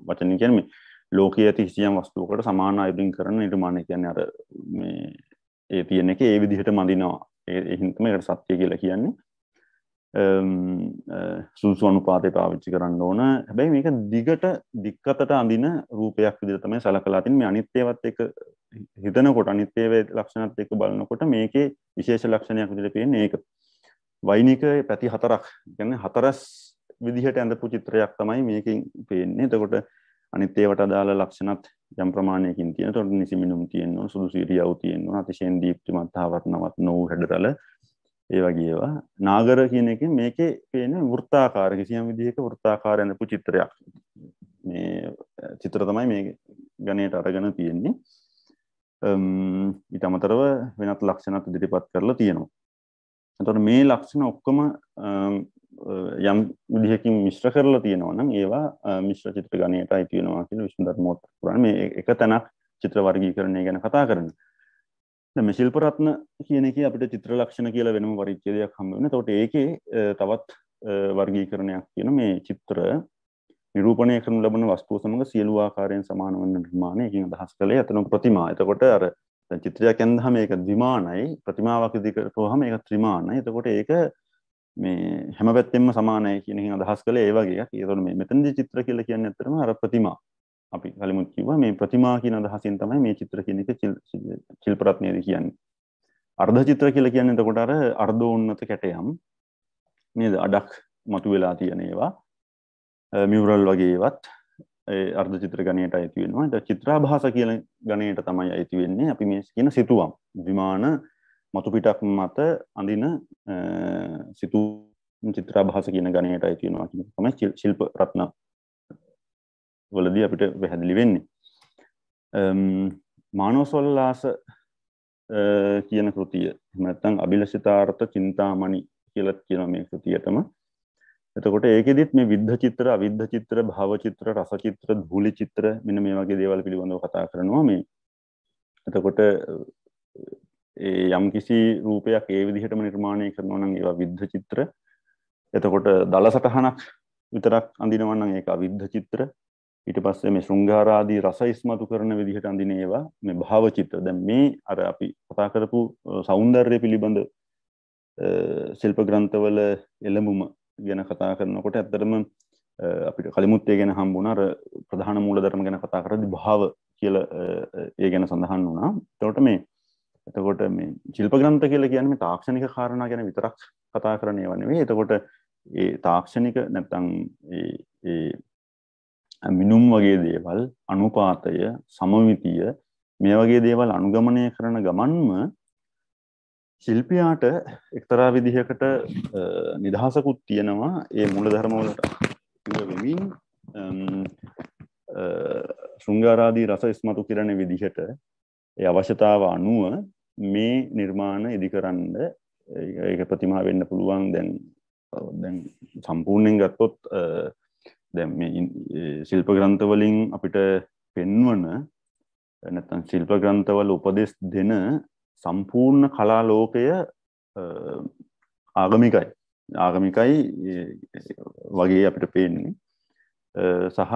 වචනින් කියන්නේ මේ ලෝකයේ ඇති කිසියම් වස්තුවකට සමාන අයුරින් කරන නිර්මාණය කියන්නේ අර මේ ඒ තියෙන එකේ ඒ විදිහටම අඳිනවා. ඒ හින්දාම ඒකට සත්‍ය කියලා කියන්නේ. සුසු අනුපාතය පාවිච්චි කරන්න ඕන. හැබැයි මේක දිගට දික්කතට අඳින රූපයක් විදිහට තමයි සලකලා තින්නේ. මේ අනිත් ඒවාත් එක්ක හිතනකොට අනිත් ඒවායේ ලක්ෂණات එක්ක බලනකොට මේකේ විශේෂ ලක්ෂණයක් විදිහට පේන්නේ ඒක. වෛනික පැති හතරක් කියන්නේ හතරස් විදිහට ඇඳපු චිත්‍රයක් තමයි මේකෙන් පේන්නේ. එතකොට අනිත් ඒවට අදාළ ලක්ෂණත් යම් ප්‍රමාණයකින් තියෙනවා. එතකොට නිසිමිනුම් තියෙනවා, සුදුසු ඉරියව් තියෙනවා, අතිශයින් දීප්තිමත් ආවර්ණවත් නොවු හැඩතල ඒ වගේ ඒවා. නාගර කියන එකෙන් මේකේ පේන්නේ වෘත්තාකාර කිසියම් විදිහක වෘත්තාකාර ඇඳපු චිත්‍රයක්. මේ චිත්‍ර තමයි මේ ගණයට අරගෙන තියෙන්නේ. ඊට අමතරව වෙනත් ලක්ෂණත් ඉදිරිපත් කරලා තියෙනවා. එතකොට මේ ලක්ෂණ ඔක්කොම යම් විදිහකින් මිශ්‍ර කරලා තියෙනවා නම් ඒවා මිශ්‍ර චිත්‍ර ගණයට අයිති වෙනවා කියලා විෂ්ණු ධර්මෝත්තර පුරාණ මේ එක තැනක් චිත්‍ර වර්ගීකරණය ගැන කතා කරනවා. දැන් මේ ශිල්ප රත්න කියන එකේ අපිට චිත්‍ර ලක්ෂණ කියලා වෙනම පරිච්ඡේදයක් හම්බ වෙනවා. එතකොට ඒකේ තවත් වර්ගීකරණයක් තියෙන මේ චිත්‍ර නිරූපණය කරනු ලබන වස්තුව සමග සියලු ආකාරයෙන් සමාන වන නිර්මාණය. ඒකින් අදහස් කළේ අතන ප්‍රතිමා. එතකොට අර දැන් චිත්‍රයක් ඇඳහම ඒක ද්විමානයි, ප්‍රතිමාවක් ඉදිකරපුවාම ඒක ත්‍රිමානයි. එතකොට ඒක මේ හැම පැත්තෙම සමානයි කියන එකෙන් අදහස් කළේ ඒ වගේ එකක්. ඒතකොට මේ මෙතනදී චිත්‍ර කියලා කියන්නේ ඇත්තටම අර ප්‍රතිමා. අපි කලිමුත් කිව්වා මේ ප්‍රතිමා කියන අදහසින් තමයි මේ චිත්‍ර කියන එක ශිල්ප රත්නයේදී කියන්නේ. අර්ධ චිත්‍ර කියලා කියන්නේ එතකොට අර අර්ධෝන්නත කැටයම් නේද? අඩක් මතුවලා තියෙන ඒවා. මියුරල් වගේ ඒවත් ඒ අර්ධ චිත්‍ර ගණයට අයිති වෙනවා. ඒක චිත්‍රාභාස කියන ගණයට තමයි අයිති වෙන්නේ. අපි මේ කියන සිතුවම් විමාන මතු පිටක් මත අඳින සිතුවම් චිත්‍රාභාස කියන ගණයට අයිති වෙනවා කියන තමයි ශිල්ප රත්න වලදී අපිට පැහැදිලි වෙන්නේ. මානවසොල්ලාස කියන කෘතිය එහෙම නැත්නම් අභිලෂිතාර්ථ චින්තාමණි කියලා කියන මේ කෘතියටම එතකොට ඒකෙදිත් මේ විද්ධ චිත්‍ර, අවිද්ධ චිත්‍ර, භව චිත්‍ර, රස චිත්‍ර, ධූලි චිත්‍ර මෙන්න මේ වගේ දේවල් පිළිබඳව කතා කරනවා මේ. එතකොට ඒ යම් කිසි රූපයක් ඒ විදිහටම නිර්මාණය කරනවා නම් ඒවා විද්ධ චිත්‍ර. එතකොට දල සටහනක් විතරක් අඳිනවා නම් ඒක අවිද්ධ චිත්‍ර. ඊට පස්සේ මේ ශෘංගාරාදී රස ඉස්මතු කරන විදිහට අඳින ඒවා මේ භව චිත්‍ර. දැන් මේ අර අපි කතා කරපු సౌందර්යය පිළිබඳ ශිල්ප ග්‍රන්ථවල එළඹුම ගැන කතා කරනකොට ඇත්තටම අපිට කලිමුත් ඒ ගැන හම්බුණා. අර ප්‍රධාන මූලධර්ම ගැන කතා කරද්දී භාව කියලා ඒ ගැන සඳහන් වුණා. එතකොට මේ එතකොට මේ ශිල්ප ග්‍රන්ථ කියලා කියන්නේ මේ තාක්ෂණික කාරණා ගැන විතරක් කතා කරන ඒවා නෙවෙයි. එතකොට ඒ තාක්ෂණික නැත්නම් ඒ මිනුම් වගේ දේවල්, අනුපාතය, සමමිතිය මේ වගේ දේවල් අනුගමනය කරන ගමන්ම ශිල්පියාට එක්තරා විදිහකට නිදහසකුත් තියෙනවා ඒ මූලධර්ම වලට වෙමින් ශෘංගාරාදී රස ඉස්මතු කරන විදිහට ඒ අවශ්‍යතාව අනුව මේ නිර්මාණ ඉදිකරන්න ඒක ප්‍රතිමා වෙන්න පුළුවන්. දැන් සම්පූර්ණයෙන් ගත්තොත් දැන් මේ ශිල්ප ග්‍රන්ථ වලින් අපිට පෙන්වන නැත්නම් ශිල්ප ග්‍රන්ථවල උපදෙස් දෙන සම්පූර්ණ කලා ලෝකය ආගමිකයි වගේ අපිට පේන්නේ. සහ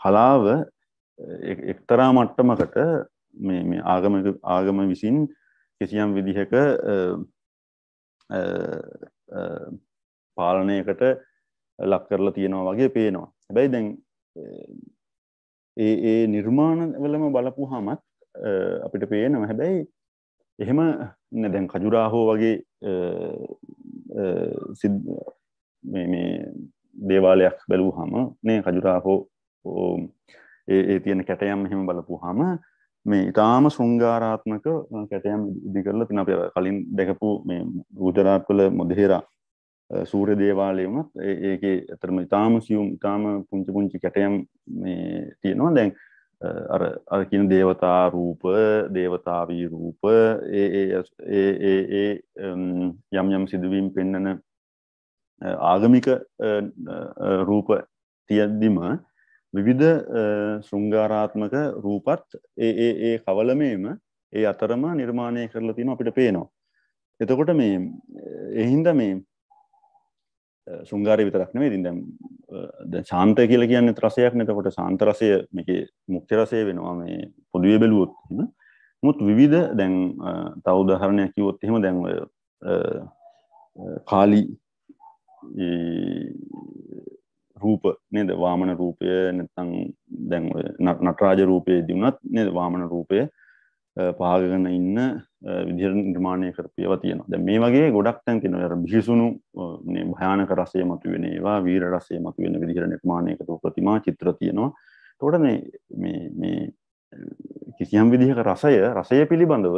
කලාව එක්තරා මට්ටමකට මේ ආගම විසින් කිසියම් විදිහක පාලනයකට ලක් කරලා තියෙනවා වගේ පේනවා. හැබැයි දැන් ඒ නිර්මාණ වලම බලපුවාමත් අපිට පේනවා හැබැයි එහෙම දැන් කජුරාහෝ වගේ මේ දේවාලයක් බැලුවාම නේ කජුරාහෝ ඒ තියෙන කැටයම් එහෙම බලපුවාම මේ ඊටාම ශෘංගාරාත්මක කැටයම් ඉදි කරලා තියෙන අපි කලින් දැකපු මේ ගුජරාත් වල මොදේරා සූර්ය දේවාලය වුණත් ඒකේ අතරම ඊටාම සියුම් ඊටාම පුංචි කැටයම් මේ තියෙනවා. දැන් අර කියන දේවතා රූප, දේවතාවී රූප යම් සිදුවීම් පෙන්වන ආගමික රූප තියද්දිම විවිධ ශෘංගාරාත්මක රූපත් ඒ කවලමේම ඒ අතරම නිර්මාණය කරලා තියෙනවා අපිට පේනවා. එතකොට මේ ඒ හින්දා මේ ශෘංගාරය විතරක් නෙමෙයි. ඉතින් දැන් ශාන්තය කියලා කියන්නේ රසයක් නේ. එතකොට ශාන්ත රසය මේකේ මුඛ්‍ය රසය වෙනවා මේ පොදුවේ බැලුවොත් එහෙම. මුත් විවිධ දැන් තව උදාහරණයක් කිව්වොත් එහෙම දැන් ඔය කාලි රූප නේද? වාමන රූපය නැත්නම් දැන් ඔය නටරාජ රූපයේදී උනත් නේද වාමන රූපය පාගගෙන ඉන්න විදිහට නිර්මාණය කරපේවා තියෙනවා. දැන් මේ වගේ ගොඩක් තැන් තියෙනවා. අර බිහිසුණු මේ භයානක රසය මතුවෙන ඒවා, වීර රසය මතුවෙන විදිහට නිර්මාණය කරපු ප්‍රතිමා චිත්‍ර තියෙනවා. එතකොට මේ කිසියම් විදිහක රසය පිළිබඳව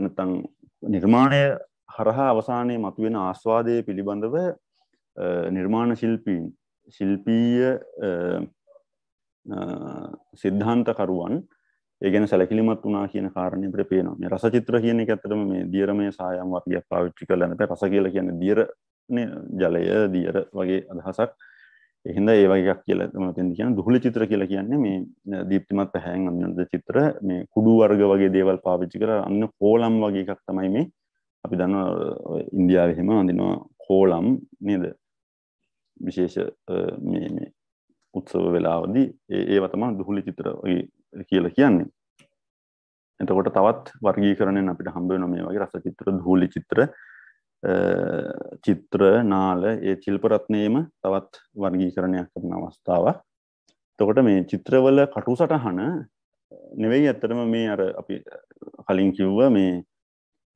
නැත්නම් නිර්මාණය හරහා අවසානයේ මතුවෙන ආස්වාදයේ පිළිබඳව නිර්මාණ ශිල්පීය සිද්ධාන්තකරුවන් ඒ ගැන සැලකිලිමත් වුණා කියන කාරණේ අපිට පේනවා. මේ රස චිත්‍ර කියන එක ඇත්තටම මේ දියරමය සායම් වර්ගයක් පාවිච්චි කරලා නැත්නම් රස කියලා කියන්නේ දියරනේ ජලය දියර වගේ අදහසක්. ඒ හින්දා ඒ වගේ එකක් කියලා තමයි තෙන්දි කියන්නේ. දුහුල චිත්‍ර කියලා කියන්නේ මේ දීප්තිමත් පැහැයෙන් අඳින චිත්‍ර මේ කුඩු වර්ග වගේ දේවල් පාවිච්චි කරලා අන්න කෝලම් වගේ එකක් තමයි මේ අපි දන්නවා ඉන්දියාවේ එහෙම අඳිනවා කෝලම් නේද? විශේෂ මේ උත්සව වෙලාවදී ඒව තමයි දුහුල චිත්‍ර කියලා කියන්නේ. එතකොට තවත් වර්ගීකරණයෙන් අපිට හම්බ වෙනවා මේ වගේ රස චිත්‍ර, දුහුලි චිත්‍ර, නාල ඒ ශිල්ප රත්නයේම තවත් වර්ගීකරණයක් කරන අවස්ථාවක්. එතකොට මේ චිත්‍රවල කටුසටහන නෙවෙයි ඇත්තටම මේ අර අපි කලින් කිව්වා මේ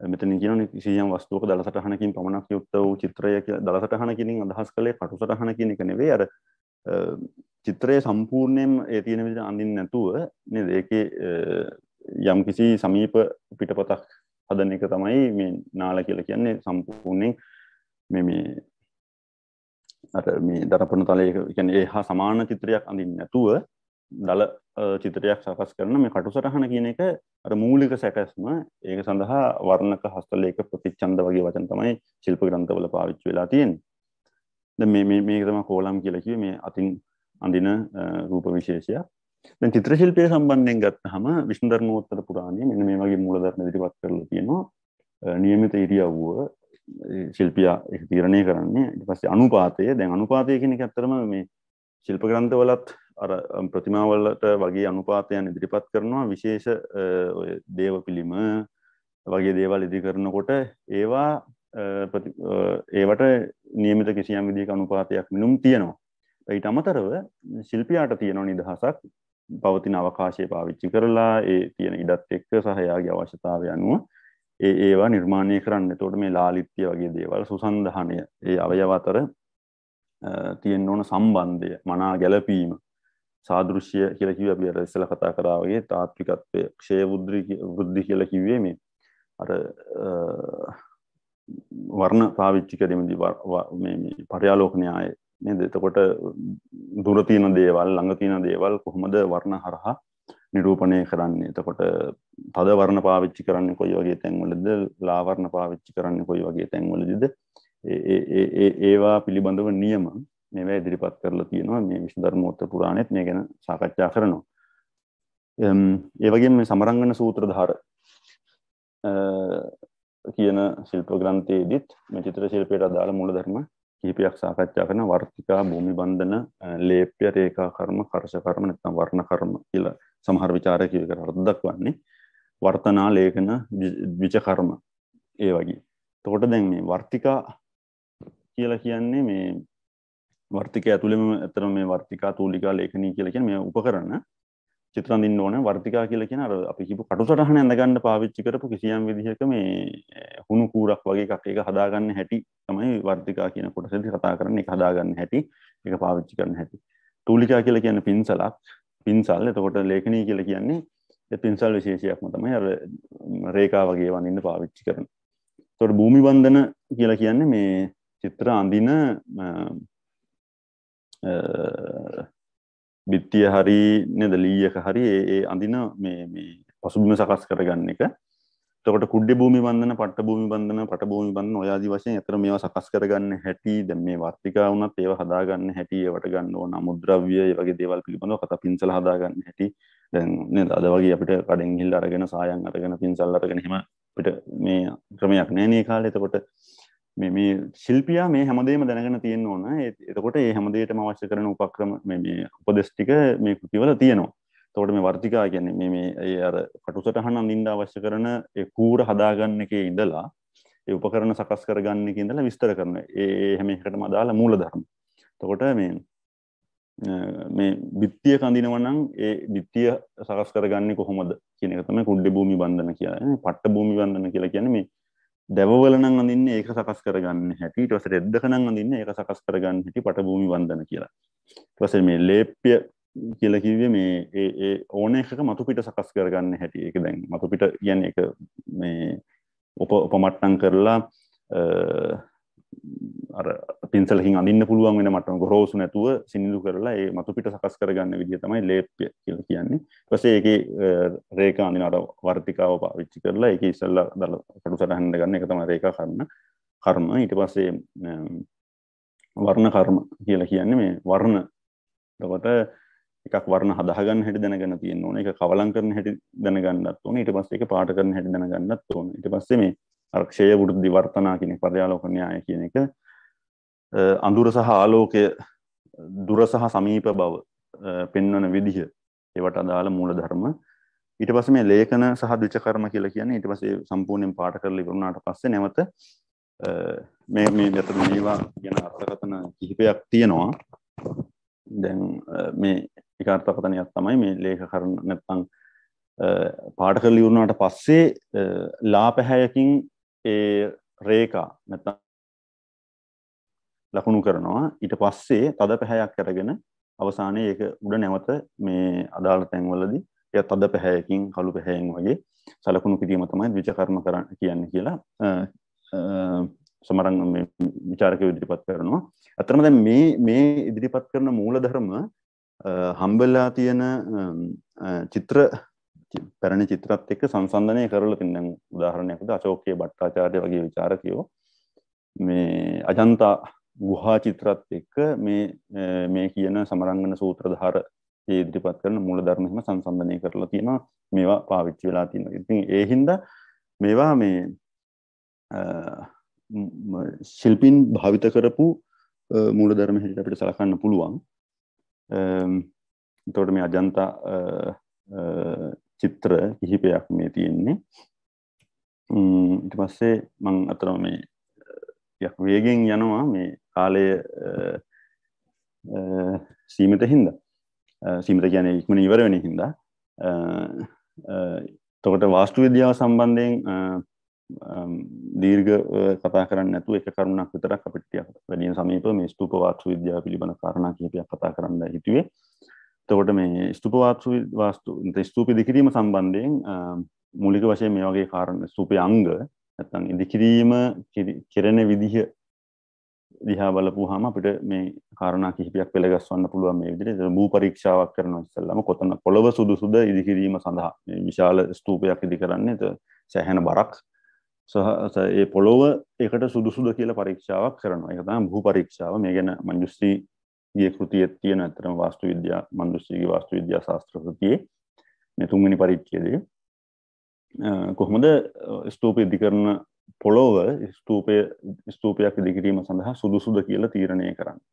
මෙතනින් කියනනේ කිසියම් වස්තුවක දල සටහනකින් පමණක් යුක්ත වූ චිත්‍රය කියලා. දල සටහන කියනින් අදහස් කළේ කටුසටහන කියන එක නෙවෙයි. අර චිත්‍රයේ සම්පූර්ණයෙන්ම ඒ තියෙන විදිහට අඳින්න නැතුව නේද? ඒකේ යම් කිසි සමීප පිටපතක් හදන එක තමයි මේ නාල කියලා කියන්නේ. සම්පූර්ණයෙන් මේ අර මේ දරපණ තලයක කියන්නේ ඒ හා සමාන චිත්‍රයක් අඳින්න නැතුව දල චිත්‍රයක් සකස් කරන මේ කටුසටහන කියන එක අර මූලික සැකස්ම. ඒක සඳහා වර්ණක හස්තලේඛ ප්‍රතිච්ඡන්ද වගේ වචන තමයි ශිල්ප ග්‍රන්ථවල පාවිච්චි වෙලා තියෙන්නේ. දැන් මේක තමයි කෝලම් කියලා කිව්වේ මේ අතින් අඳින රූප විශේෂයක්. දැන් චිත්‍ර ශිල්පය සම්බන්ධයෙන් ගත්තාම විෂ්ණු ධර්මෝත්තර පුරාණයේ මෙන්න මේ වගේ මූලධර්ම ඉදිරිපත් කරලා තියෙනවා. නියමිත ඉරියව්ව ශිල්පියා ඒක තීරණය කරන්නේ. ඊට පස්සේ අනුපාතය. දැන් අනුපාතය කියන එක ඇත්තටම මේ ශිල්ප ග්‍රන්ථවලත් අර ප්‍රතිමාවලට වගේ අනුපාතයන් ඉදිරිපත් කරනවා. විශේෂ ඔය දේව පිළිම වගේ දේවල් ඉදි කරනකොට ඒවට නියමිත කිසියම් විදිහක අනුපාතයක් මිනුම් තියෙනවා. ඊට අමතරව ශිල්පියාට තියෙන නිදහසක් පවතින අවකාශය පාවිච්චි කරලා ඒ තියෙන ඉඩත් එක්ක සහ එයාගේ අවශ්‍යතාවය අනුව ඒවා නිර්මාණය කරන්න. එතකොට මේ ලාලිත්‍ය වගේ දේවල් සුසන්ධානය ඒ අවයව අතර තියෙන්න ඕන සම්බන්ධය මනා ගැළපීම සාදෘශ්‍ය කියලා කිව්වේ අපි අර ඉස්සෙල්ලා කතා කරා වගේ තාත්විකත්වය ක්ෂය වෘද්ධි කියලා කිව්වේ මේ අර වර්ණ පාවිච්චි කිරීමේදී මේ පර්යාලෝක න්‍යාය නේද? එතකොට දුර තියෙන දේවල් ළඟ තියෙන දේවල් කොහොමද වර්ණ හරහා නිරූපණය කරන්නේ? එතකොට තද වර්ණ පාවිච්චි කරන්නේ කොයි වගේ තැන්වලද? ලා වර්ණ පාවිච්චි කරන්නේ කොයි වගේ තැන්වලදද? ඒවා පිළිබඳව නියම මේවා ඉදිරිපත් කරලා තියෙනවා. මේ විෂ්ණු ධර්මෝත්තර පුරාණෙත් මේ ගැන සාකච්ඡා කරනවා. ඒ වගේම මේ සමරංගන සූත්‍රධාර කියන ශිල්ප ග්‍රන්ථයේදීත් මේ චිත්‍ර ශිල්පයට අදාළ මූලධර්ම කිහිපයක් සාකච්ඡා කරන වර්තිකා භූමි බන්ධන ලේප්‍ය රේඛා කර්ම කර්ෂ කර්ම නැත්නම් වර්ණ කර්ම කියලා සමහර විචාරකයෝ ඒකට අර්ථ දක්වන්නේ වර්තනා ලේඛන ද්විච කර්ම ඒ වගේ. එතකොට දැන් මේ වර්තිකා කියලා කියන්නේ මේ වර්තිකය ඇතුළෙම අතන මේ වර්තිකා තූලිකා ලේඛනී කියලා කියන්නේ මේ උපකරණ චිත්‍ර අඳින්න ඕන. වර්තිකා කියලා කියන අර අපි කියපු කටුසටහන ඇඳ ගන්න පාවිච්චි කරපු කිසියම් විදිහක මේ හුණු කූරක් වගේ එකක් ඒක හදාගන්න හැටි තමයි වර්තිකා කියන කොටසෙදි කතා කරන්නේ. ඒක හදාගන්න හැටි, ඒක පාවිච්චි කරන්න හැටි. තූලිකා කියලා කියන්නේ පින්සලක්, පින්සල්. එතකොට ලේඛනී කියලා කියන්නේ ඒ පින්සල් විශේෂයක්ම තමයි අර රේඛා වගේ වඳින්න පාවිච්චි කරන්නේ. එතකොට භූමි බන්ධන කියලා කියන්නේ මේ චිත්‍ර අඳින බිත්තිය හරි නේද ලීයක හරි ඒ අඳින මේ පසුබිම සකස් කරගන්න එක. එතකොට කුඩ්ඩේ භූමි බන්ධන, පට්ට භූමි බන්ධන, පට භූමි බන්ධන ඔය ආදි වශයෙන් අතර මේවා සකස් කරගන්න හැටි, දැන් මේ වර්තිකා වුණත් ඒවා හදාගන්න හැටි, ඒවට ගන්න ඕන අමුද්‍රව්‍ය, ඒ වගේ දේවල් පිළිබඳව කතා පින්සල හදාගන්න හැටි. දැන් නේද අද වගේ අපිට කඩෙන් ගිහිල්ලා අරගෙන සායන් අරගෙන පින්සල් අරගෙන එහෙම අපිට මේ ක්‍රමයක් නැහැ නේ කාලේ. එතකොට මේ ශිල්පියා මේ හැමදේම දැනගෙන තියෙන්න ඕන. එතකොට මේ හැමදේටම අවශ්‍ය කරන උපක්‍රම මේ උපදෙස් ටික මේ කෘතිවල තියෙනවා. එතකොට මේ වර්තිකා කියන්නේ මේ අර කටුසටහන අඳින්න අවශ්‍ය කරන ඒ කූර හදාගන්න එකේ ඉඳලා ඒ උපකරණ සකස් කරගන්න එකේ ඉඳලා විස්තර කරනවා. ඒ හැම එකටම අදාළ මූලධර්ම. එතකොට මේ බිත්තිය කඳිනවා නම් ඒ බිත්තිය සකස් කරගන්නේ කොහොමද කියන එක තමයි කුඩ්ඩේ භූමි බන්ධන කියන්නේ. පට්ට භූමි බන්ධන කියලා කියන්නේ මේ දැවවල නම් අඳින්නේ ඒක සකස් කරගන්න හැටි. ඊට පස්සේ රෙද්දක නම් අඳින්නේ ඒක සකස් කරගන්න හැටි පට භූමි බන්ධන කියලා. ඊට පස්සේ මේ ලේප්‍ය කියලා කිව්වේ මේ ඒ ඕන එකක මතු පිට සකස් කරගන්න හැටි. ඒක දැන් මතු පිට කියන්නේ ඒක මේ උපමට්ටම් කරලා අර පින්සලකින් අඳින්න පුළුවන් වෙන මට්ටම ගොරෝසු නැතුව සිනිඳු කරලා ඒ මතු පිට සකස් කරගන්න විදිය තමයි ලේප්‍ය කියලා කියන්නේ. ඊට පස්සේ ඒකේ රේඛා අඳින අර වර්තිකාව පාවිච්චි කරලා ඒකේ ඉස්සෙල්ලා දාලා කටුසටහන ගන්න එක තමයි රේඛා කර්ම. ඊට පස්සේ වර්ණ කර්ම කියලා කියන්නේ මේ වර්ණ. එතකොට එකක් වර්ණ හදාගන්න හැටි දැනගන්න තියෙන්න ඕනේ. ඒක කවලම් කරන හැටි දැනගන්නත් ඕනේ. ඊට පස්සේ ඒක පාට කරන හැටි දැනගන්නත් ඕනේ. ඊට පස්සේ මේ අක්ෂය වෘද්ධි වර්තනා කියන පර්යාලෝක න්‍යාය කියන එක අඳුර සහ ආලෝකය දුර සහ සමීප බව පෙන්වන විදිහ ඒවට අදාළ මූලධර්ම. ඊට පස්සේ මේ ලේඛන සහ ද්විච කර්ම කියලා කියන්නේ ඊට පස්සේ සම්පූර්ණයෙන් පාට කරලා ඉවරුණාට පස්සේ නැවත මේ මෙතන මේවා ගැන අර්ථකථන කිහිපයක් තියෙනවා. දැන් මේ එක අර්ථකථනයක් තමයි මේ ලේඛ කර්ම නැත්නම් පාට කරලා ඉවරුණාට පස්සේ ලාපහැයකින් ඒ රේඛා නැත්නම් ලකුණු කරනවා. ඊට පස්සේ තද පැහැයක් අරගෙන අවසානයේ ඒක උඩ නැවත මේ අදාළ තැන්වලදී ඒක තද පැහැයකින් කළු පැහැයෙන් වගේ සලකුණු කිරීම තමයි ද්විච කර්ම කියන්නේ කියලා සමරංග මේ විචාරකයෝ ඉදිරිපත් කරනවා. අතරම දැන් මේ ඉදිරිපත් කරන මූලධර්ම හම්බෙලා තියෙන චිත්‍ර පැරණි චිත්‍රත් එක්ක සංසන්දනය කරලා තියෙන. දැන් උදාහරණයක් විදිහට අශෝකේ භට්ටාචාර්ය වගේ විචාරකයෝ මේ අජන්තා ගුහා චිත්‍රත් එක්ක මේ කියන සමරංගන සූත්‍රධාර ඉදිරිපත් කරන මූලධර්ම හිම සංසන්දනය කරලා තියෙනවා. මේවා පාවිච්චි වෙලා තියෙනවා. ඉතින් ඒ හින්දා මේවා මේ ශිල්පීන් භාවිත කරපු මූලධර්ම හැටියට අපිට සලකන්න පුළුවන්. එතකොට මේ අජන්තා චිත්‍ර කිහිපයක් මේ තියෙන්නේ. ඊට පස්සේ මම අතන මේ යක් වේගෙන් යනවා මේ කාලය සීමිත හින්දා. සීමිත කියන්නේ ඉක්මන ඉවර වෙන හින්දා එතකොට වාස්තු විද්‍යාව සම්බන්ධයෙන් දීර්ඝ කතා කරන්න නැතුව එක කරුණක් විතරක් අපිට ටිකක් වැඩියෙන් සමීප මේ ස්තූප වාස්තු විද්‍යාව පිළිබඳ කාරණා කිහිපයක් කතා කරන්න හිතුවේ. එතකොට මේ ස්තූප වාස්තු ස්තූප ඉදිකිරීම සම්බන්ධයෙන් මූලික වශයෙන් මේ වගේ කාරණා ස්තූපයේ අංග නැත්නම් ඉදිකිරීම කෙරෙන විදිහ දිහා බලපුවාම අපිට මේ කාරණා කිහිපයක් පෙළගස්වන්න පුළුවන් මේ විදිහට භූ පරීක්ෂාවක් කරනවා ඉස්සෙල්ලාම කොතන පොළව සුදුසුද ඉදිකිරීම සඳහා මේ විශාල ස්තූපයක් ඉදි කරන්නේ සෑහෙන බරක් සහ ඒ පොළොව ඒකට සුදුසුද කියලා පරීක්ෂාවක් කරනවා. ඒක තමයි භූ පරීක්ෂාව. මේ ගැන මංජුශ්‍රීගේ කෘතියේ තියෙන අතරම වාස්තු විද්‍යා මංජුශ්‍රීගේ වාස්තු විද්‍යා ශාස්ත්‍ර කෘතියේ මේ 3 වෙනි පරිච්ඡේදයේ කොහොමද ස්තූප ඉදි කරන පොළොව ස්තූපයක් ඉදි කිරීම සඳහා සුදුසුද කියලා තීරණය කරන්නේ.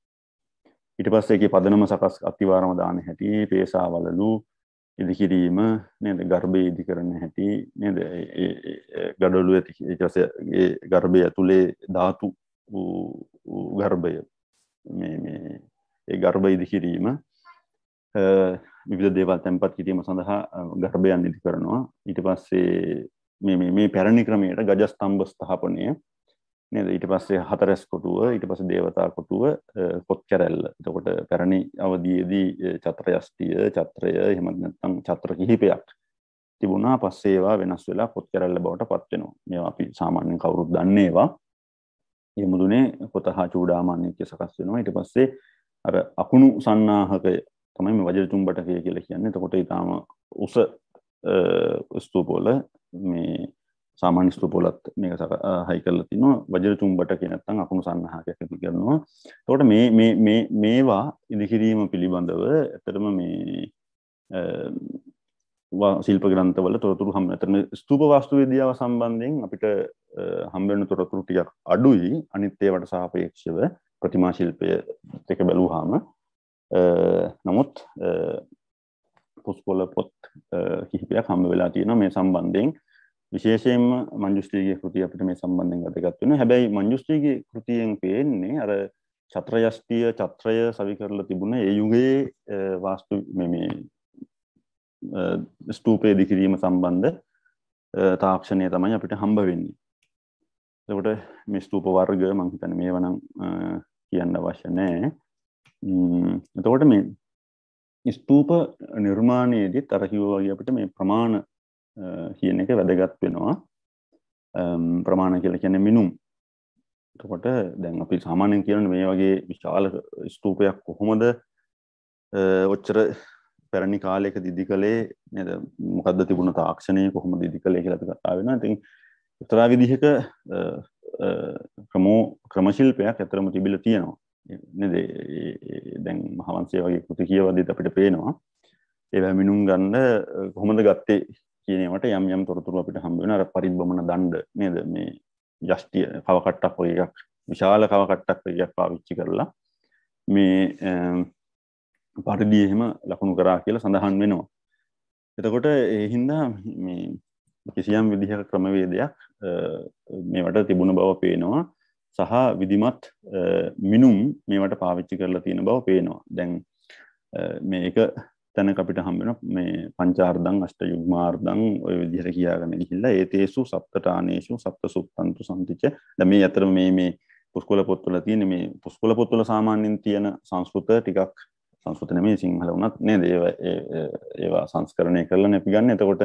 ඊට පස්සේ ඒකේ පදනම සකස් අතිවාරම දාන හැටි, පේසාවලලු ඉදි කිරීම නේද, ගර්භය ඉදි කරන හැටි නේද, ගඩොළු ඇති ඊට පස්සේ ඒ ගර්භය ඇතුලේ ධාතු ගර්භය ඒ ගර්භය ඉදි කිරීම විවිධ දේවල් තැන්පත් කිරීම සඳහා ගර්භයන් ඉදි කරනවා. ඊට පස්සේ මේ පැරණි ක්‍රමයට ගජ ස්තම්භ ස්ථාපනය නේද, ඊට පස්සේ හතරැස් කොටුව, ඊට පස්සේ දේවතා කොටුව, පොත් කැරැල්ල. එතකොට පැරණි අවදීයේදී චත්‍රයෂ්ටිය, චත්‍රය එහෙම නැත්නම් චත්‍ර කිහිපයක් තිබුණා. පස්සේ ඒවා වෙනස් වෙලා පොත් කැරැල්ල බවට පත් වෙනවා. මේවා අපි සාමාන්‍යයෙන් කවුරුත් දන්නේ ඒවා. මේ මුදුනේ පොත හා චූඩාමණ්‍යක සකස් වෙනවා. ඊට පස්සේ අර අකුණු සන්නාහකය තමයි මේ වජිර චුම්බටකය කියලා කියන්නේ. එතකොට ඊටාම උස ස්තූපවල මේ සාමාන්‍ය ස්තූපවලත් මේක හයි කරලා තිනවා. වජිර චුම්බටකය නැත්නම් අකුණු සන්නාහකයක් ඉදි කරනවා. එතකොට මේවා ඉදිකිරීම පිළිබඳව ඇත්තටම මේ ශිල්ප ග්‍රන්ථවල තොරතුරු හම්බ නැතරම ස්තූප වාස්තු විද්‍යාව සම්බන්ධයෙන් අපිට හම්බ වෙන තොරතුරු ටිකක් අඩුයි අනිත් ඒවාට සාපේක්ෂව ප්‍රතිමා ශිල්පය එක බැලුවාම. නමුත් පුස්කොළ පොත් කිහිපයක් හම්බ වෙලා තියෙනවා මේ සම්බන්ධයෙන්. විශේෂයෙන්ම මංජුශ්‍රීගේ කෘතිය අපිට මේ සම්බන්ධයෙන් වැදගත් වෙනවා. හැබැයි මංජුශ්‍රීගේ කෘතියෙන් පේන්නේ අර චත්‍රයෂ්ටිය චත්‍රය සවි කරලා තිබුණ ඒ යුගයේ වාස්තු මේ ස්තූපය ඉදිකිරීම සම්බන්ධ තාක්ෂණය තමයි අපිට හම්බ වෙන්නේ. එතකොට මේ ස්තූප වර්ග මම හිතන්නේ මේව නම් කියන්න අවශ්‍ය නැහැ. එතකොට මේ ස්තූප නිර්මාණයේදීත් අර කිව්වා වගේ අපිට මේ ප්‍රමාණ කියන එක වැදගත් වෙනවා. ප්‍රමාණ කියලා කියන්නේ මිනුම්. එතකොට දැන් අපි සාමාන්‍යයෙන් කියන්නේ මේ වගේ විශාල ස්තූපයක් කොහොමද ඔච්චර පැරණි කාලයක දිදි කළේ නේද, මොකද්ද තිබුණ තාක්ෂණය කොහොමද දිදි කළේ කියලා අපි කතා වෙනවා. ඉතින් එක්තරා විදිහක ක්‍රම ශිල්පයක් ඇතරම තිබිලා තියෙනවා නේද. දැන් මහවංශය වගේ කෘති කියවද්දිත් අපිට පේනවා ඒවා මිනුම් ගන්න කොහොමද ගත්තේ කියන ඒවාට යම් යම් තොරතුරු අපිට හම්බ වෙනවා. අර පරිබ්බමන දණ්ඩ නේද, මේ යෂ්ටිය කව කට්ටක් වගේ එකක්, විශාල කව කට්ටක් වගේ එකක් පාවිච්චි කරලා මේ පරිදි එහෙම ලකුණු කරා කියලා සඳහන් වෙනවා. එතකොට ඒ හින්දා මේ කිසියම් විදිහක ක්‍රමවේදයක් මේවට තිබුණ බව පේනවා සහ විධිමත් මිනුම් මේවට පාවිච්චි කරලා තියෙන බව පේනවා. දැන් මේක තැනක අපිට හම්බ වෙනවා මේ පංචාර්ධං අෂ්ට යුග්මාර්ධං ඔය විදිහට කියාගෙන ගිහිල්ලා ඒතේසු සප්තඨානේසු සප්ත සුප්තන්තු සම්තිච. දැන් මේ අතර මේ පුස්කොළ පොත්වල තියෙන මේ පුස්කොළ පොත්වල සාමාන්‍යයෙන් තියෙන සංස්කෘත ටිකක් සංස්කෘත නෙමෙයි සිංහල වුණත් නේද ඒවා සංස්කරණය කරලා අපි ගන්න. එතකොට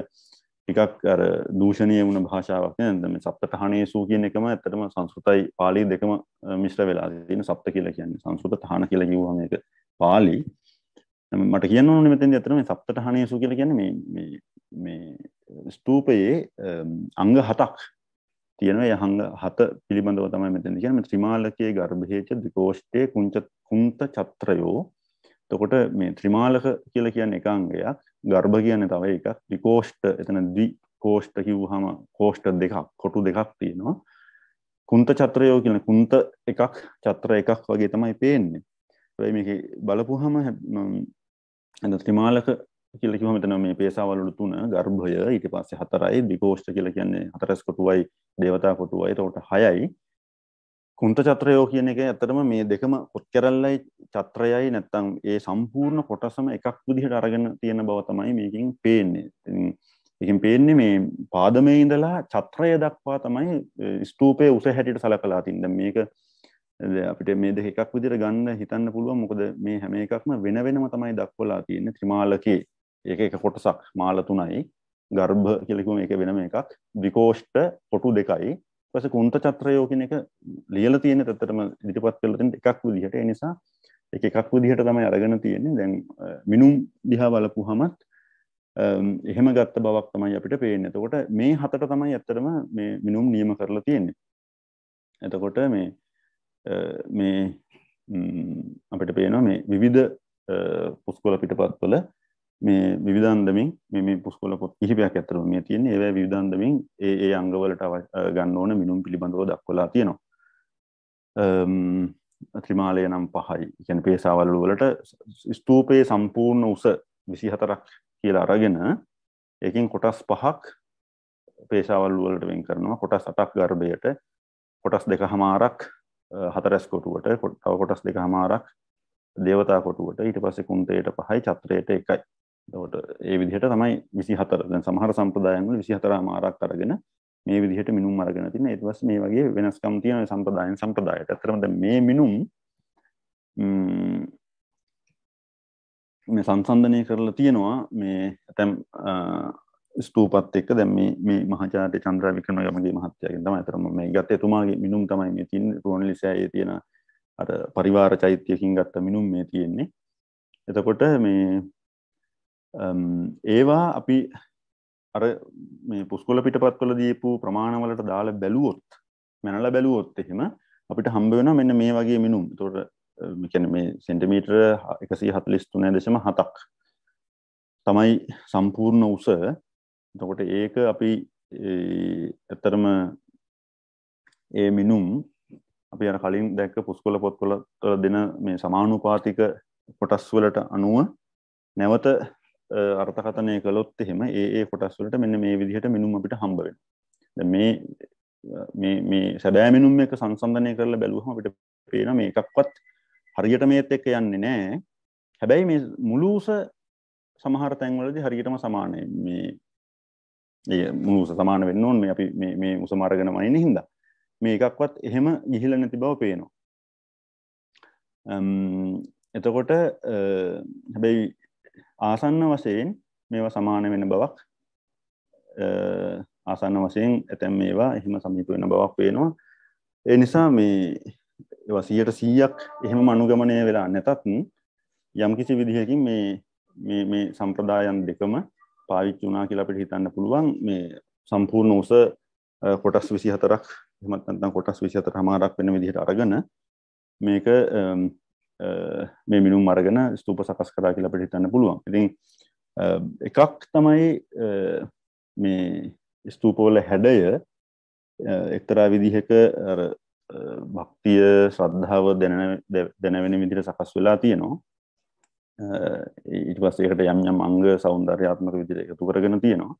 ටිකක් අර දූෂණීය වුණ භාෂාවක් නේද මේ සප්තඨානේසු කියන එකම ඇත්තටම සංස්කෘතයි පාලි දෙකම මිශ්‍ර වෙලා තියෙන. සප්ත කියලා කියන්නේ සංස්කෘත, ඨාන කියලා කිව්වම මේක පාලි. මට කියන්න ඕනේ මෙතෙන්දී අතන මේ සප්තඨානේසු කියලා කියන්නේ මේ ස්තූපයේ අංග 7ක් තියෙනවා. ඒ අංග 7 පිළිබඳව තමයි මෙතෙන්දී කියන්නේ. මේ ත්‍රිමාලකයේ ගර්භේච ද්විකෝෂ්ඨේ කුන්ත චත්‍රයෝ. එතකොට මේ ත්‍රිමාලක කියලා කියන්නේ එක අංගයක්, ගර්භ කියන්නේ තව එකක්, ද්විකෝෂ්ඨ එතන ද්විකෝෂ්ඨ කිව්වහම කෝෂ්ඨ දෙකක්, කොටු දෙකක් තියෙනවා. කුන්ත චත්‍රයෝ කියන්නේ කුන්ත එකක් චත්‍ර එකක් වගේ තමයි පේන්නේ. ඒ මේකේ බලපුවහම ත්‍රිමාලක කියලා කිව්වම එතන මේ පේසාවලු 3, ගර්භය ඊට පස්සේ 4යි, ද්විකෝෂ්ඨ කියලා කියන්නේ 4ස් කොටුවයි, දේවතා කොටුවයි, එතකොට 6යි. කුන්ත චත්‍රයෝ කියන එක ඇත්තටම මේ දෙකම පොත් කැරල්ලයි චත්‍රයයි නැත්තම් ඒ සම්පූර්ණ කොටසම එකක් විදිහට අරගෙන තියෙන බව තමයි මේකෙන් පේන්නේ. ඉතින් ඒකෙන් පේන්නේ මේ පාදමේ ඉඳලා චත්‍රය දක්වා තමයි ස්තූපයේ උස හැටියට සලකලා තින්නේ. මේක අපිට මේ දෙක එකක් විදිහට ගන්න හිතන්න පුළුවන්. මොකද මේ හැම එකක්ම වෙන වෙනම තමයි දක්වලා තියෙන්නේ. ත්‍රිමාලකේ ඒක එක කොටසක් මාල 3යි. ගර්භ කියලා කිව්වම ඒක වෙනම එකක්. ද්විකෝෂ්ඨ කොටු 2යි. ඊපස්සේ කුන්ත චත්‍රයෝ කියන එක ලියලා තියෙන ඇත්තටම ඉදිරිපත් කරලා තියෙන එකක් විදිහට. ඒ නිසා ඒක එකක් විදිහට තමයි අරගෙන තියෙන්නේ. දැන් මිනුම් දිහා බලපුවහමත් එහෙම ගත්ත බවක් තමයි අපිට පේන්නේ. එතකොට මේ හතට තමයි ඇත්තටම මේ මිනුම් නියම කරලා තියෙන්නේ. එතකොට මේ අපිට පේනවා මේ විවිධ පුස්කොළ පිටපත්වල මේ විවිධාන්දමින් මේ පුස්කොළ පොත් කිහිපයක් ඇත්තටම මේ තියෙන්නේ. ඒවා විවිධාන්දමින් ඒ අංගවලට ගන්න ඕන මිනුම් පිළිබඳව දක්වලා තියෙනවා. ත්‍රිමාලය නම් 5යි. ඒ කියන්නේ පේසාවලු වලට ස්තූපයේ සම්පූර්ණ උස 24ක් කියලා අරගෙන ඒකෙන් කොටස් 5ක් පේසාවලු වලට වෙන් කරනවා. කොටස් 8ක් ගර්භයට, කොටස් 2කමාරක් හතරස් කොටුවට, තව කොටස් 2කමාරක් දේවතා කොටුවට, ඊට පස්සේ කුන්තයට 5යි, චත්‍රයට 1යි. එතකොට ඒ විදිහට තමයි 24. දැන් සමහර සම්ප්‍රදායන් වල 24මාරක් අරගෙන මේ විදිහට මිනුම් අරගෙන තියෙනවා. ඊට පස්සේ මේ වගේ වෙනස්කම් තියෙන සම්ප්‍රදායට. ඇත්තටම දැන් මේ මිනුම් මේ සංසන්දනය කරලා තියෙනවා මේ ඇතම් ස්තූපත් එක්ක. දැන් මේ මහාචාර්ය චන්ද්‍රා වික්‍රමගේ මහත්තයාගෙන් තමයි අතරම මේ ගත්තේ. එතුමාගේ මිනුම් තමයි මේ තියෙන්නේ. රුවන්වැලිසෑයේ තියෙන අර පරිවාර චෛත්‍යයකින් ගත්ත මිනුම් මේ තියෙන්නේ. එතකොට මේ ඒවා අපි අර මේ පුස්කොළ පිටපත්වල දීපු ප්‍රමාණවලට දාලා බැලුවොත්, මනලා බැලුවොත් එහෙම අපිට හම්බ වෙනවා මෙන්න මේ වගේ මිනුම්. එතකොට මේ කියන්නේ මේ සෙන්ටිමීටර 143.7ක් තමයි සම්පූර්ණ උස. එතකොට ඒක අපි ඇත්තටම ඒ මිනුම් අපි අර කලින් දැක්ක පුස්කොළ පොත්වල දෙන මේ සමානුපාතික කොටස් වලට අනුව නැවත අර්ථකථනය කළොත් එහෙම ඒ කොටස් වලට මෙන්න මේ විදිහට මිනුම් අපිට හම්බ වෙනවා. දැන් මේ සැබෑ මිනුම් එක සංසන්දනය කරලා බැලුවම අපිට පේනවා මේ එකක්වත් හරියට මේත් එක්ක යන්නේ නැහැ. හැබැයි මේ මුළු උස සමහර තැන්වලදී හරියටම සමානයි. මේ මුළු උස සමාන වෙන්න ඕන. මේ අපි මේ උසම අරගෙන වයින්නේ හින්දා මේ එකක්වත් එහෙම ගිහිලා නැති බව පේනවා. එතකොට හැබැයි ආසන්න වශයෙන් මේවා සමාන වෙන බවක්, ආසන්න වශයෙන් ඇතැම් මේවා එහෙම සමීප වෙන බවක් පේනවා. ඒ නිසා මේ ඒවා 100%ක් එහෙම අනුගමනය වෙලා නැතත් යම් කිසි විදිහකින් මේ සම්ප්‍රදායන් දෙකම පාවිච්චි වුණා කියලා අපිට හිතන්න පුළුවන්. මේ සම්පූර්ණ උස කොටස් 24ක් එහෙමත් නැත්නම් කොටස් 24මාරක් වෙන විදිහට අරගෙන මේක මේ මිනුම් අරගෙන ස්තූප සකස් කරා කියලා අපිට හිතන්න පුළුවන්. ඉතින් එකක් තමයි මේ ස්තූපවල හැඩය එක්තරා විදිහක අර භක්තිය, ශ්‍රද්ධාව දැනෙන විදිහට සකස් වෙලා තියෙනවා. ඊට පස්සේ ඒකට යම් අංග సౌందర్యාත්මක විදිහට එකතු කරගෙන තියෙනවා.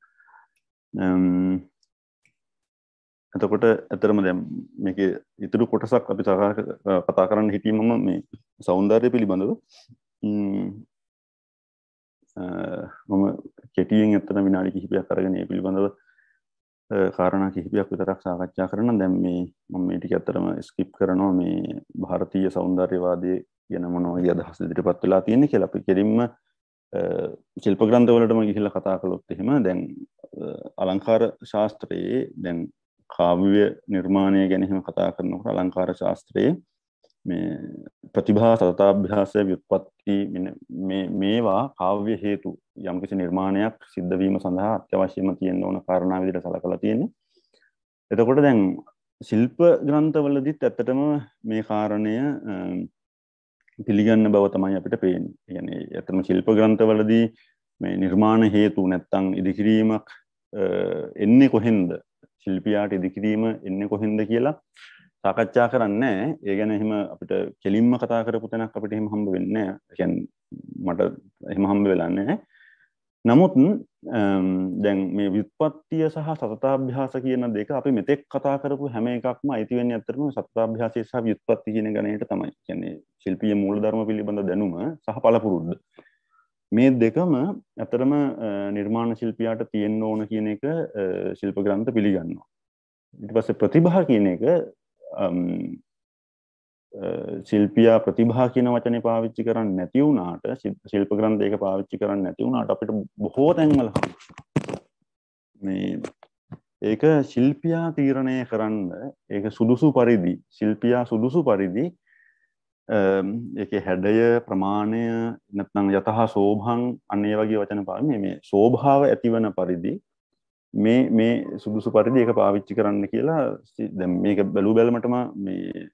එතකොට ඇත්තටම දැන් මේකේ ඉතුරු කොටසක් අපි කතා කරන්න හිටියම මේ సౌందර්ය පිළිබඳව මම කෙටියෙන් ඇත්තට විනාඩි කිහිපයක් අරගෙන මේ පිළිබඳව කාරණා කිහිපයක් විතරක් සාකච්ඡා කරන්න. දැන් මම මේ ටික ඇත්තටම ස්කිප් කරනවා මේ ಭಾರತೀಯ సౌందර්යවාදයේ කියන මොන වගේ අදහස් ඉදිරිපත් වෙලා තියෙන්නේ කියලා. අපි කෙලින්ම ශිල්ප ග්‍රන්ථ වලටම ගිහිල්ලා කතා කළොත් එහෙම දැන් අලංකාර ශාස්ත්‍රයේ දැන් කාව්‍ය නිර්මාණය ගැන එහෙම කතා කරනකොට අලංකාර ශාස්ත්‍රයේ මේ ප්‍රතිභා සතතාභ්‍යාසය ව්‍යුත්පත්ති මේවා කාව්‍ය හේතු යම්කිසි නිර්මාණයක් සිද්ධ වීම සඳහා අත්‍යවශ්‍යම තියෙන ඕන කාරණා විදිහට සලකලා තියෙන්නේ. එතකොට දැන් ශිල්ප ග්‍රන්ථවලදීත් ඇත්තටම මේ කාරණය පිළිගන්න බව තමයි අපිට පේන්නේ. කියන්නේ ඇත්තටම ශිල්ප ග්‍රන්ථවලදී මේ නිර්මාණ හේතු නැත්තම් ඉදිකිරීමක් එන්නේ කොහෙන්ද? ශිල්පියාට ඉදිකිරීම එන්නේ කොහෙන්ද කියලා සාකච්ඡා කරන්නේ නැහැ. ඒ ගැන එහෙම අපිට කෙලින්ම කතා කරපු තැනක් අපිට එහෙම හම්බ වෙන්නේ නැහැ. කියන්නේ මට එහෙම හම්බ වෙලා නැහැ. නමුත් දැන් මේ ව්‍යුත්පත්තිය සහ සතතාභ්‍යාස කියන දෙක අපි මෙතෙක් කතා කරපු හැම එකක්ම අයිති වෙන්නේ ඇත්තටම සතතාභ්‍යාසය සහ ව්‍යුත්පත්ති කියන ගණයට තමයි. කියන්නේ ශිල්පීය මූලධර්ම පිළිබඳ දැනුම සහ පළපුරුද්ද. මේ දෙකම ඇත්තටම නිර්මාණ ශිල්පියාට තියෙන්න ඕන කියන එක ශිල්ප ග්‍රන්ථ පිළිගන්නවා. ඊට පස්සේ ප්‍රතිභා කියන එක ශිල්පියා ප්‍රතිභා කියන වචනේ පාවිච්චි කරන්නේ නැති වුණාට ශිල්ප ග්‍රන්ථ ඒක පාවිච්චි කරන්නේ නැති වුණාට අපිට බොහෝ තැන්වල මේ ඒක ශිල්පියා තීරණය කරන්න ඒක සුදුසු පරිදි ශිල්පියා සුදුසු පරිදි ඒකේ හැඩය ප්‍රමාණය නැත්නම් යතහ සෝභං අන්න ඒ වගේ වචන පාවිච්චි මේ සෝභාව ඇතිවන පරිදි මේ සුදුසු පරිදි ඒක පාවිච්චි කරන්න කියලා දැන් මේක බැලු බැලමටම මේ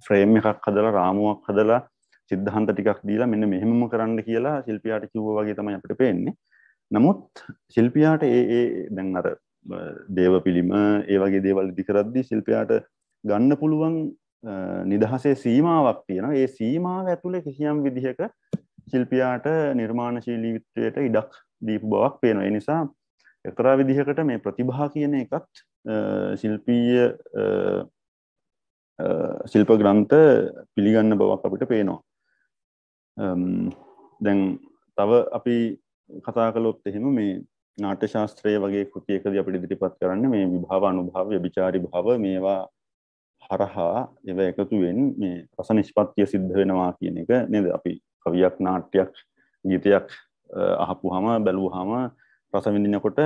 ෆ්‍රේම් එකක් හදලා රාමුවක් හදලා සිද්ධාන්ත ටිකක් දීලා මෙන්න මෙහෙමම කරන්න කියලා ශිල්පියාට කිව්වා වගේ තමයි අපිට පේන්නේ. නමුත් ශිල්පියාට ඒ දැන් අර දේව පිළිම ඒ වගේ දේවල් ඉදි කරද්දී ශිල්පියාට ගන්න පුළුවන් නිදහසේ සීමාවක් තියෙනවා. ඒ සීමාව ඇතුලේ කිසියම් විදිහක ශිල්පියාට නිර්මාණශීලීත්වයට ඉඩක් දීපු බවක් පේනවා. ඒ නිසා එක්තරා විදිහකට මේ ප්‍රතිභා කියන එකත් ශිල්පීය ශිල්ප ග්‍රන්ථ පිළිගන්න බවක් අපිට පේනවා. දැන් තව අපි කතා කළොත් එහෙම මේ නාට්‍ය ශාස්ත්‍රය වගේ කෘතියකදී අපිට ඉදිරිපත් කරන්න මේ විභව අනුභව විචාරි භව මේවා හරහා ඒවා එකතු වෙන්නේ මේ රස නිෂ්පත්තිය සිද්ධ වෙනවා කියන එක නේද? අපි කවියක් නාට්‍යයක් ගීතයක් අහපුවාම බැලුවාම රස විඳිනකොට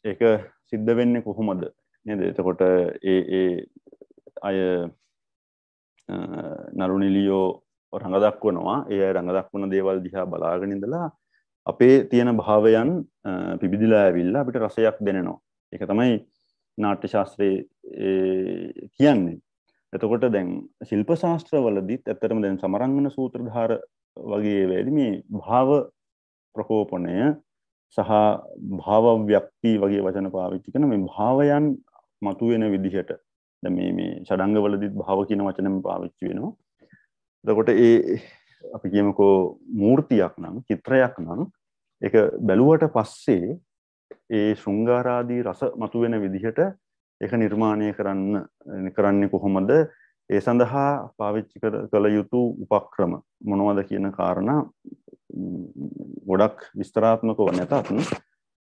ඒක සිද්ධ වෙන්නේ කොහොමද නේද? එතකොට ඒ අය නළු නිළියෝ රඟ දක්වනවා. ඒ අය රඟ දක්වන දේවල් දිහා බලාගෙන ඉඳලා අපේ තියෙන භාවයන් පිබිදිලා ඇවිල්ලා අපිට රසයක් දැනෙනවා. ඒක තමයි නාට්‍ය ශාස්ත්‍රයේ කියන්නේ. එතකොට දැන් ශිල්ප ශාස්ත්‍රවලදීත් ඇත්තටම දැන් සමරංගන සූත්‍රධාර වගේ වෙලෙදි මේ භාව ප්‍රකෝපණය සහ භාව ව්‍යක්ති වගේ වචන පාවිච්චි කරන මේ භාවයන් මතුවෙන විදිහට දැන් මේ ෂඩංගවලදීත් භාව කියන වචනම පාවිච්චි වෙනවා. එතකොට ඒ අපි කියමුකෝ මූර්තියක් නම් චිත්‍රයක් නම් ඒක බැලුවට පස්සේ ඒ ශෘංගාරාදී රස මතුවෙන විදිහට ඒක නිර්මාණය කරන්නේ කොහොමද? ඒ සඳහා පාවිච්චි කළ යුතු උපක්‍රම මොනවද කියන කාරණා ගොඩක් විස්තරාත්මකව නැතත්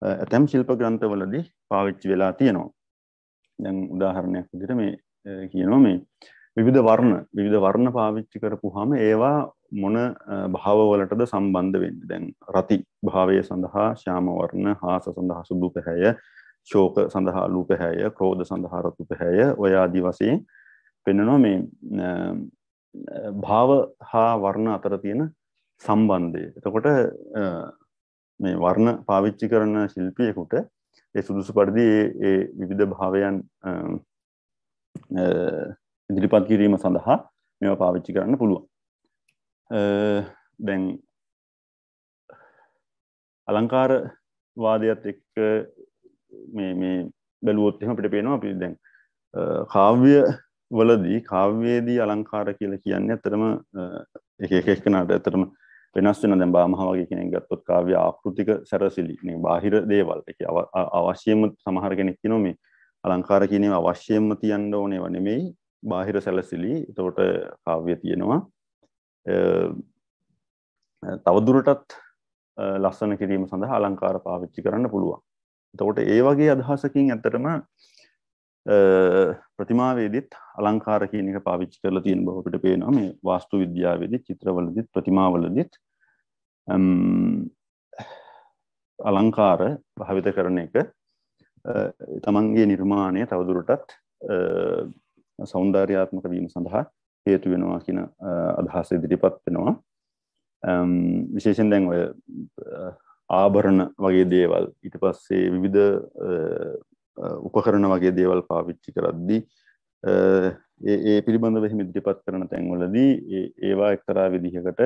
ඇතැම් ශිල්ප ග්‍රන්ථවලදී පාවිච්චි වෙලා තියෙනවා. දැන් උදාහරණයක් විදිහට මේ කියනවා මේ විවිධ වර්ණ පාවිච්චි කරපුවාම ඒවා මොන භාවවලටද සම්බන්ධ වෙන්නේ? දැන් රති භාවය සඳහා ශ්‍යාම වර්ණ, හාස සඳහා සුදු පැහැය, ශෝක සඳහා අලු පැහැය, ක්‍රෝධ සඳහා රතු පැහැය ඔය ආදි වශයෙන් පෙන්වනවා මේ භාව හා වර්ණ අතර තියෙන සම්බන්ධය. එතකොට මේ වර්ණ පාවිච්චි කරන ශිල්පියෙකුට ඒ සුදුසු පරිදි ඒ විවිධ භාවයන් ඉදිරිපත් කිරීම සඳහා මේවා පාවිච්චි කරන්න පුළුවන්. දැන් අලංකාර වාදයත් එක්ක මේ බැලුවොත් එහෙම අපිට පේනවා අපි දැන් කාව්‍යයේදී අලංකාර කියලා කියන්නේ ඇත්තටම එක එක්කෙනාට ඇත්තටම වෙනස් වෙන. දැන් බාමහ වගේ කෙනෙක් ගත්තොත් කාව්‍ය ආකෘතික සැරසිලි මේ බාහිර දේවල් ඒක අවශ්‍යම සමහර කෙනෙක් කියනවා මේ අලංකාර කියන ඒවා අවශ්‍යම තියන්න ඕන ඒවා නෙමෙයි බාහිර සැලසිලි. එතකොට කාව්‍ය තියෙනවා තවදුරටත් ලස්සන කිරීම සඳහා අලංකාර පාවිච්චි කරන්න පුළුවන්. එතකොට ඒ වගේ අදහසකින් ඇත්තටම ප්‍රතිමාවේදීත් අලංකාර කියන එක පාවිච්චි කරලා තියෙන බව අපිට පේනවා. මේ වාස්තු විද්‍යාවේදී චිත්‍රවලදීත් ප්‍රතිමාවලදීත් අලංකාර භාවිත කරන එක තමන්ගේ නිර්මාණය තවදුරටත් සෞන්දර්යාත්මක වීම සඳහා හේතු වෙනවා කියන අදහස ඉදිරිපත් වෙනවා. විශේෂයෙන් දැන් ඔය ආභරණ වගේ දේවල් ඊට පස්සේ විවිධ උපකරණ වගේ දේවල් පාවිච්චි කරද්දී ඒ පිළිබඳව එහෙම ඉදිරිපත් කරන තැන්වලදී ඒවා එක්තරා විදිහකට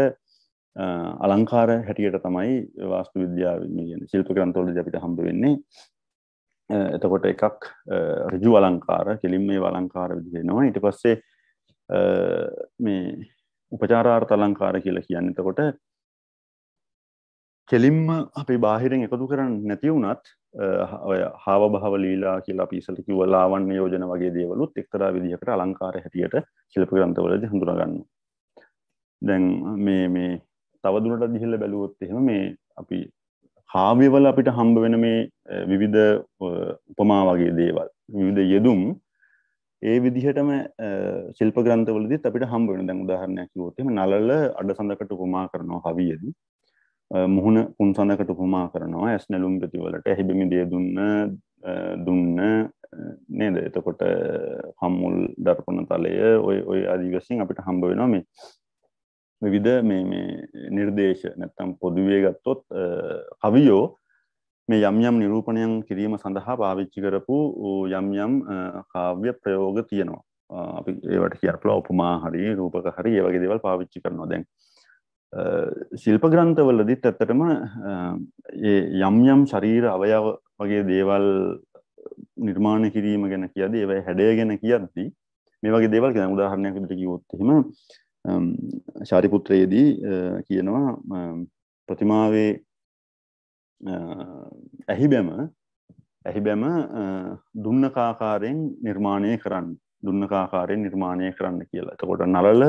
අලංකාර හැටියට තමයි වාස්තු විද්‍යාවේ කියන්නේ ශිල්ප ග්‍රන්ථවලදී අපිට හම්බ වෙන්නේ. එතකොට එකක් ඍජු අලංකාර කෙලින්ම ඒවා අලංකාර විදිහ වෙනවා. ඊට පස්සේ මේ උපචාරාර්ථ අලංකාර කියලා කියන්නේ එතකොට කෙලින්ම අපි බාහිරින් එකතු කරන්නේ නැති වුණත් ඔය හාව භාව ලීලා කියලා අපි ඉස්සෙල්ලා කිව්ව ලාවන්‍ය යෝජන වගේ දේවලුත් එක්තරා විදිහකට අලංකාර හැටියට ශිල්ප ග්‍රන්ථවලදී හඳුනා ගන්නවා. දැන් මේ තව දුරටත් ගිහිල්ලා බැලුවොත් එහෙම මේ අපි කාව්‍යවල අපිට හම්බ වෙන මේ විවිධ උපමා වගේ දේවල් විවිධ යෙදුම් ඒ විදිහටම ශිල්ප ග්‍රන්ථවලදීත් අපිට හම්බ වෙන. දැන් උදාහරණයක් කිව්වොත් එහෙම නළල අඩසඳකට උපමා කරනවා කවියේදී. මුහුණ කුන්සඳකට උපමා කරනවා ඇස් නැලුම් ප්‍රතිවලට ඇහිබිමි දිය දුන්න නේද? එතකොට හම්මුල් දර්පණ තලය ඔය ආදි වශයෙන් අපිට හම්බ වෙනවා මේ විවිධ මේ නිර්දේශ. නැත්තම් පොදුවේ ගත්තොත් කවියෝ මේ යම් යම් නිරූපණයන් කිරීම සඳහා පාවිච්චි කරපු යම් කාව්‍ය ප්‍රයෝග තියෙනවා. අපි ඒවට කියනවා උපමා හරි රූපක හරි ඒ වගේ දේවල් පාවිච්චි කරනවා. දැන් ශිල්ප ග්‍රන්ථවලදීත් ඇත්තටම යම් ශරීර අවයව වගේ දේවල් නිර්මාණය කිරීම ගැන කියද්දී ඒවයි හැඩය ගැන කියද්දී මේ වගේ දේවල් කියන උදාහරණයක් විදිහට කිව්වොත් එහෙම ශාරිපුත්‍රයේදී කියනවා ප්‍රතිමාවේ ඇහිබැම දුන්නකාකාරයෙන් නිර්මාණය කරන්න කියලා. එතකොට නළල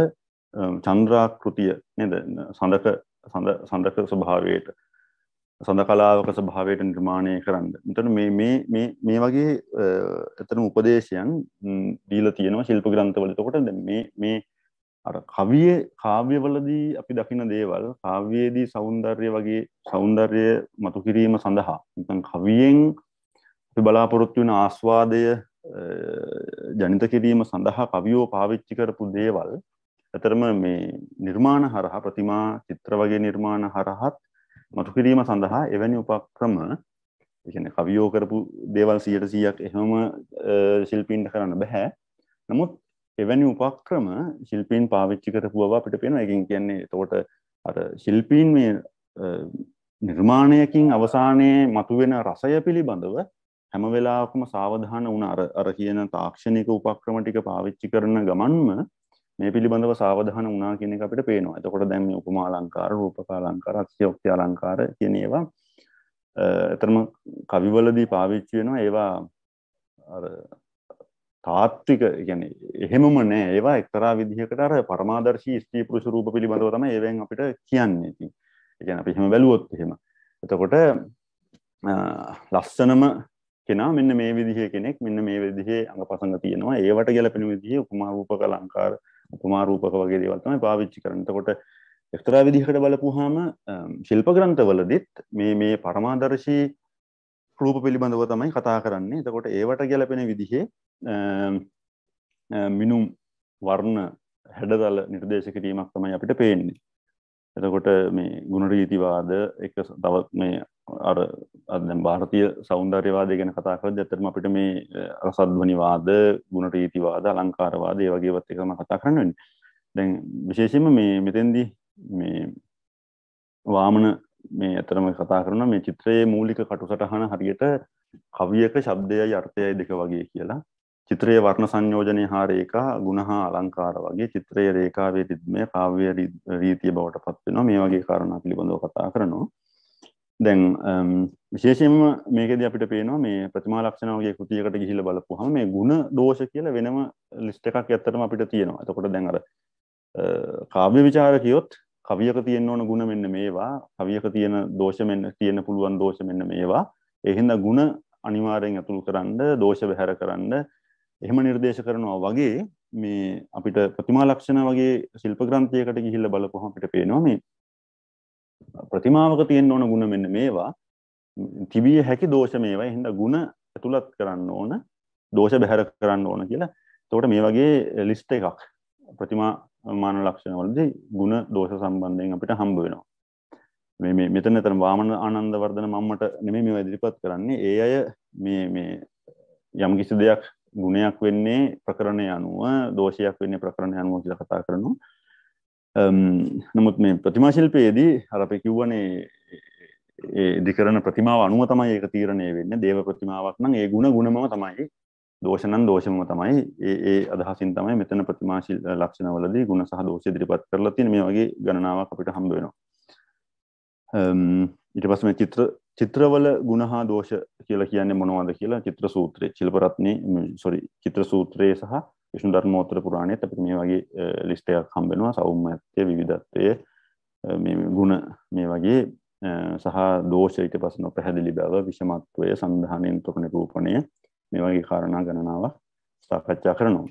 චන්ද්‍රාකෘතිය නේද? සඳක ස්වභාවයට සඳ කලාවක ස්වභාවයට නිර්මාණය කරන්න. එතන මේ වගේ එතන උපදේශයන් දීලා තියෙනවා ශිල්ප ග්‍රන්ථවල. එතකොට මේ අර කාව්‍යවලදී අපි දකින දේවල් කාව්‍යයේදී සෞන්දර්ය මතු කිරීම සඳහා නැත්නම් කවියෙන් අපි බලාපොරොත්තු වෙන ආස්වාදය ජනිත කිරීම සඳහා කවියෝ පාවිච්චි කරපු දේවල් ඇතරම මේ නිර්මාණ හරහා ප්‍රතිමා චිත්‍ර වගේ නිර්මාණ හරහත් මතු කිරීම සඳහා එවැනි උපක්‍රම ඒ කියන්නේ කවියෝ කරපු දේවල් 100%ක් එහෙමම ශිල්පීන්ට කරන්න බෑ. නමුත් එවැනි උපක්‍රම ශිල්පීන් පාවිච්චි කරපු බව අපිට පේනවා. ඒකෙන් කියන්නේ එතකොට අර ශිල්පීන් මේ නිර්මාණයකින් අවසානයේ මතුවෙන රසය පිළිබඳව හැම වෙලාවකම සාවධාන වුණ අර කියන තාක්ෂණික උපක්‍රම ටික පාවිච්චි කරන ගමන්ම මේ පිළිබඳව සාවධාන වුණා කියන එක අපිට පේනවා. එතකොට දැන් මේ උපමා අලංකාර, රූපක අලංකාර, අතිශයෝක්ති අලංකාර කියන ඒවා එතරම් කවිවලදී පාවිච්චි වෙනවා. ඒවා අර තාත්වික කියන්නේ එහෙමම නෑ. ඒවා එක්තරා විදිහකට අර පරමාදර්ශී ස්ත්‍රී පුරුෂ රූප පිළිබඳව තමයි ඒවෙන් අපිට කියන්නේ. ඉතින් ඒ කියන්නේ අපි එහෙම බැලුවොත් එහෙම. එතකොට ලස්සනම කෙනා මෙන්න මේ විදිහේ කෙනෙක් මෙන්න මේ විදිහේ අංගපසංග තියෙනවා. ඒවට ගැලපෙන විදිහේ උපමා රූපක අලංකාර උපමා රූපක වගේ දේවල් තමයි පාවිච්චි කරන්නේ. එතකොට එක්තරා විදිහකට බලපුවාම ශිල්ප ග්‍රන්ථවලදීත් මේ පරමාදර්ශී රූප පිළිබඳව තමයි කතා කරන්නේ. එතකොට ඒවට ගැලපෙන විදිහේ මිනුම් වර්ණ හැඩතල නිර්දේශ කිරීමක් තමයි අපිට පේන්නේ. එතකොට මේ ගුණ රීතිවාද එක තව මේ අර දැන් ಭಾರತೀಯ සෞන්දර්යවාදය ගැන කතා කරද්දී ඇත්තටම අපිට මේ රසධ්වනිවාද, ගුණ රීතිවාද, අලංකාරවාද ඒ වගේ ඒවාත් එකම කතා කරන්න වෙන්නේ. දැන් විශේෂයෙන්ම මේ මෙතෙන්දී මේ වාමන මේ ඇත්තටම කතා කරනවා මේ චිත්‍රයේ මූලික කටුසටහන හරියට කවියක ශබ්දයයි අර්ථයයි දෙක වගේ කියලා. චිත්‍රයේ වර්ණ සංයෝජනය හා රේඛා, ගුණ හා අලංකාර වගේ චිත්‍රයේ රේඛාවේ රිද්මය, කාව්‍ය රීතිය බවට පත් වෙනවා. මේ වගේ කාරණා පිළිබඳව කතා කරනවා. දැන් විශේෂයෙන්ම මේකෙදී අපිට පේනවා මේ ප්‍රතිමා ලක්ෂණ වගේ කෘතියකට ගිහිල්ලා බලපුවාම මේ ගුණ දෝෂ කියලා වෙනම ලිස්ට් එකක් ඇත්තටම අපිට තියෙනවා. එතකොට දැන් අර කාව්‍ය විචාරකියොත් කවියක තියෙන්න ඕන ගුණ මෙන්න මේවා, කවියක තියෙන දෝෂ මෙන්න තියෙන්න පුළුවන් දෝෂ මෙන්න මේවා. ඒ හින්දා ගුණ අනිවාර්යෙන් අතුල් කරන්න, දෝෂ බැහැර කරන්න එහෙම නිර්දේශ කරනවා වගේ මේ අපිට ප්‍රතිමා ලක්ෂණ වගේ ශිල්ප ග්‍රන්ථයකට ගිහිල්ලා බලපුවහම අපිට පේනවා මේ ප්‍රතිමාවක තියෙන්න ඕන ගුණ මෙන්න මේවා, තිබිය හැකි දෝෂ මේවා. ඒ හින්දා ගුණ ඇතුළත් කරන්න ඕන, දෝෂ බැහැර කරන්න ඕන කියලා. එතකොට මේ වගේ ලිස්ට් එකක් ප්‍රතිමා මාන ලක්ෂණ වලදී ගුණ දෝෂ සම්බන්ධයෙන් අපිට හම්බ වෙනවා. මේ මෙතන වාමන ආනන්දවර්ධන මම්මට නෙමෙයි මේවා ඉදිරිපත් කරන්නේ. ඒ අය මේ යම් කිසි දෙයක් ගුණයක් වෙන්නේ ප්‍රකරණය අනුව, දෝෂයක් වෙන්නේ ප්‍රකරණය අනුව කියලා කතා කරනවා. නමුත් මේ ප්‍රතිමා ශිල්පයේදී අර අපි කියවනේ ඒ ඉදිකරන ප්‍රතිමාව අනුව තමයි ඒක තීරණය වෙන්නේ. දේව ප්‍රතිමාවක් නම් ඒ ගුණමම තමයි, දෝෂ නම් දෝෂමම තමයි. ඒ අදහසින් තමයි මෙතන ප්‍රතිමා ලක්ෂණවලදී ගුණ සහ දෝෂ ඉදිරිපත් කරලා තියෙන මේ වගේ ගණනාවක් අපිට හම්බ වෙනවා. ඊට පස්සේ මේ චිත්‍රවල ගුණ හා දෝෂ කියලා කියන්නේ මොනවද කියලා චිත්‍ර සූත්‍රයේ චිත්‍ර සූත්‍රයේ සහ විෂ්ණු ධර්මෝත්තර පුරාණයේත් අපිට මේ වගේ ලිස්ට් එකක් හම්බ වෙනවා. සෞම්‍යත්වය, විවිධත්වය, මේ ගුණ මේ වගේ සහ දෝෂ, ඊට පස්සේ නොපැහැදිලි බව, විෂමත්වය, සන්ධානයෙන් තොරණ නිරූපණය මේ වගේ කාරණා ගණනාවක් සාකච්ඡා කරනවා.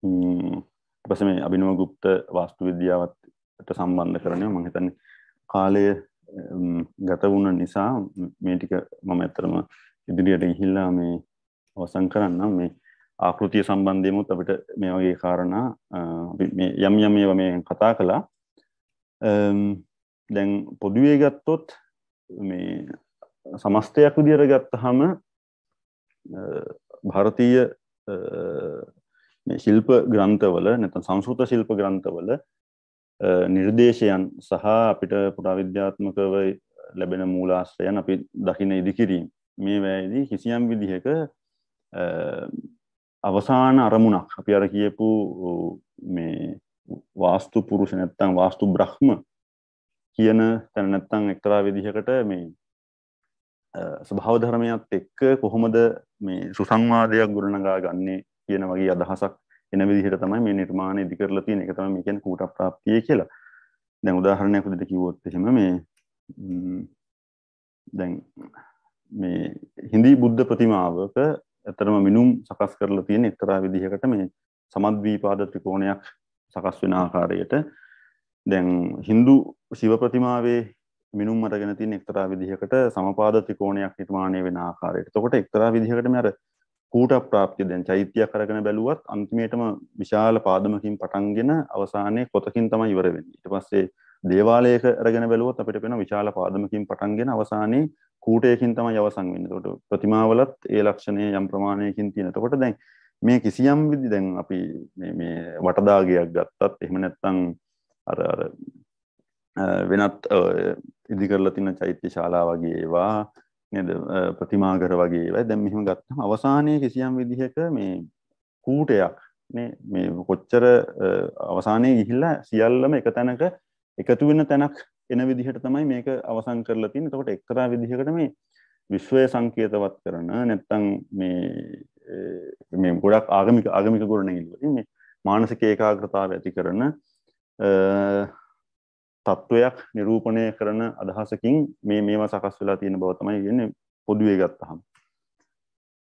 ඊට පස්සේ මේ අභිනව ගුප්ත වාස්තු විද්‍යාවත් සම්බන්ධ කරන්නේ මම හිතන්නේ කාලය ගත වුණ නිසා මේ ටික මම ඇත්තටම ඉදිරියට ගිහිල්ලා මේ අවසන් කරන්නම්. මේ ආකෘතිය සම්බන්ධයෙන්මුත් අපිට මේ වගේ කාරණා මේ යම් ඒවා මේ කතා කළා. දැන් පොදුවේ ගත්තොත් මේ සමස්තයක් විදියට ගත්තහම භාරතීය මේ ශිල්ප ග්‍රන්ථවල නැත්නම් සංස්කෘත ශිල්ප ග්‍රන්ථවල නිර්දේශයන් සහ අපිට පුරාවිද්‍යාත්මකව ලැබෙන මූලාශ්‍රයන් අපි දකින ඉදිකිරීම මේ වැයේදී කිසියම් විදිහක අවසාන අරමුණක් අපි අර කියපු මේ වාස්තු පුරුෂ නැත්නම් වාස්තු බ්‍රහ්ම කියන තැන නැත්නම් එක්තරා විදිහකට මේ ස්වභාව ධර්මයත් එක්ක කොහොමද මේ සුසංවාදයක් ගොඩනගා ගන්නේ කියන වගේ අදහසක් එන විදිහට තමයි මේ නිර්මාණය ඉදි කරලා තියෙන. ඒක තමයි මේ කියන්නේ කූට ප්‍රාප්තිය කියලා. දැන් උදාහරණයක් විදිහට කිව්වොත් එහෙම මේ දැන් මේ හිඳි බුද්ධ ප්‍රතිමාවක ඇත්තටම මිනුම් සකස් කරලා තියෙන එක්තරා විදිහකට මේ සමද්වීපාද ත්‍රිකෝණයක් සකස් වෙන ආකාරයට දැන් Hindu ශිව ප්‍රතිමාවේ මිනුම් අරගෙන තියෙන එක්තරා විදිහකට සමපාද ත්‍රිකෝණයක් නිර්මාණය වෙන ආකාරයට. එතකොට එක්තරා විදිහකට මේ අර කූට ප්‍රාප්තිය දැන් චෛත්‍යයක් අරගෙන බැලුවත් අන්තිමේටම විශාල පාදමකින් පටන්ගෙන අවසානයේ කොතකින් තමයි ඉවර වෙන්නේ. ඊට පස්සේ දේවාලයක අරගෙන බැලුවොත් අපිට පේන විශාල පාදමකින් පටන්ගෙන අවසානයේ කූටයකින් තමයි අවසන් වෙන්නේ. එතකොට ප්‍රතිමාවලත් ඒ ලක්ෂණය යම් ප්‍රමාණයකින් තියෙන. එතකොට දැන් මේ කිසියම් විදි දැන් අපි මේ වටදාගයක් ගත්තත් එහෙම නැත්නම් අර වෙනත් ඉදි කරලා තියෙන චෛත්‍ය ශාලා වගේ ඒවා නේද ප්‍රතිමාගර වගේ ඒවා දැන් මෙහෙම ගත්තම අවසානයේ කිසියම් විදිහක මේ කූටයක් නේ මේ කොච්චර අවසානයේ ගිහිල්ලා සියල්ලම එක තැනක එකතු වෙන තැනක් එන විදිහට තමයි මේක අවසන් කරලා තියෙන්නේ. එතකොට එක්තරා විදිහකට මේ විශ්වය සංකේතවත් කරන නැත්නම් මේ ගොඩක් ආගමික ගොඩනැගිලි වලින් මේ මානසික ඒකාග්‍රතාවය ඇති කරන තත්වයක් නිරූපණය කරන අදහසකින් මේවා සකස් වෙලා තියෙන බව තමයි කියන්නේ පොදුවේ ගත්තහම.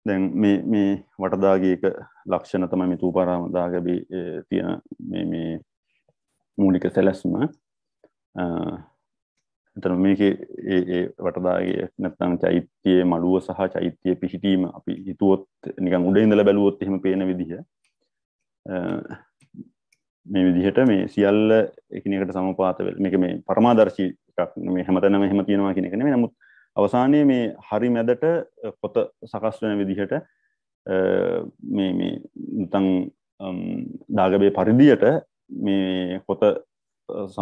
දැන් මේ වටදාගයක ලක්ෂණ තමයි මේ තූපාරාම දාගබේ තියෙන මේ මූලික සැලැස්ම. එතන මේකේ ඒ වටදාගය නැත්නම් චෛත්‍යයේ මළුව සහ චෛත්‍යයේ පිහිටීම අපි හිතුවොත් නිකන් උඩ ඉඳලා බැලුවොත් එහෙම පේන විදිහ මේ විදිහට මේ සියල්ල එකිනෙකට සමපාත වෙලා මේක මේ පරමාදර්ශී එකක් මේ හැමතැනම එහෙම තියෙනවා කියන එක නෙමෙයි. නමුත් අවසානයේ මේ හරි මැදට පොත සකස් වෙන විදිහට මේ නැත්නම් දාගබේ පරිදියට මේ පොත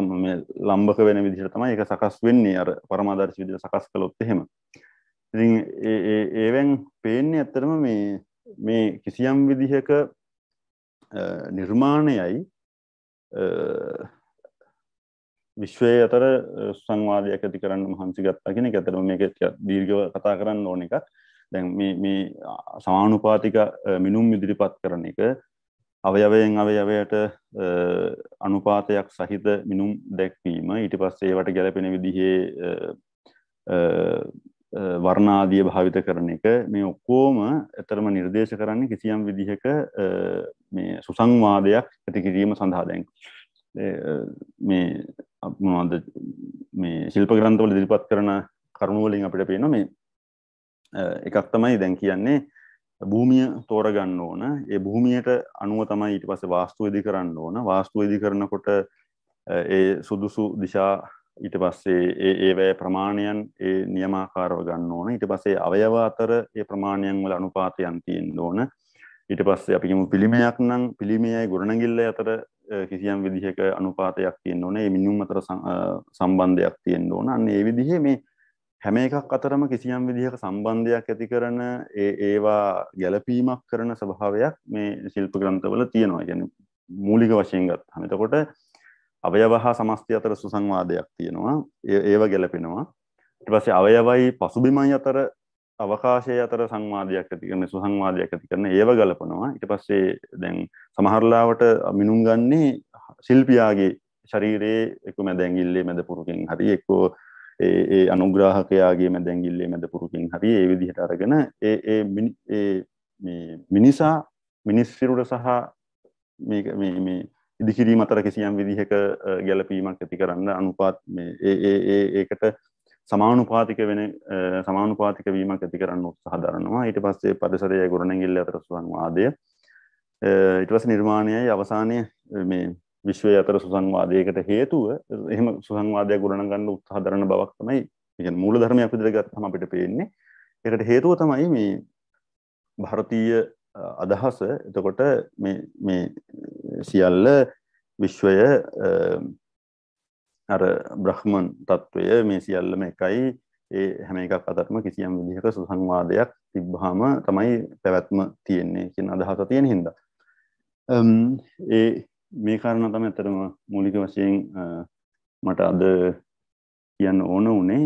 මේ ලම්බක වෙන විදිහට තමයි ඒක සකස් වෙන්නේ අර පරමාදර්ශී විදිහට සකස් කළොත් එහෙම. ඉතින් ඒවෙන් පේන්නේ ඇත්තටම මේ කිසියම් විදිහක නිර්මාණයයි විශ්වයේ අතර සංවාදයක් ඇති කරන්න මහන්සි ගත්තා කියන එක ඇත්තටම මේක දීර්ඝව කතා කරන්න ඕන එකක්. දැන් මේ සමානුපාතික මිනුම් ඉදිරිපත් කරන එක අවයවයෙන් අවයවයට අනුපාතයක් සහිත මිනුම් දැක්වීම ඊට පස්සේ ඒවට ගැලපෙන විදිහේ වර්ණාදිය භාවිත කරන එක මේ ඔක්කොම ඇත්තටම නිර්දේශ කරන්නේ කිසියම් විදිහක මේ සුසංවාදයක් ඇති කිරීම සඳහා. දැන් මේ මොනවද මේ ශිල්ප ග්‍රන්ථවල ඉදිරිපත් කරන කරුණු වලින් අපිට පේනවා මේ එකක් තමයි දැන් කියන්නේ භූමිය තෝරගන්න ඕන. ඒ භූමියට අනුව තමයි ඊට පස්සේ වාස්තු ඉදි කරන්න ඕන. වාස්තු ඉදි කරනකොට ඒ සුදුසු දිශා ඊට පස්සේ ඒවැය ප්‍රමාණයන් ඒ නියමාකාරව ගන්න ඕන. ඊට පස්සේ අවයව අතර ඒ ප්‍රමාණයන් වල අනුපාතයන් තියෙන්න ඕන. ඊට පස්සේ අපි කියමු පිළිමයක් නම් පිළිමයයි ගොඩනැගිල්ල අතර කිසියම් විදිහක අනුපාතයක් තියෙන්න ඕන. ඒ මිනුම් අතර සම්බන්ධයක් තියෙන්න ඕන. අන්න ඒ විදිහේ මේ හැම එකක් අතරම කිසියම් විදිහක සම්බන්ධයක් ඇති කරන ඒවා ගැළපීමක් කරන ස්වභාවයක් මේ ශිල්ප ග්‍රන්ථවල තියෙනවා. කියන්නේ මූලික වශයෙන් ගත්තාම. එතකොට අවයව හා සමස්තය අතර සුසංවාදයක් තියෙනවා. ඒව ගැළපෙනවා. ඊට පස්සේ අවයවයි පසුබිමයි අතර අවකාශය අතර සංවාදයක් ඇති කරන සුසංවාදයක් ඇති කරන ඒව ගලපනවා. ඊට පස්සේ දැන් සමහර ලාවට මිනුම් ගන්නේ ශිල්පියාගේ ශරීරයේ එක්ක මැද ඇඟිල්ලේ මැද පුරුකින් හරි එක්කෝ ඒ අනුග්‍රාහකයාගේ මැද ඇඟිල්ලේ මැද පුරුකින් හරි ඒ විදිහට අරගෙන මේ මිනිසා මිනිස් සිරුර සහ මේ ඉදිකිරීම අතර කිසියම් විදිහක ගැළපීමක් ඇති කරන්න අනුපාත ඒකට සමානුපාතික වෙන සමානුපාතික වීමක් ඇති කරන්න උත්සාහ දරනවා. ඊට පස්සේ පරිසරයයි ගොඩනැගිල්ල අතර සුසංවාදය, ඊට පස්සේ නිර්මාණයයි අවසානයේ මේ විශ්වය අතර සුසංවාදයකට හේතුව එහෙම සුසංවාදයක් ගොඩනගන්න උත්සාහ දරන බවක් තමයි කියන්නේ මූල ධර්මයක් විදිහට ගත්තම අපිට පේන්නේ. ඒකට හේතුව තමයි මේ ಭಾರತೀಯ අදහස. එතකොට මේ සියල්ල විශ්වය අර බ්‍රහ්මන් තත්වය මේ සියල්ලම එකයි. ඒ හැම එකක් අතරම කිසියම් විදිහක සුසංවාදයක් තිබ්බහම තමයි පැවැත්ම තියෙන්නේ කියන අදහස තියෙන හින්දා මේ කාරණා තමයි අතරම මූලික වශයෙන් මට අද කියන්න ඕන උනේ.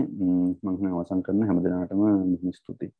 මම අවසන් කරන හැමදෙනාටම ස්තුතියි.